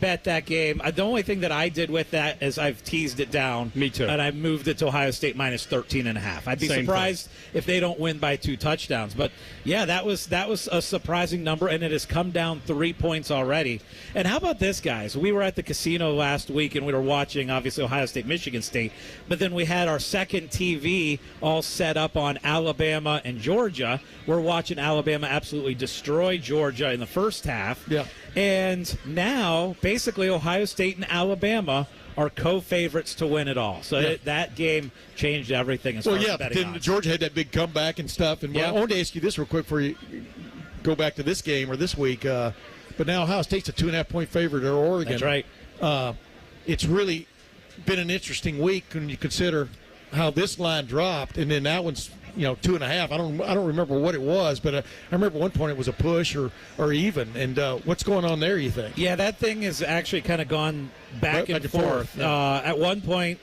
Speaker 30: bet that game. The only thing that I did with that is I've teased it down.
Speaker 3: Me too.
Speaker 30: And I moved it to Ohio State minus 13.5. I'd be surprised if they don't win by 2 touchdowns. But yeah, that was a surprising number, and it has come down 3 points already. And how about this, guys? We were at the casino last week, and we were watching, obviously, Ohio State, Michigan State. But then we had our second TV all set up on Alabama and Georgia. We're watching Alabama absolutely destroy Georgia in the first half.
Speaker 4: Yeah.
Speaker 30: And now, basically, Ohio State and Alabama are co-favorites to win it all. So that game changed everything as far as betting
Speaker 4: then
Speaker 30: odds.
Speaker 4: Georgia had that big comeback and stuff. And I wanted to ask you this real quick before you go back to this game or this week. But now Ohio State's a 2.5-point favorite over Oregon.
Speaker 30: That's right.
Speaker 4: It's really been an interesting week when you consider how this line dropped, and then that one's 2.5. I don't remember what it was, but I remember at one point it was a push or even. And what's going on there, you think?
Speaker 30: Yeah, that thing has actually kind of gone back and forth.
Speaker 4: Yeah.
Speaker 30: At one point,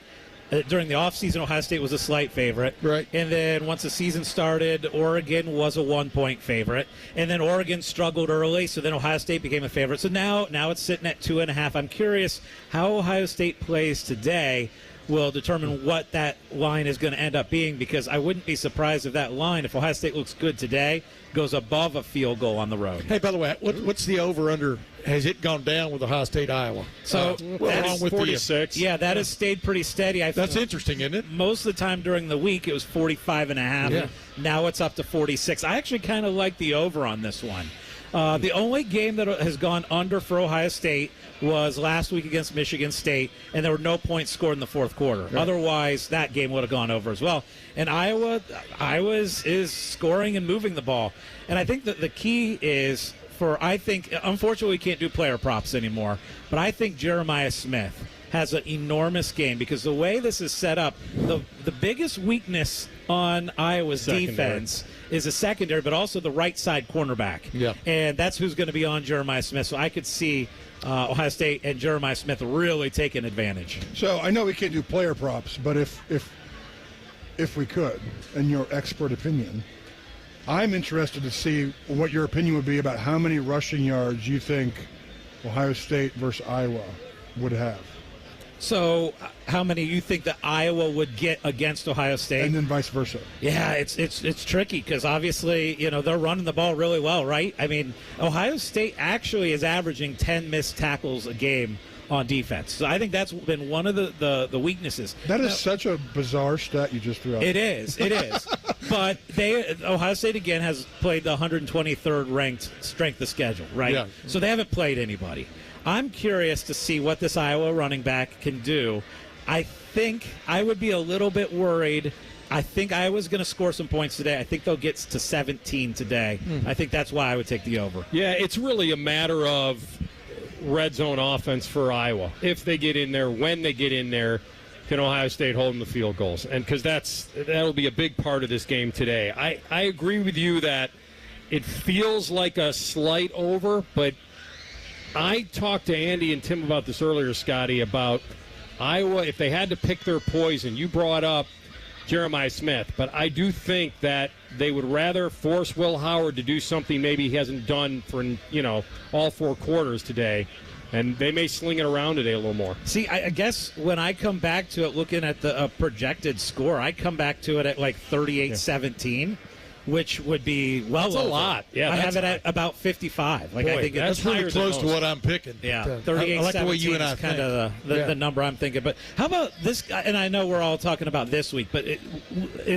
Speaker 30: during the offseason, Ohio State was a slight favorite.
Speaker 4: Right.
Speaker 30: And then once the season started, Oregon was a 1-point favorite. And then Oregon struggled early, so then Ohio State became a favorite. So now it's sitting at 2.5. I'm curious how Ohio State plays today will determine what that line is going to end up being, because I wouldn't be surprised if that line, if Ohio State looks good today, goes above a field goal on the road.
Speaker 4: Hey, by the way, what's the over-under? Has it gone down with Ohio State, Iowa?
Speaker 30: So
Speaker 3: along with 46.
Speaker 30: That has stayed pretty steady.
Speaker 4: That's interesting, isn't it?
Speaker 30: Most of the time during the week, it was 45.5.
Speaker 4: Yeah.
Speaker 30: Now it's up to 46. I actually kind of like the over on this one. The only game that has gone under for Ohio State was last week against Michigan State, and there were no points scored in the fourth quarter.
Speaker 4: Right.
Speaker 30: Otherwise, that game would have gone over as well. And Iowa is scoring and moving the ball. And I think that the key is unfortunately, we can't do player props anymore, but I think Jeremiah Smith has an enormous game, because the way this is set up, the biggest weakness on Iowa's defense is a secondary, but also the right side cornerback.
Speaker 4: Yeah.
Speaker 30: And that's who's going to be on Jeremiah Smith. So I could see Ohio State and Jeremiah Smith really taking advantage.
Speaker 5: So I know we can't do player props, but if we could, in your expert opinion, I'm interested to see what your opinion would be about how many rushing yards you think Ohio State versus Iowa would have.
Speaker 30: So, how many you think that Iowa would get against Ohio State?
Speaker 5: And then vice versa.
Speaker 30: Yeah, it's tricky, because obviously, they're running the ball really well, right? I mean, Ohio State actually is averaging 10 missed tackles a game on defense. So I think that's been one of the weaknesses.
Speaker 5: That is such a bizarre stat you just threw out.
Speaker 30: It is. But Ohio State, again, has played the 123rd ranked strength of schedule, right?
Speaker 4: Yeah.
Speaker 30: So they haven't played anybody. I'm curious to see what this Iowa running back can do. I think I would be a little bit worried. I think Iowa's going to score some points today. I think they'll get to 17 today. I think that's why I would take the over.
Speaker 3: Yeah, it's really a matter of red zone offense for Iowa. If they get in there, when they get in there, can Ohio State hold them to field goals? And because that'll be a big part of this game today. I agree with you that it feels like a slight over, but I talked to Andy and Tim about this earlier, Scotty, about Iowa, if they had to pick their poison. You brought up Jeremiah Smith, but I do think that they would rather force Will Howard to do something maybe he hasn't done for all four quarters today, and they may sling it around today a little more.
Speaker 30: See, I guess when I come back to it, looking at the projected score, I come back to it at like 38-17. Which would be
Speaker 3: that's
Speaker 30: over.
Speaker 3: A lot. Yeah,
Speaker 30: I have it at about 55.
Speaker 4: Boy,
Speaker 30: I think
Speaker 4: that's really close to what I'm picking.
Speaker 30: Yeah,
Speaker 4: But,
Speaker 30: 38.
Speaker 4: I like the way you and I
Speaker 30: is kind of the number I'm thinking. But how about this? And I know we're all talking about this week, but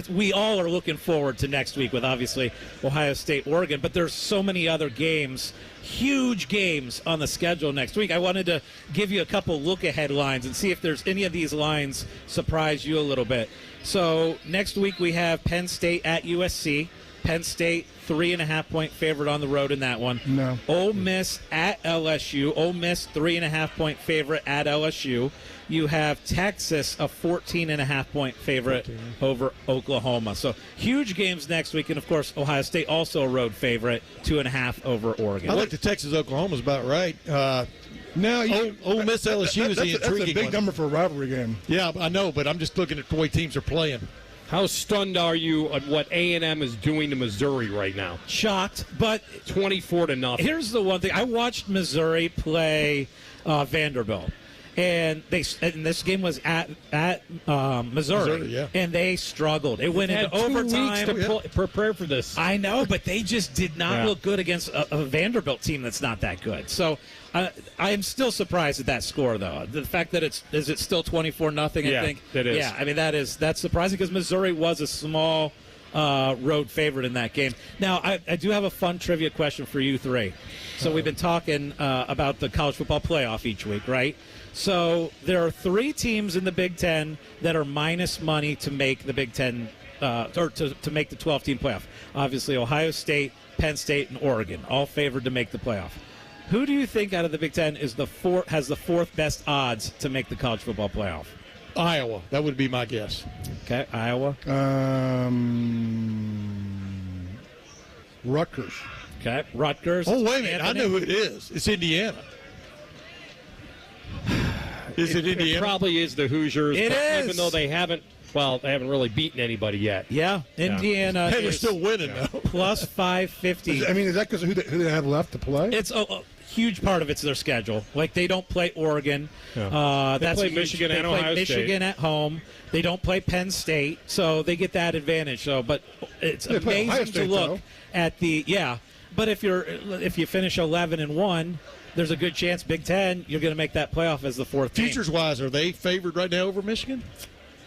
Speaker 30: we all are looking forward to next week with obviously Ohio State, Oregon. But there's so many other games, huge games on the schedule next week. I wanted to give you a couple look-ahead lines and see if there's any of these lines surprise you a little bit. So next week we have Penn State at USC. Penn State, 3.5-point favorite on the road in that one.
Speaker 5: No.
Speaker 30: Ole Miss at LSU. Ole Miss, 3.5-point favorite at LSU. You have Texas, a 14.5-point favorite over Oklahoma. So huge games next week. And, of course, Ohio State also a road favorite, 2.5 over Oregon.
Speaker 4: I like the Texas-Oklahoma's about right.
Speaker 5: Now,
Speaker 4: Ole Miss LSU is the intriguing one.
Speaker 5: That's a big number for a rivalry game.
Speaker 4: Yeah, I know, but I'm just looking at the way teams are playing.
Speaker 3: How stunned are you at what A&M is doing to Missouri right now?
Speaker 30: Shocked, but
Speaker 3: 24-0.
Speaker 30: Here's the one thing. I watched Missouri play Vanderbilt. And this game was at Missouri, and they struggled. It went into overtime.
Speaker 3: 2 weeks to prepare for this.
Speaker 30: I know, but they just did not look good against a Vanderbilt team that's not that good. So I am still surprised at that score, though. The fact that is it still 24-0? I think
Speaker 3: it is.
Speaker 30: Yeah, I mean that's surprising because Missouri was a small road favorite in that game. Now I do have a fun trivia question for you three. So we've been talking about the college football playoff each week, right? So there are 3 teams in the Big Ten that are minus money to make the Big Ten or to make the 12-team playoff. Obviously, Ohio State, Penn State, and Oregon, all favored to make the playoff. Who do you think out of the Big Ten has the 4th best odds to make the college football playoff?
Speaker 4: Iowa. That would be my guess.
Speaker 30: Okay, Iowa.
Speaker 5: Rutgers.
Speaker 30: Okay, Rutgers.
Speaker 4: Oh, wait a minute. I know who it is. It's Indiana. Is it Indiana?
Speaker 3: It probably is the Hoosiers.
Speaker 30: It is.
Speaker 3: Even though they haven't really beaten anybody yet.
Speaker 30: Yeah, Indiana.
Speaker 4: Hey, they're still winning, though.
Speaker 30: Plus 550.
Speaker 5: I mean, is that because of who they have left to play?
Speaker 30: It's a huge part of it's their schedule. Like, they don't play Oregon.
Speaker 3: Yeah.
Speaker 30: They
Speaker 3: play Michigan and Ohio State.
Speaker 30: They play Michigan at home. They don't play Penn State, so they get that advantage. So, but it's amazing to look at the But if you finish 11-1. There's a good chance Big Ten you're going to make that playoff as the 4th team.
Speaker 4: Futures-wise, are they favored right now over Michigan?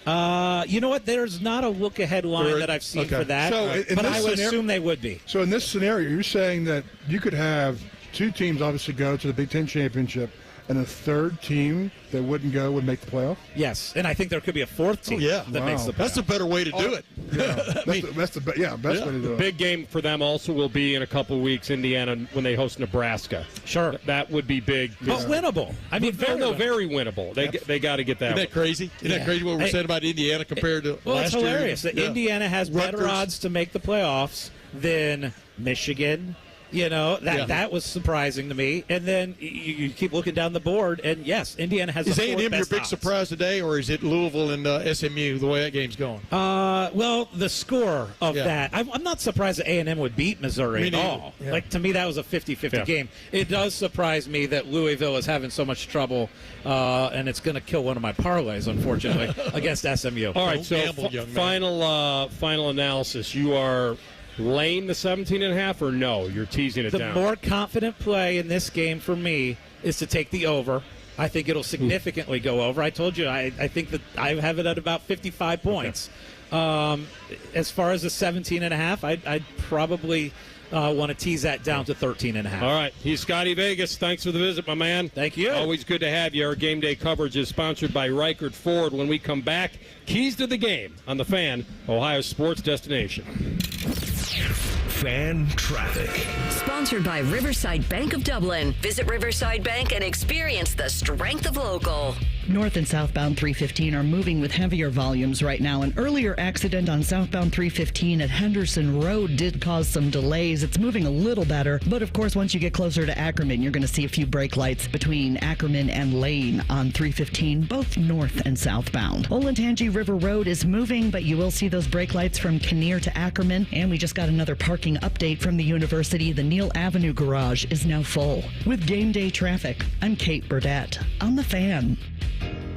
Speaker 30: You know what? There's not a look-ahead line that I've seen for that, but I would assume they would be.
Speaker 5: So in this scenario, you're saying that you could have 2 teams obviously go to the Big Ten championship, and a 3rd team that wouldn't go would make the playoff?
Speaker 30: Yes, and I think there could be a 4th team that makes the playoff.
Speaker 4: That's a better way to do it.
Speaker 5: That's the best way to do it.
Speaker 3: Big game for them also will be in a couple of weeks, Indiana, when they host Nebraska.
Speaker 30: Sure.
Speaker 3: That would be big.
Speaker 30: But winnable. I mean,
Speaker 3: very winnable. They got to get that.
Speaker 4: Isn't that crazy? Isn't that crazy what we're saying about Indiana compared to last year?
Speaker 30: Well, it's hilarious. Indiana has better odds to make the playoffs than Michigan. You know, that was surprising to me. And then you keep looking down the board, and yes, Indiana has.
Speaker 4: Is
Speaker 30: A4
Speaker 4: A&M your big
Speaker 30: odds.
Speaker 4: surprise today, or is it Louisville and SMU, the way that game's going?
Speaker 30: Well, the score of that, I'm not surprised that A&M would beat Missouri at all.
Speaker 4: Yeah.
Speaker 30: Like, to me, that was a 50-50 game. It does surprise me that Louisville is having so much trouble, and it's going to kill one of my parlays, unfortunately, against SMU.
Speaker 3: All right, so final analysis. You are laying the 17.5 or no? You're teasing it down.
Speaker 30: The more confident play in this game for me is to take the over. I think it'll significantly go over. I told you, I think that I have it at about 55 points. As far as the 17.5, I'd probably want to tease that down to 13.5.
Speaker 3: All right. He's Scotty Vegas. Thanks for the visit, my man.
Speaker 30: Thank you.
Speaker 3: Always good to have you. Our game day coverage is sponsored by Reichert Ford. When we come back, keys to the game on the Fan, Ohio sports destination.
Speaker 1: Fan traffic.
Speaker 2: Sponsored by Riverside Bank of Dublin. Visit Riverside Bank and experience the strength of local.
Speaker 6: North and southbound 315 are moving with heavier volumes right now. An earlier accident on southbound 315 at Henderson Road did cause some delays. It's moving a little better, but of course, once you get closer to Ackerman, you're going to see a few brake lights between Ackerman and Lane on 315, both north and southbound. Olentangy River Road is moving, but you will see those brake lights from Kinnear to Ackerman. And we just got another parking update from the university. The Neal Avenue garage is now full. With game day traffic, I'm Kate Burdett on The Fan.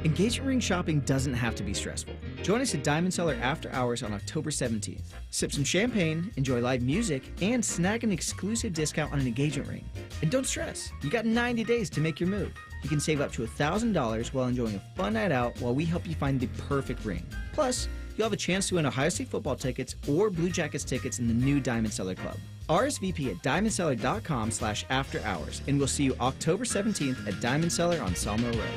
Speaker 7: Engagement ring shopping doesn't have to be stressful. Join us at Diamond Cellar After Hours on October 17th. Sip some champagne, enjoy live music, and snag an exclusive discount on an engagement ring. And don't stress, you got 90 days to make your move. You can save up to $1,000 while enjoying a fun night out while we help you find the perfect ring. Plus, you'll have a chance to win Ohio State football tickets or Blue Jackets tickets in the new Diamond Cellar Club. RSVP at diamondcellar.com/afterhours, and we'll see you October 17th at Diamond Cellar on Sawmill Road.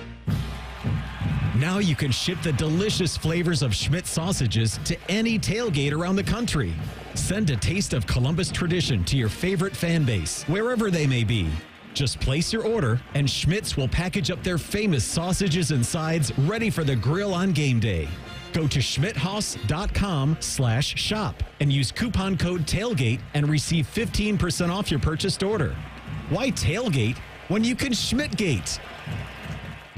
Speaker 24: Now you can ship the delicious flavors of Schmidt sausages to any tailgate around the country. Send a taste of Columbus tradition to your favorite fan base, wherever they may be. Just place your order, and Schmidt's will package up their famous sausages and sides ready for the grill on game day. Go to schmidthaus.com/shop and use coupon code TAILGATE and receive 15% off your purchased order. Why tailgate when you can Schmidtgate?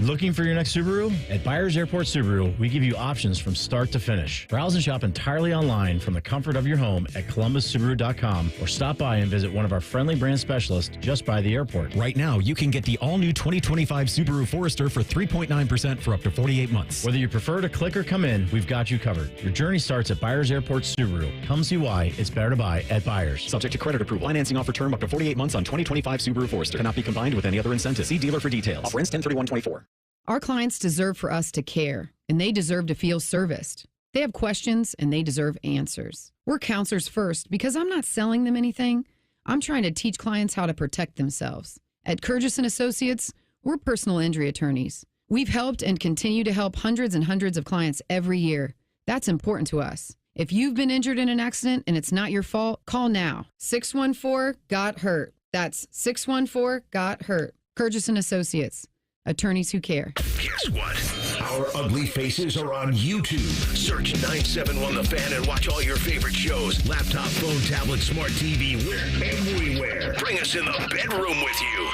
Speaker 8: Looking for your next Subaru? At Byers Airport Subaru, we give you options from start to finish. Browse and shop entirely online from the comfort of your home at columbussubaru.com or stop by and visit one of our friendly brand specialists just by the airport.
Speaker 24: Right now, you can get the all-new 2025 Subaru Forester for 3.9% for up to 48 months.
Speaker 8: Whether you prefer to click or come in, we've got you covered. Your journey starts at Byers Airport Subaru. Come see why it's better to buy at Byers.
Speaker 24: Subject to credit approval. Financing offer term up to 48 months on 2025 Subaru Forester. Cannot be combined with any other incentive. See dealer for details. Offer ends 10/31/24.
Speaker 9: Our clients deserve for us to care, and they deserve to feel serviced. They have questions, and they deserve answers. We're counselors first because I'm not selling them anything. I'm trying to teach clients how to protect themselves. At Kurgis & Associates, we're personal injury attorneys. We've helped and continue to help hundreds and hundreds of clients every year. That's important to us. If you've been injured in an accident and it's not your fault, call now. 614-GOT-HURT. That's 614-GOT-HURT. Kurgis & Associates. Attorneys who care.
Speaker 1: Guess what? Our ugly faces are on YouTube. Search 971 The Fan and watch all your favorite shows. Laptop, phone, tablet, smart TV. We're everywhere. Bring us in the bedroom with you.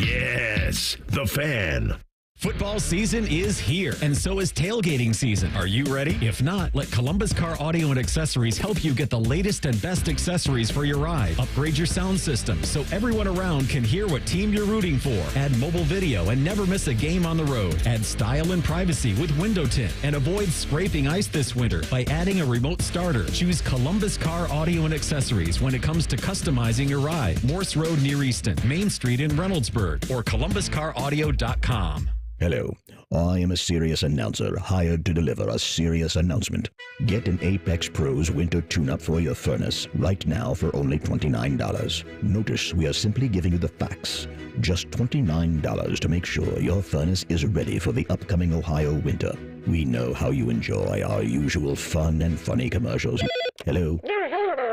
Speaker 1: Yes, The Fan.
Speaker 24: Football season is here, and so is tailgating season. Are you ready? If not, let Columbus Car Audio and Accessories help you get the latest and best accessories for your ride. Upgrade your sound system so everyone around can hear what team you're rooting for. Add mobile video and never miss a game on the road. Add style and privacy with window tint, and avoid scraping ice this winter by adding a remote starter. Choose Columbus Car Audio and Accessories when it comes to customizing your ride. Morse Road near Easton, Main Street in Reynoldsburg, or columbuscaraudio.com.
Speaker 12: Hello, I am a serious announcer hired to deliver a serious announcement. Get an Apex Pros winter tune-up for your furnace right now for only $29. Notice we are simply giving you the facts. Just $29 to make sure your furnace is ready for the upcoming Ohio winter. We know how you enjoy our usual fun and funny commercials. Hello?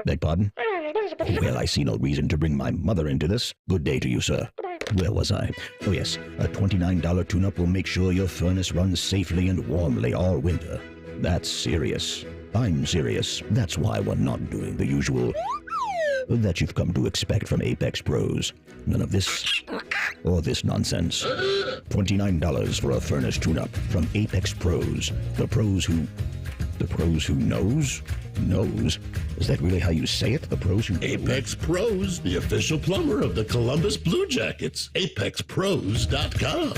Speaker 12: Beg pardon? Well, I see no reason to bring my mother into this. Good day to you, sir. Where was I? Oh, yes. A $29 tune-up will make sure your furnace runs safely and warmly all winter. That's serious. I'm serious. That's why we're not doing the usual that you've come to expect from Apex Pros. None of this or this nonsense. $29 for a furnace tune-up from Apex Pros. The pros who knows? Knows? Is that really how you say it? The pros who...
Speaker 16: Apex Pros, the official plumber of the Columbus Blue Jackets. ApexPros.com.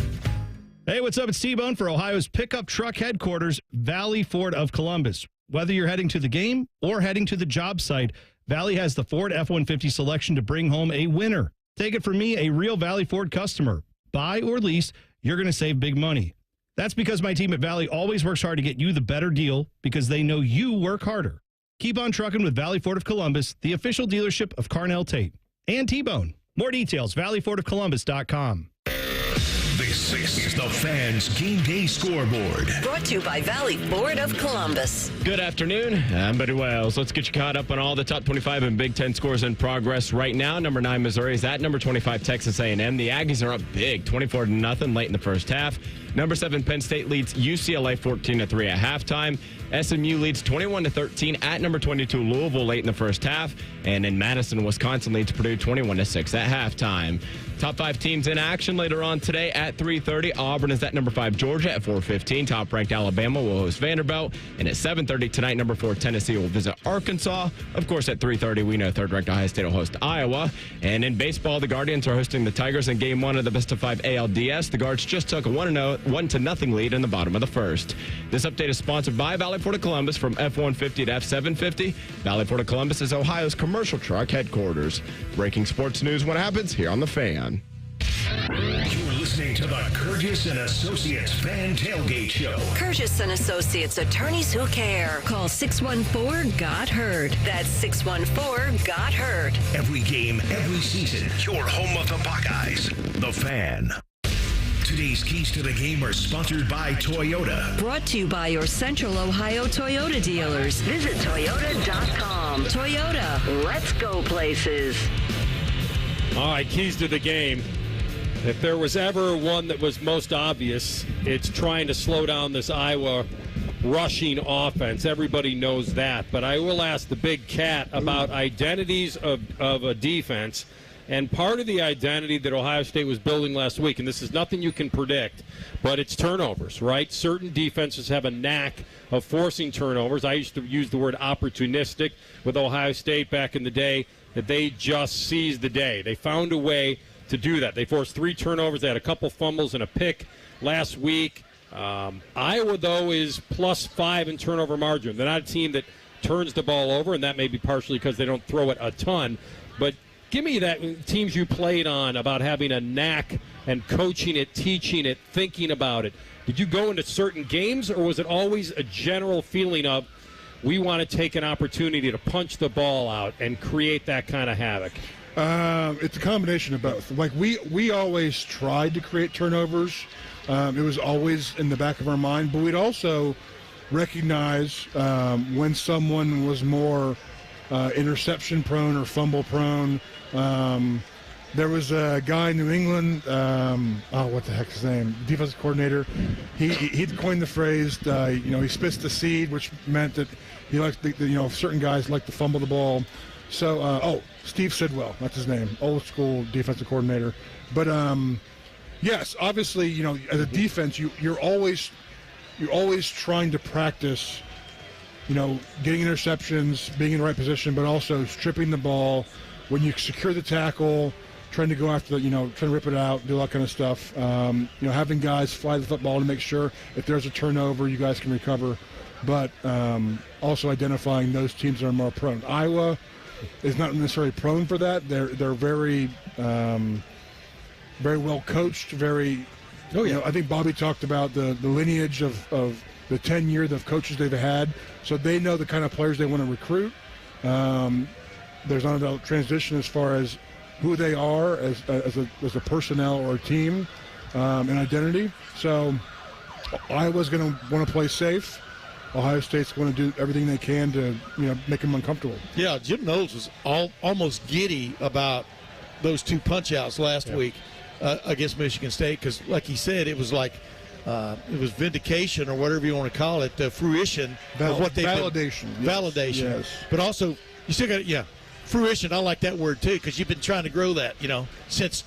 Speaker 18: Hey, what's up? It's T-Bone for Ohio's pickup truck headquarters, Valley Ford of Columbus. Whether you're heading to the game or heading to the job site, Valley has the Ford F-150 selection to bring home a winner. Take it from me, a real Valley Ford customer. Buy or lease, you're going to save big money. That's because my team at Valley always works hard to get you the better deal because they know you work harder. Keep on trucking with Valley Ford of Columbus, the official dealership of Carnell Tate. And T-Bone. More details, valleyfordofcolumbus.com.
Speaker 1: This is the Fans Game Day Scoreboard.
Speaker 2: Brought to you by Valley Ford of Columbus.
Speaker 19: Good afternoon. I'm Buddy Wells. Let's get you caught up on all the top 25 and Big Ten scores in progress right now. Number 9, Missouri is at number 25, Texas A&M. The Aggies are up big, 24-0 late in the first half. Number 7, Penn State leads UCLA 14-3 at halftime. SMU leads 21-13 at number 22, Louisville late in the first half. And in Madison, Wisconsin leads Purdue 21-6 at halftime. Top 5 teams in action later on today at 3:30. Auburn is at number 5, Georgia at 4:15. Top-ranked Alabama will host Vanderbilt. And at 7:30 tonight, number 4, Tennessee will visit Arkansas. Of course, at 3:30, we know third-ranked Ohio State will host Iowa. And in baseball, the Guardians are hosting the Tigers in Game 1 of the best-of-5 ALDS. The Guards just took a 1-0 lead in the bottom of the first. This update is sponsored by Valley Ford of Columbus. From F-150 to F-750, Valley Ford of Columbus is Ohio's commercial truck headquarters. Breaking sports news when it happens here on The Fan.
Speaker 1: You're listening to the Kurgis & Associates Fan Tailgate Show.
Speaker 2: Kurgis & Associates, attorneys who care. Call 614-GOT-HURT. That's 614-GOT-HURT.
Speaker 1: Every game, every season, your home of the Buckeyes. The Fan. Today's keys to the game are sponsored by Toyota.
Speaker 2: Brought to you by your Central Ohio Toyota dealers. Visit Toyota.com. Toyota, let's go places.
Speaker 3: All right, keys to the game. If there was ever one that was most obvious, it's trying to slow down this Iowa rushing offense. Everybody knows that. But I will ask the big cat about identities of a defense. And part of the identity that Ohio State was building last week, and this is nothing you can predict, but it's turnovers, right? Certain defenses have a knack of forcing turnovers. I used to use the word opportunistic with Ohio State back in the day, that they just seized the day. They found a way to do that. They forced 3 turnovers. They had a couple fumbles and a pick last week. Iowa, though, is +5 in turnover margin. They're not a team that turns the ball over, and that may be partially because they don't throw it a ton. But give me that teams you played on about having a knack and coaching it, teaching it, thinking about it. Did you go into certain games, or was it always a general feeling of we want to take an opportunity to punch the ball out and create that kind of havoc?
Speaker 5: It's a combination of both. Like we always tried to create turnovers. It was always in the back of our mind, but we'd also recognize when someone was more interception prone or fumble prone. There was a guy in New England, what the heck's his name? Defensive coordinator. He'd coined the phrase, he spits the seed, which meant that he likes certain guys like to fumble the ball. So, Steve Sidwell, that's his name, old school defensive coordinator. But yes, obviously, as a defense, you're always trying to practice, getting interceptions, being in the right position, but also stripping the ball when you secure the tackle, trying to go after trying to rip it out, do all that kind of stuff. Having guys fly the football to make sure if there's a turnover, you guys can recover. But also identifying those teams that are more prone. Iowa is not necessarily prone for that. They're very very well coached. Very. I think Bobby talked about the lineage of the 10 years of coaches they've had, so they know the kind of players they want to recruit. There's not a transition as far as who they are as a personnel or a team and identity. So Iowa's going to want to play safe. Ohio State's going to do everything they can to make them uncomfortable.
Speaker 4: Yeah, Jim Knowles was almost giddy about those 2 punch-outs last week against Michigan State because, like he said, it was like it was vindication or whatever you want to call it, the fruition of what they
Speaker 5: validation.
Speaker 4: Validation,
Speaker 5: yes.
Speaker 4: But also you still got fruition. I like that word too because you've been trying to grow that since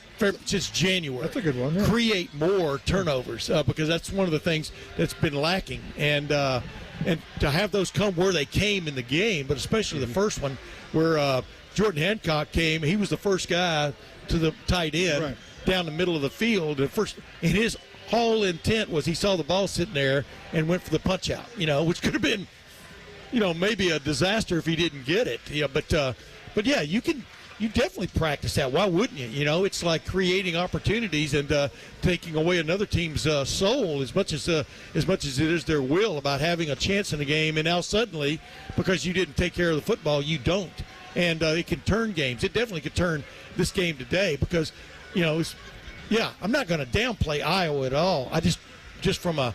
Speaker 4: January.
Speaker 5: That's a good one. Yeah.
Speaker 4: Create more turnovers because that's one of the things that's been lacking, and to have those come where they came in the game, but especially the first one where Jordan Hancock came. He was the first guy to the tight end down the middle of the field. And his whole intent was he saw the ball sitting there and went for the punch out, which could have been, maybe a disaster if he didn't get it. But yeah, you definitely practice that. Why wouldn't you? It's like creating opportunities and taking away another team's soul as much as it is their will about having a chance in the game. And now suddenly, because you didn't take care of the football, you don't. And it can turn games. It definitely could turn this game today because, I'm not going to downplay Iowa at all. I just from a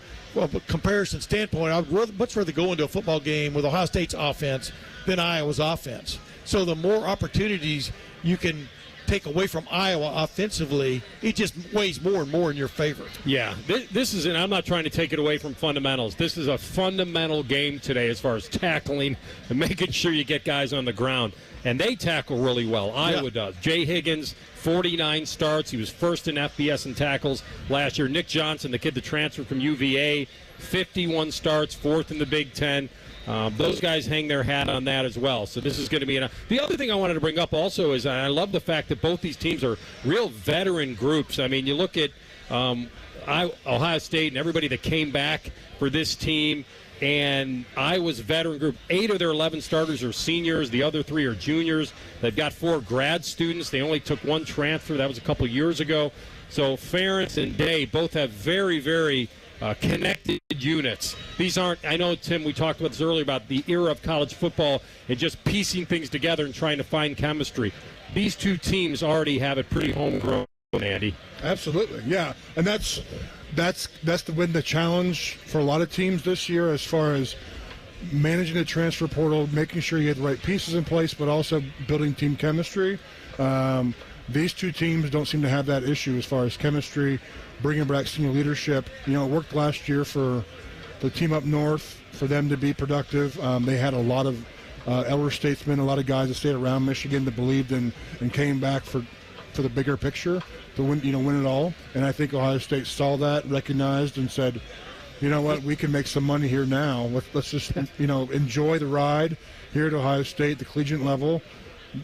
Speaker 4: comparison standpoint, I'd much rather go into a football game with Ohio State's offense than Iowa's offense. So the more opportunities you can take away from Iowa offensively, it just weighs more and more in your favor.
Speaker 3: Yeah, this is, and I'm not trying to take it away from fundamentals. This is a fundamental game today as far as tackling and making sure you get guys on the ground. And they tackle really well. Iowa does. Jay Higgins, 49 starts. He was first in FBS in tackles last year. Nick Johnson, the kid that transferred from UVA, 51 starts, 4th in the Big Ten. Those guys hang their hat on that as well. So this is going to be the other thing I wanted to bring up also is I love the fact that both these teams are real veteran groups. I mean, you look at Ohio State and everybody that came back for this team, and Iowa's veteran group, 8 of their 11 starters are seniors. The other 3 are juniors. They've got 4 grad students. They only took 1 transfer. That was a couple years ago. So Ferentz and Day both have very, very connected units. These aren't, I know, Tim, we talked about this earlier about the era of college football and just piecing things together and trying to find chemistry. These 2 teams already have it pretty homegrown, Andy.
Speaker 5: Absolutely, yeah. And that's the challenge for a lot of teams this year as far as managing the transfer portal, making sure you get the right pieces in place, but also building team chemistry. These 2 teams don't seem to have that issue as far as chemistry, bringing back senior leadership. It worked last year for the team up north, for them to be productive. They had a lot of elder statesmen, a lot of guys that stayed around Michigan that believed and came back for for the bigger picture to win it all. And I think Ohio State saw that, recognized, and said, you know what, we can make some money here now. Let's just enjoy the ride here at Ohio State, the collegiate level,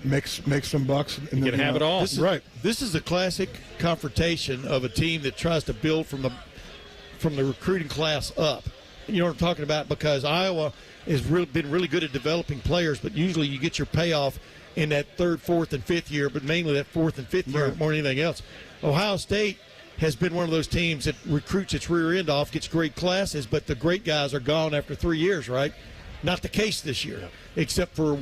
Speaker 5: make some bucks. And
Speaker 3: you can have it all.
Speaker 4: This is a classic confrontation of a team that tries to build from the recruiting class up. You know what I'm talking about? Because Iowa has been really good at developing players, but usually you get your payoff in that third, fourth, and fifth year, but mainly that fourth and fifth year more than anything else. Ohio State has been one of those teams that recruits its rear end off, gets great classes, but the great guys are gone after 3 years, right? Not the case this year, except for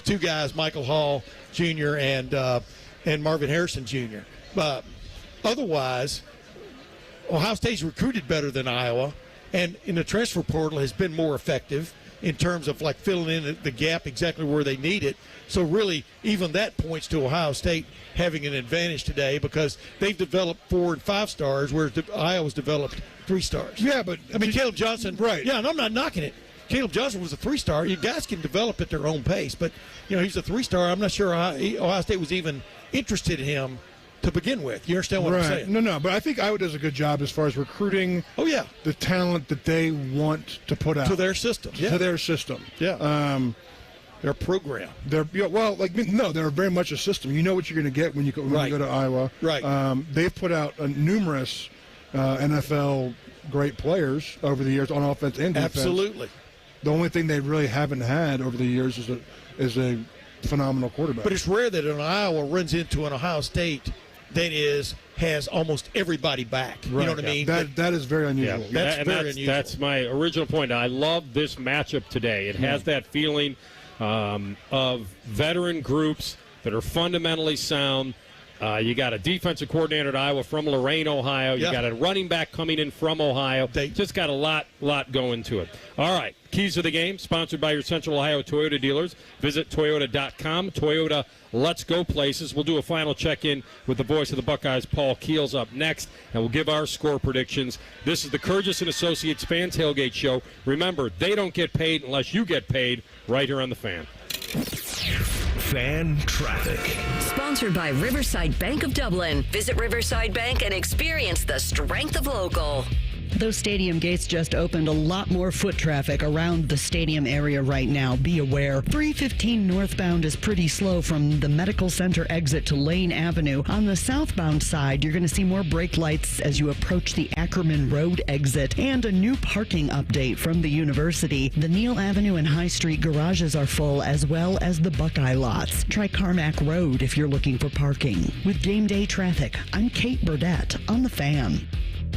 Speaker 4: two guys, Michael Hall Jr. and Marvin Harrison Jr. Otherwise, Ohio State's recruited better than Iowa, and in the transfer portal has been more effective in terms of like filling in the gap exactly where they need it. So really, even that points to Ohio State having an advantage today because they've developed 4 and 5 stars, whereas Iowa's developed 3 stars.
Speaker 5: Yeah, but
Speaker 4: I mean, Caleb Johnson,
Speaker 5: right?
Speaker 4: Yeah, and I'm not knocking it. Caleb Johnson was a 3-star. You guys can develop at their own pace, but he's a 3-star. I'm not sure Ohio State was even interested in him to begin with. You understand what I'm saying?
Speaker 5: No, but I think Iowa does a good job as far as recruiting.
Speaker 4: Oh yeah,
Speaker 5: the talent that they want to put out
Speaker 4: to their system.
Speaker 5: To their system.
Speaker 4: Yeah. Their program.
Speaker 5: They're very much a system. You know what you're going to get when you go to Iowa.
Speaker 4: Right.
Speaker 5: They've put out numerous NFL great players over the years on offense and defense.
Speaker 4: Absolutely.
Speaker 5: The only thing they really haven't had over the years is a phenomenal quarterback.
Speaker 4: But it's rare that an Iowa runs into an Ohio State that has almost everybody back. You know what I mean?
Speaker 5: That is very unusual.
Speaker 3: Yeah,
Speaker 4: That's very unusual.
Speaker 3: That's my original point. I love this matchup today. It has that feeling of veteran groups that are fundamentally sound. You got a defensive coordinator at Iowa from Lorain, Ohio. You got a running back coming in from Ohio. Just got a lot going to it. All right. Keys to the game, sponsored by your Central Ohio Toyota dealers. Visit Toyota.com. Toyota, let's go places. We'll do a final check-in with the voice of the Buckeyes, Paul Keels, up next, and we'll give our score predictions. This is the Kurgis & Associates Fan Tailgate Show. Remember, they don't get paid unless you get paid right here on The Fan.
Speaker 1: Fan traffic.
Speaker 2: Sponsored by Riverside Bank of Dublin. Visit Riverside Bank and experience the strength of local.
Speaker 6: Those stadium gates just opened. A lot more foot traffic around the stadium area right now. Be aware. 315 northbound is pretty slow from the Medical Center exit to Lane Avenue. On the southbound side, you're going to see more brake lights as you approach the Ackerman Road exit. And a new parking update from the university. The Neal Avenue and High Street garages are full, as well as the Buckeye lots. Try Carmack Road if you're looking for parking. With game day traffic, I'm Kate Burdett on The Fan.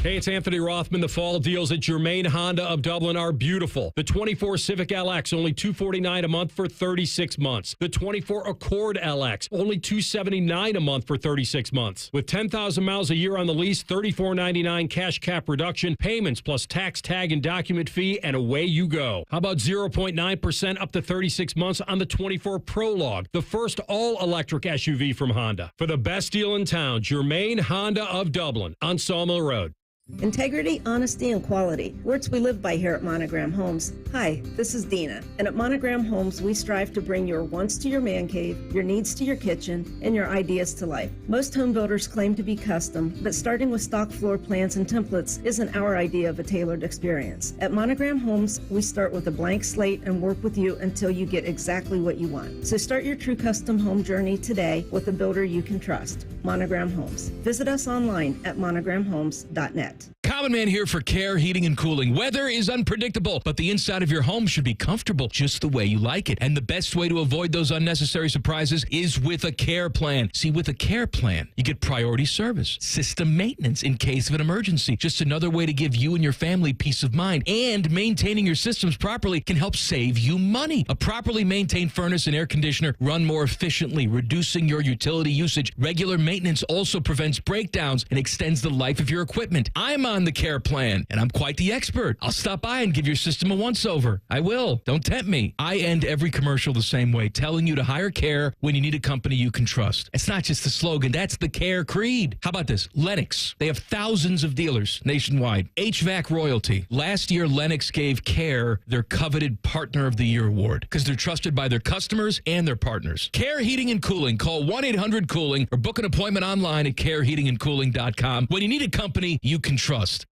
Speaker 3: Hey, it's Anthony Rothman. The fall deals at Germain Honda of Dublin are beautiful. The 24 Civic LX, only $249 a month for 36 months. The 24 Accord LX, only $279 a month for 36 months. With 10,000 miles a year on the lease, $34.99 cash cap reduction, payments plus tax, tag, and document fee, and away you go. How about 0.9% up to 36 months on the 24 Prologue, the first all-electric SUV from Honda. For the best deal in town, Germain Honda of Dublin on Sawmill Road.
Speaker 11: Integrity, honesty, and quality. Words we live by here at Monogram Homes. Hi, this is Dina, and at Monogram Homes, we strive to bring your wants to your man cave, your needs to your kitchen, and your ideas to life. Most home builders claim to be custom, but starting with stock floor plans and templates isn't our idea of a tailored experience. At Monogram Homes, we start with a blank slate and work with you until you get exactly what you want. So start your true custom home journey today with a builder you can trust. Monogram Homes. Visit us online at monogramhomes.net.
Speaker 13: Common Man here for Care Heating and Cooling. Weather is unpredictable, but the inside of your home should be comfortable just the way you like it. And the best way to avoid those unnecessary surprises is with a care plan. See, with a care plan, you get priority service, system maintenance in case of an emergency. Just another way to give you and your family peace of mind. And maintaining your systems properly can help save you money. A properly maintained furnace and air conditioner run more efficiently, reducing your utility usage. Regular maintenance also prevents breakdowns and extends the life of your equipment. I'm on the care plan, and I'm quite the expert. I'll stop by and give your system a once-over. I will. Don't tempt me. I end every commercial the same way, telling you to hire care when you need a company you can trust. It's not just the slogan. That's the care creed. How about this? Lennox. They have thousands of dealers nationwide. HVAC royalty. Last year, Lennox gave Care their coveted Partner of the Year award because they're trusted by their customers and their partners. Care Heating and Cooling. Call 1-800-COOLING or book an appointment online at careheatingandcooling.com when you need a company you can trust.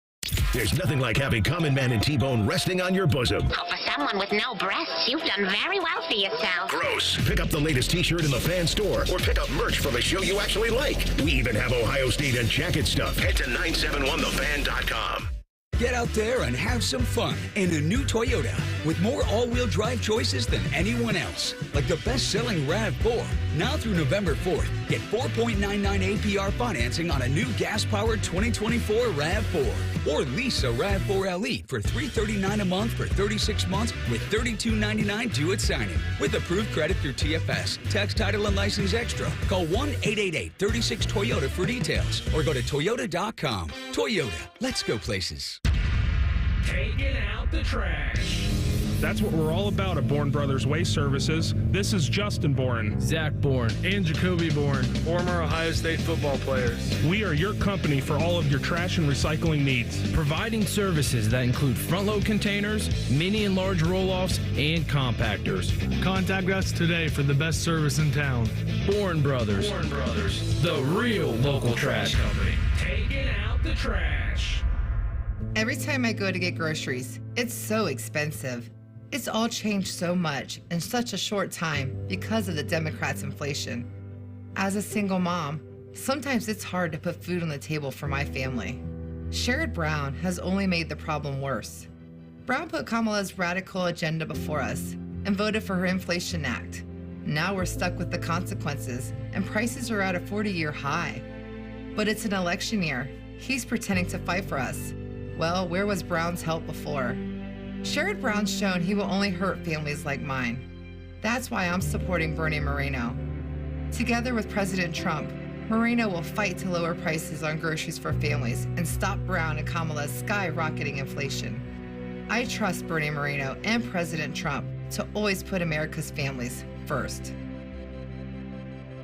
Speaker 1: There's nothing like having Common Man and T-Bone resting on your bosom.
Speaker 14: Oh, for someone with no breasts, you've done very well for yourself.
Speaker 1: Gross. Pick up the latest T-shirt in the fan store or pick up merch from a show you actually like. We even have Ohio State and jacket stuff. Head to 971thefan.com.
Speaker 15: Get out there and have some fun in a new Toyota with more all-wheel drive choices than anyone else. Like the best-selling RAV4. Now through November 4th, get 4.99 APR financing on a new gas-powered 2024 RAV4. Or lease a RAV4 LE for $339 a month for 36 months with $32.99 due at signing. With approved credit through TFS. Tax, title, and license extra. Call 1-888-36-TOYOTA for details. Or go to Toyota.com. Toyota. Let's go places.
Speaker 10: Taking out the trash. That's what we're all about at Bourne Brothers Waste Services. This is Justin Bourne,
Speaker 17: Zach Bourne,
Speaker 10: and Jacoby Bourne,
Speaker 17: former Ohio State football players.
Speaker 10: We are your company for all of your trash and recycling needs.
Speaker 17: Providing services that include front-load containers, mini and large roll-offs, and compactors. Contact us today for the best service in town. Bourne Brothers.
Speaker 10: Bourne Brothers,
Speaker 17: the real local trash company.
Speaker 10: Taking out the trash.
Speaker 20: Every time I go to get groceries, it's so expensive. It's all changed so much in such a short time because of the Democrats' inflation. As a single mom, sometimes it's hard to put food on the table for my family. Sherrod Brown has only made the problem worse. Brown put Kamala's radical agenda before us and voted for her Inflation Act. Now we're stuck with the consequences, and prices are at a 40-year high. But it's an election year. He's pretending to fight for us. Well, where was Brown's help before? Sherrod Brown's shown he will only hurt families like mine. That's why I'm supporting Bernie Moreno. Together with President Trump, Moreno will fight to lower prices on groceries for families and stop Brown and Kamala's skyrocketing inflation. I trust Bernie Moreno and President Trump to always put America's families first.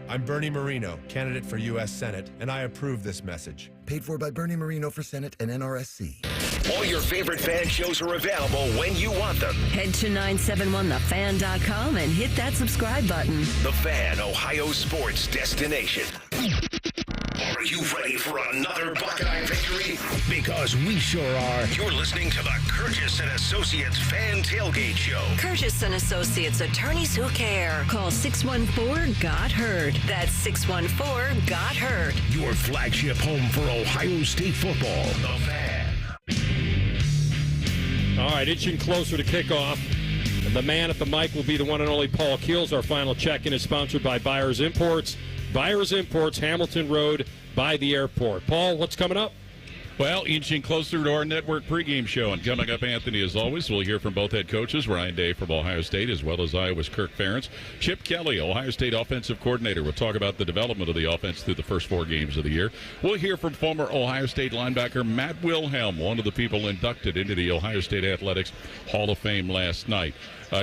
Speaker 21: I'm Bernie Moreno, candidate for U.S. Senate, and I approve this message.
Speaker 22: Paid for by Bernie Moreno for Senate and NRSC.
Speaker 1: All your favorite fan shows are available when you want them.
Speaker 2: Head to 971thefan.com and hit that subscribe button.
Speaker 1: The Fan, Ohio sports destination. Are you ready for another Buckeye victory? Because we sure are. You're listening to the Curtis and Associates Fan Tailgate Show.
Speaker 2: Curtis and Associates, attorneys who care. Call 614-GOT-HEARD. That's 614-GOT-HEARD.
Speaker 1: Your flagship home for Ohio State football. The Fan.
Speaker 3: All right, inching closer to kickoff. And the man at the mic will be the one and only Paul Keels. Our final check-in is sponsored by Byers Imports. Byers Imports, Hamilton Road, by the airport. Paul, what's coming up?
Speaker 23: Well, inching closer to our network pregame show. And coming up, Anthony, as always, we'll hear from both head coaches, Ryan Day from Ohio State, as well as Iowa's Kirk Ferentz. Chip Kelly, Ohio State offensive coordinator. We'll talk about the development of the offense through the first 4 games of the year. We'll hear from former Ohio State linebacker Matt Wilhelm, one of the people inducted into the Ohio State Athletics Hall of Fame last night.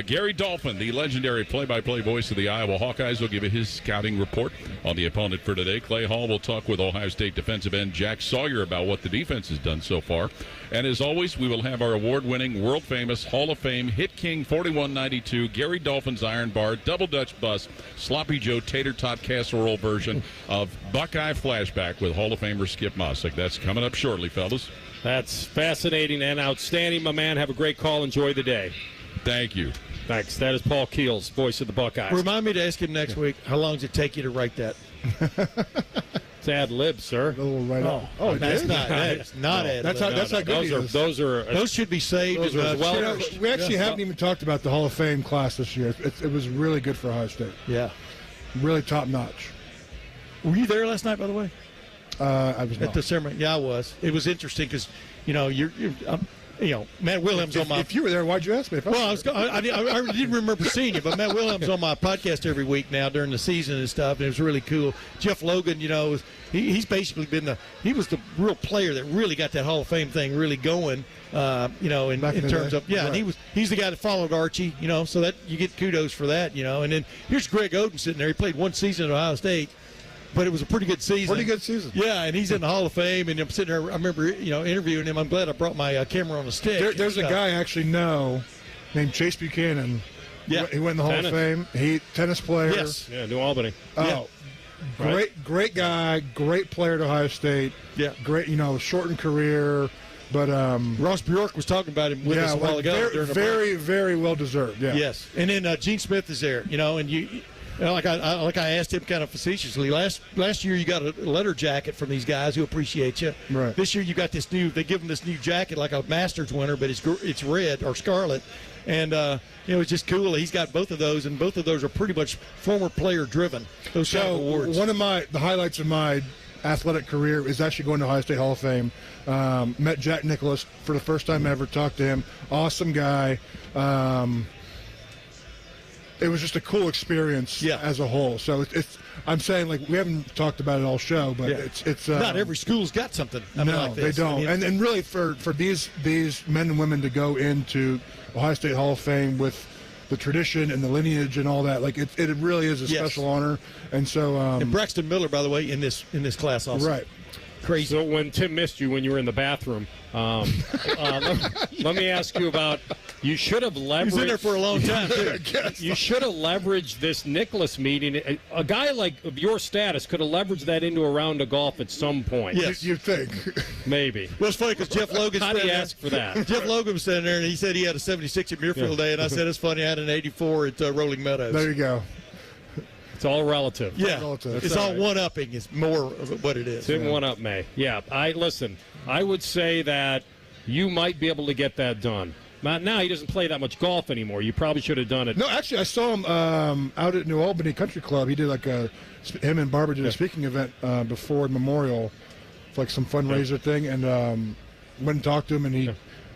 Speaker 23: Gary Dolphin, the legendary play-by-play voice of the Iowa Hawkeyes, will give his scouting report on the opponent for today. Clay Hall will talk with Ohio State defensive end Jack Sawyer about what the defense has done so far. And as always, we will have our award-winning, world-famous Hall of Fame Hit King 4192, Gary Dolphin's Iron Bar, Double Dutch Bus, Sloppy Joe Tater Tot Casserole version of Buckeye Flashback with Hall of Famer Skip Mossick. That's coming up shortly, fellas.
Speaker 3: That's fascinating and outstanding, my man. Have a great call. Enjoy the day.
Speaker 23: Thank you.
Speaker 3: Thanks. That is Paul Keels, voice of the Buckeyes.
Speaker 4: Remind me to ask him next week, how long does it take you to write that?
Speaker 3: It's ad lib, sir.
Speaker 4: That's not ad lib.
Speaker 5: That's how good he is.
Speaker 4: Those should be saved.
Speaker 5: We actually haven't even talked about the Hall of Fame class this year. It was really good for Ohio State.
Speaker 4: Yeah.
Speaker 5: Really top notch.
Speaker 4: Were you there last night, by the way?
Speaker 5: I was
Speaker 4: at the ceremony. Yeah, I was. It was interesting because, Matt Williams on my.
Speaker 5: If you were there, why'd you ask me?
Speaker 4: I didn't remember seeing you, but Matt Williams on my podcast every week now during the season and stuff, and it was really cool. Jeff Logan, he's basically been he was the real player that really got that Hall of Fame thing really going. In terms of
Speaker 5: right.
Speaker 4: And he's the guy that followed Archie, so that you get kudos for that, And then here's Greg Oden sitting there. He played one season at Ohio State. But it was a pretty good season. Yeah, and he's in the Hall of Fame, and I'm sitting there. I remember, interviewing him. I'm glad I brought my camera on the stick.
Speaker 5: There's a guy I actually know named Chase Buchanan.
Speaker 4: Yeah,
Speaker 5: he went in the Hall of Fame. Tennis player.
Speaker 4: Yes,
Speaker 3: yeah, New Albany.
Speaker 5: Oh, yeah. Great guy, great player at Ohio State.
Speaker 4: Yeah,
Speaker 5: great. Shortened career. But
Speaker 4: Ross Bjork was talking about him with us a while ago.
Speaker 5: Very, very well deserved. Yeah.
Speaker 4: Yes, and then Gene Smith is there. And you. Like I asked him kind of facetiously, last year you got a letter jacket from these guys who appreciate you.
Speaker 5: Right.
Speaker 4: This year you got they give them this new jacket like a Masters winner, but it's red or scarlet, and it's just cool. He's got both of those, and both of those are pretty much former player driven. Those kind of awards.
Speaker 5: One of the highlights of my athletic career is actually going to Ohio State Hall of Fame. Met Jack Nicklaus for the first time ever. Talked to him. Awesome guy. It was just a cool experience as a whole. So I'm saying, we haven't talked about it all show, but it's
Speaker 4: not every school's got something. Like this.
Speaker 5: They don't. And really for these men and women to go into Ohio State Hall of Fame with the tradition and the lineage and all that, it really is a special honor. And so
Speaker 4: and Braxton Miller, by the way, in this class also.
Speaker 5: Right.
Speaker 4: Crazy.
Speaker 3: So when Tim missed you when you were in the bathroom, let me ask you about. You should have leveraged.
Speaker 4: He was in there for a long time, too.
Speaker 3: You should have leveraged this Nicklaus meeting. A guy of your status could have leveraged that into a round of golf at some point.
Speaker 4: Yes,
Speaker 5: you'd think.
Speaker 3: Maybe.
Speaker 4: Well, it's funny because Jeff Logan.
Speaker 3: How do you ask for that?
Speaker 4: Jeff Logan was sitting there, and he said he had a 76 at Muirfield Day, and I said it's funny. I had an 84 at Rolling Meadows.
Speaker 5: There you go.
Speaker 3: It's all relative.
Speaker 4: Yeah, it's all one-upping. It's more of what it is.
Speaker 3: It's in one-up, May. Yeah, I would say that you might be able to get that done. Now he doesn't play that much golf anymore. You probably should have done it.
Speaker 5: No, actually, I saw him out at New Albany Country Club. He did him and Barbara did a speaking event before Memorial, for some fundraiser thing, and went and talked to him, and he.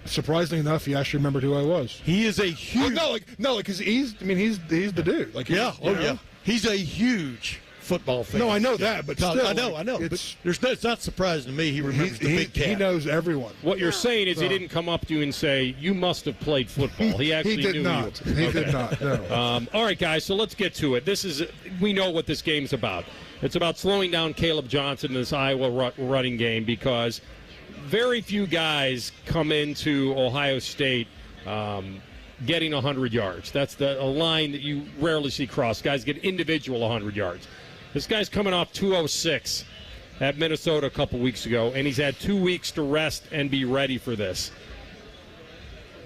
Speaker 5: Surprisingly enough, he actually remembered who I was.
Speaker 4: He is a huge.
Speaker 5: Because he's the dude.
Speaker 4: Yeah. He's a huge football fan.
Speaker 5: No, I know that, but still,
Speaker 4: I know. It's not surprising to me. He remembers the big cat.
Speaker 5: He knows everyone.
Speaker 3: What you're saying is he didn't come up to you and say, "You must have played football." He actually
Speaker 5: he did
Speaker 3: knew
Speaker 5: not.
Speaker 3: you.
Speaker 5: He did not. No.
Speaker 3: All right, guys. So let's get to it. We know what this game's about. It's about slowing down Caleb Johnson in this Iowa running game because very few guys come into Ohio State getting 100 yards. That's a line that you rarely see crossed. Guys get individual 100 yards. This guy's coming off 206 at Minnesota a couple weeks ago, and he's had 2 weeks to rest and be ready for this.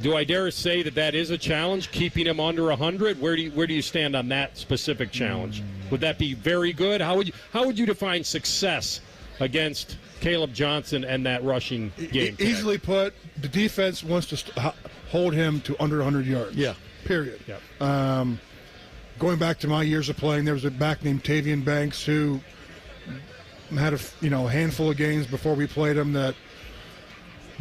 Speaker 3: Do I dare say that is a challenge, keeping him under 100? Where do you stand on that specific challenge? Would that be very good? How would you define success against Caleb Johnson and that rushing game today?
Speaker 5: Easily put, the defense wants to hold him to under 100 yards.
Speaker 4: Yeah.
Speaker 5: Period.
Speaker 3: Yeah.
Speaker 5: Going back to my years of playing, there was a back named Tavian Banks who had a handful of games before we played him that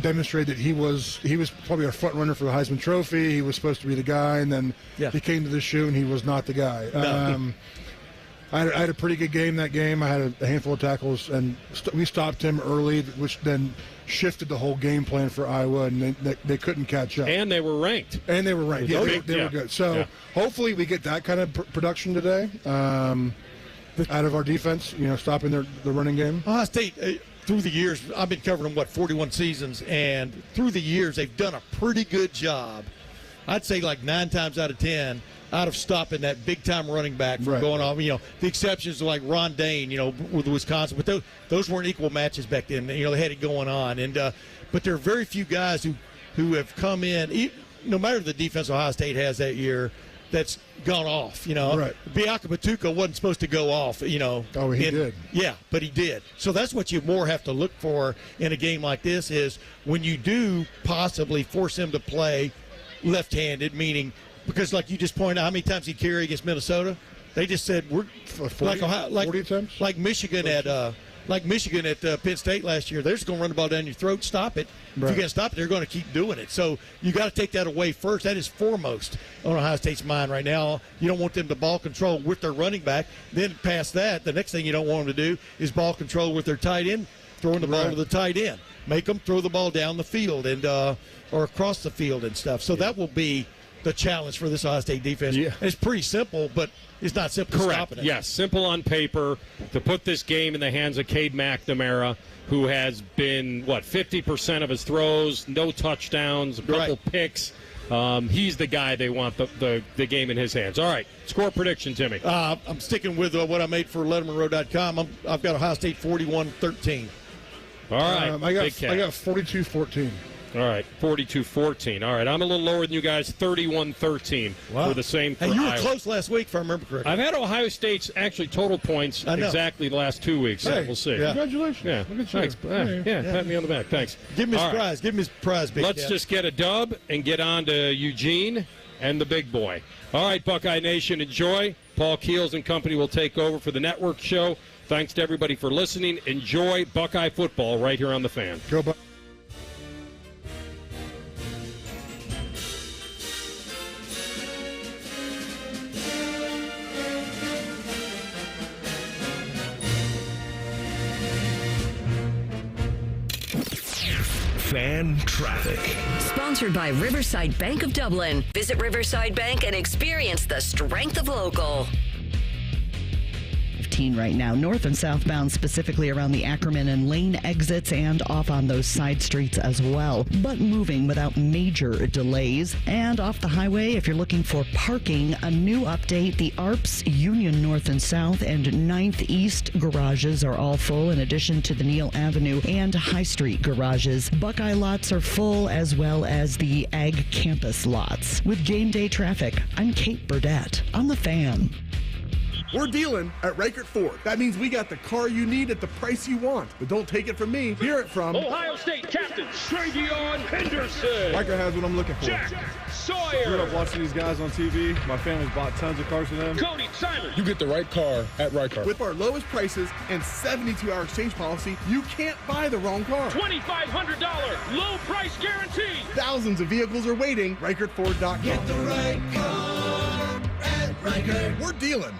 Speaker 5: demonstrated that he was probably our front runner for the Heisman Trophy. He was supposed to be the guy, and then he came to the shoe and he was not the guy.
Speaker 4: No.
Speaker 5: I had a pretty good game that game. I had a handful of tackles, and we stopped him early, which then shifted the whole game plan for Iowa, and they couldn't catch up.
Speaker 3: And they were ranked.
Speaker 5: Yeah, they were good. So hopefully we get that kind of production today out of our defense, stopping the running game.
Speaker 4: Ohio State, through the years, I've been covering them, 41 seasons, and through the years they've done a pretty good job. I'd say 9 times out of 10 out of stopping that big-time running back from going off. The exceptions are like Ron Dane, with Wisconsin. But those weren't equal matches back then. They had it going on. But there are very few guys who have come in, no matter the defense Ohio State has that year, that's gone off. Biaka Batuka wasn't supposed to go off.
Speaker 5: Oh, he did.
Speaker 4: Yeah, but he did. So that's what you more have to look for in a game like this is when you do possibly force him to play left-handed, meaning – because, like you just pointed out, how many times he carried against Minnesota? They just said we're
Speaker 5: 40 times?
Speaker 4: like Michigan at like Michigan at Penn State last year. They're just going to run the ball down your throat, stop it. Right. If you can't stop it, they're going to keep doing it. So you got to take that away first. That is foremost on Ohio State's mind right now. You don't want them to ball control with their running back. Then past that, the next thing you don't want them to do is ball control with their tight end, throwing the ball to the tight end. Make them throw the ball down the field and or across the field and stuff. So that will be the challenge for this Ohio State defense. Yeah. It's pretty simple, but it's not simple.
Speaker 3: Correct.
Speaker 4: Stopping it.
Speaker 3: Yes, simple on paper to put this game in the hands of Cade McNamara, who has been 50% of his throws, no touchdowns, a couple picks. He's the guy they want the game in his hands. All right, score prediction, Timmy.
Speaker 4: I'm sticking with what I made for LettermanRow.com. I've got Ohio State 41-13.
Speaker 3: All right,
Speaker 5: I got 42-14.
Speaker 3: All right, 42-14. All right, I'm a little lower than you guys, 31-13 for the same for
Speaker 4: Hey, you were
Speaker 3: Iowa.
Speaker 4: close last week, if I remember correctly.
Speaker 3: I've had Ohio State's actually total points exactly the last 2 weeks. So we'll see.
Speaker 5: Congratulations.
Speaker 3: Yeah,
Speaker 5: Look at you.
Speaker 3: thanks. Pat me on the back. Thanks.
Speaker 4: Give me his
Speaker 3: All right.
Speaker 4: prize. Give me his prize, big
Speaker 3: Let's
Speaker 4: cat.
Speaker 3: just get a dub and get on to Eugene and the big boy. All right, Buckeye Nation, enjoy. Paul Keels and company will take over for the network show. Thanks to everybody for listening. Enjoy Buckeye football right here on The Fan.
Speaker 5: Go Buckeye.
Speaker 1: Fan traffic.
Speaker 2: Sponsored by Riverside Bank of Dublin. Visit Riverside Bank and experience the strength of local.
Speaker 6: 15 right now, north and southbound, specifically around the Ackerman and Lane exits and off on those side streets as well, but moving without major delays. And off the highway, if you're looking for parking, a new update: the ARPS, Union North and South, and 9th East garages are all full, in addition to the Neal Avenue and High Street garages. Buckeye lots are full, as well as the Ag Campus lots. With game day traffic, I'm Kate Burdett on The Fan.
Speaker 7: We're dealing at Reichert Ford. That means we got the car you need at the price you want. But don't take it from me. Hear it from
Speaker 3: Ohio State captain Travion Henderson.
Speaker 7: Reichert has what I'm looking for.
Speaker 3: Jack Sawyer.
Speaker 8: Grew up watching these guys on TV. My family's bought tons of cars for them.
Speaker 3: Cody Simon.
Speaker 8: You get the right car at Reichert.
Speaker 7: With our lowest prices and 72-hour exchange policy, you can't buy the wrong car.
Speaker 3: $2,500 low price guarantee.
Speaker 7: Thousands of vehicles are waiting. ReichertFord.com.
Speaker 9: Get the right car at Reichert.
Speaker 7: We're dealing.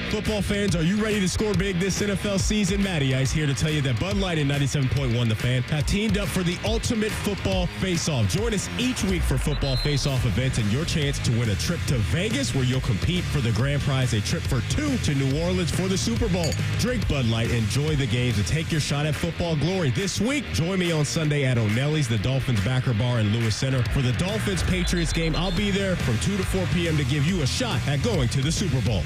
Speaker 24: Football fans, are you ready to score big this NFL season? Matty Ice here to tell you that Bud Light and 97.1 The Fan have teamed up for the ultimate football face-off. Join us each week for football face-off events and your chance to win a trip to Vegas, where you'll compete for the grand prize, a trip for two to New Orleans for the Super Bowl. Drink Bud Light, enjoy the games, and take your shot at football glory. This week, join me on Sunday at O'Nelly's, the Dolphins backer bar in Lewis Center. For the Dolphins-Patriots game, I'll be there from 2 to 4 p.m. to give you a shot at going to the Super Bowl.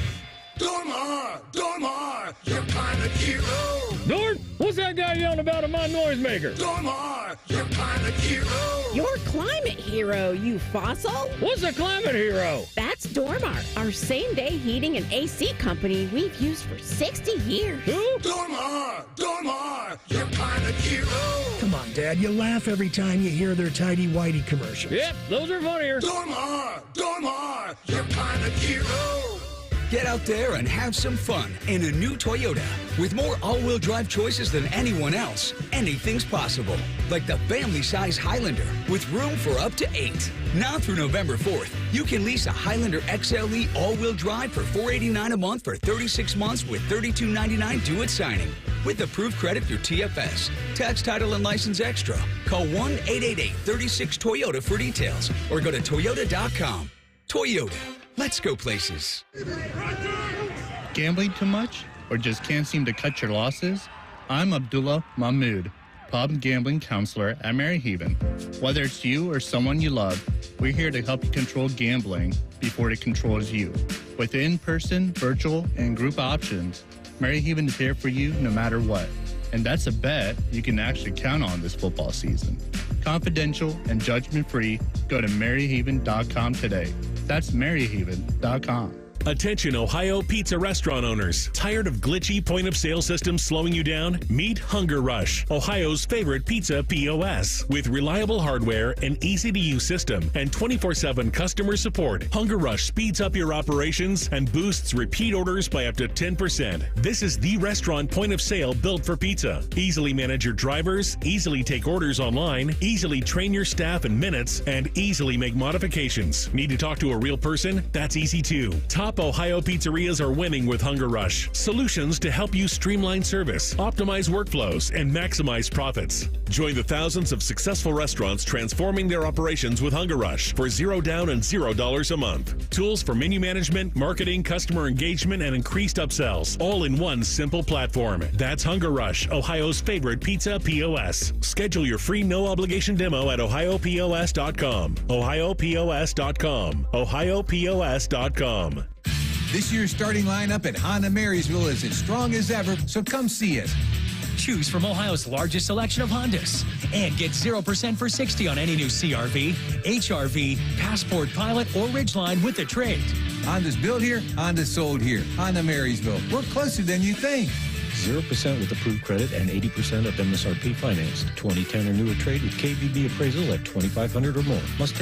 Speaker 9: Dormar, your climate hero.
Speaker 3: Dorn, what's that guy yelling about in my noisemaker?
Speaker 9: Dormar, your climate hero.
Speaker 25: Your climate hero, you fossil?
Speaker 3: What's a climate hero?
Speaker 25: That's Dormar, our same-day heating and AC company we've used for 60 years.
Speaker 3: Who?
Speaker 9: Dormar, your climate hero.
Speaker 26: Come on, Dad, you laugh every time you hear their tidy-whitey commercials.
Speaker 3: Yep, those are funnier.
Speaker 9: Dormar, your climate hero.
Speaker 15: Get out there and have some fun in a new Toyota. With more all-wheel drive choices than anyone else, anything's possible. Like the family-size Highlander with room for up to 8. Now through November 4th, you can lease a Highlander XLE all-wheel drive for $489 a month for 36 months with $32.99 due at signing. With approved credit through TFS. Tax, title, and license extra. Call 1-888-36-TOYOTA for details or go to Toyota.com. Toyota. Let's go places.
Speaker 27: Gambling too much or just can't seem to cut your losses? I'm Abdullah Mahmood, pub gambling counselor at Maryhaven. Whether it's you or someone you love, we're here to help you control gambling before it controls you. With in-person, virtual, and group options, Maryhaven is here for you no matter what. And that's a bet you can actually count on this football season. Confidential and judgment-free, go to Maryhaven.com today. That's Maryhaven.com.
Speaker 11: Attention Ohio pizza restaurant owners. Tired of glitchy point-of-sale systems slowing you down? Meet Hunger Rush, Ohio's favorite pizza POS. With reliable hardware, an easy-to-use system, and 24/7 customer support, Hunger Rush speeds up your operations and boosts repeat orders by up to 10%. This is the restaurant point-of-sale built for pizza. Easily manage your drivers, easily take orders online, easily train your staff in minutes, and easily make modifications. Need to talk to a real person? That's easy too. Top Ohio pizzerias are winning with Hunger Rush. Solutions to help you streamline service, optimize workflows, and maximize profits. Join the thousands of successful restaurants transforming their operations with Hunger Rush for $0 down and $0 a month. Tools for menu management, marketing, customer engagement, and increased upsells, all in one simple platform. That's Hunger Rush, Ohio's favorite pizza POS. Schedule your free no-obligation demo at ohiopos.com. ohiopos.com. ohiopos.com.
Speaker 12: This year's starting lineup at Honda Marysville is as strong as ever, so come see it.
Speaker 13: Choose from Ohio's largest selection of Hondas and get 0% for 60 on any new CRV, HRV, Passport, Pilot, or Ridgeline with the trade.
Speaker 12: Honda's built here, Honda's sold here. Honda Marysville. We're closer than you think.
Speaker 14: 0% with approved credit and 80% of MSRP financed. 2010 or newer trade with KBB appraisal at $2,500 or more. Must take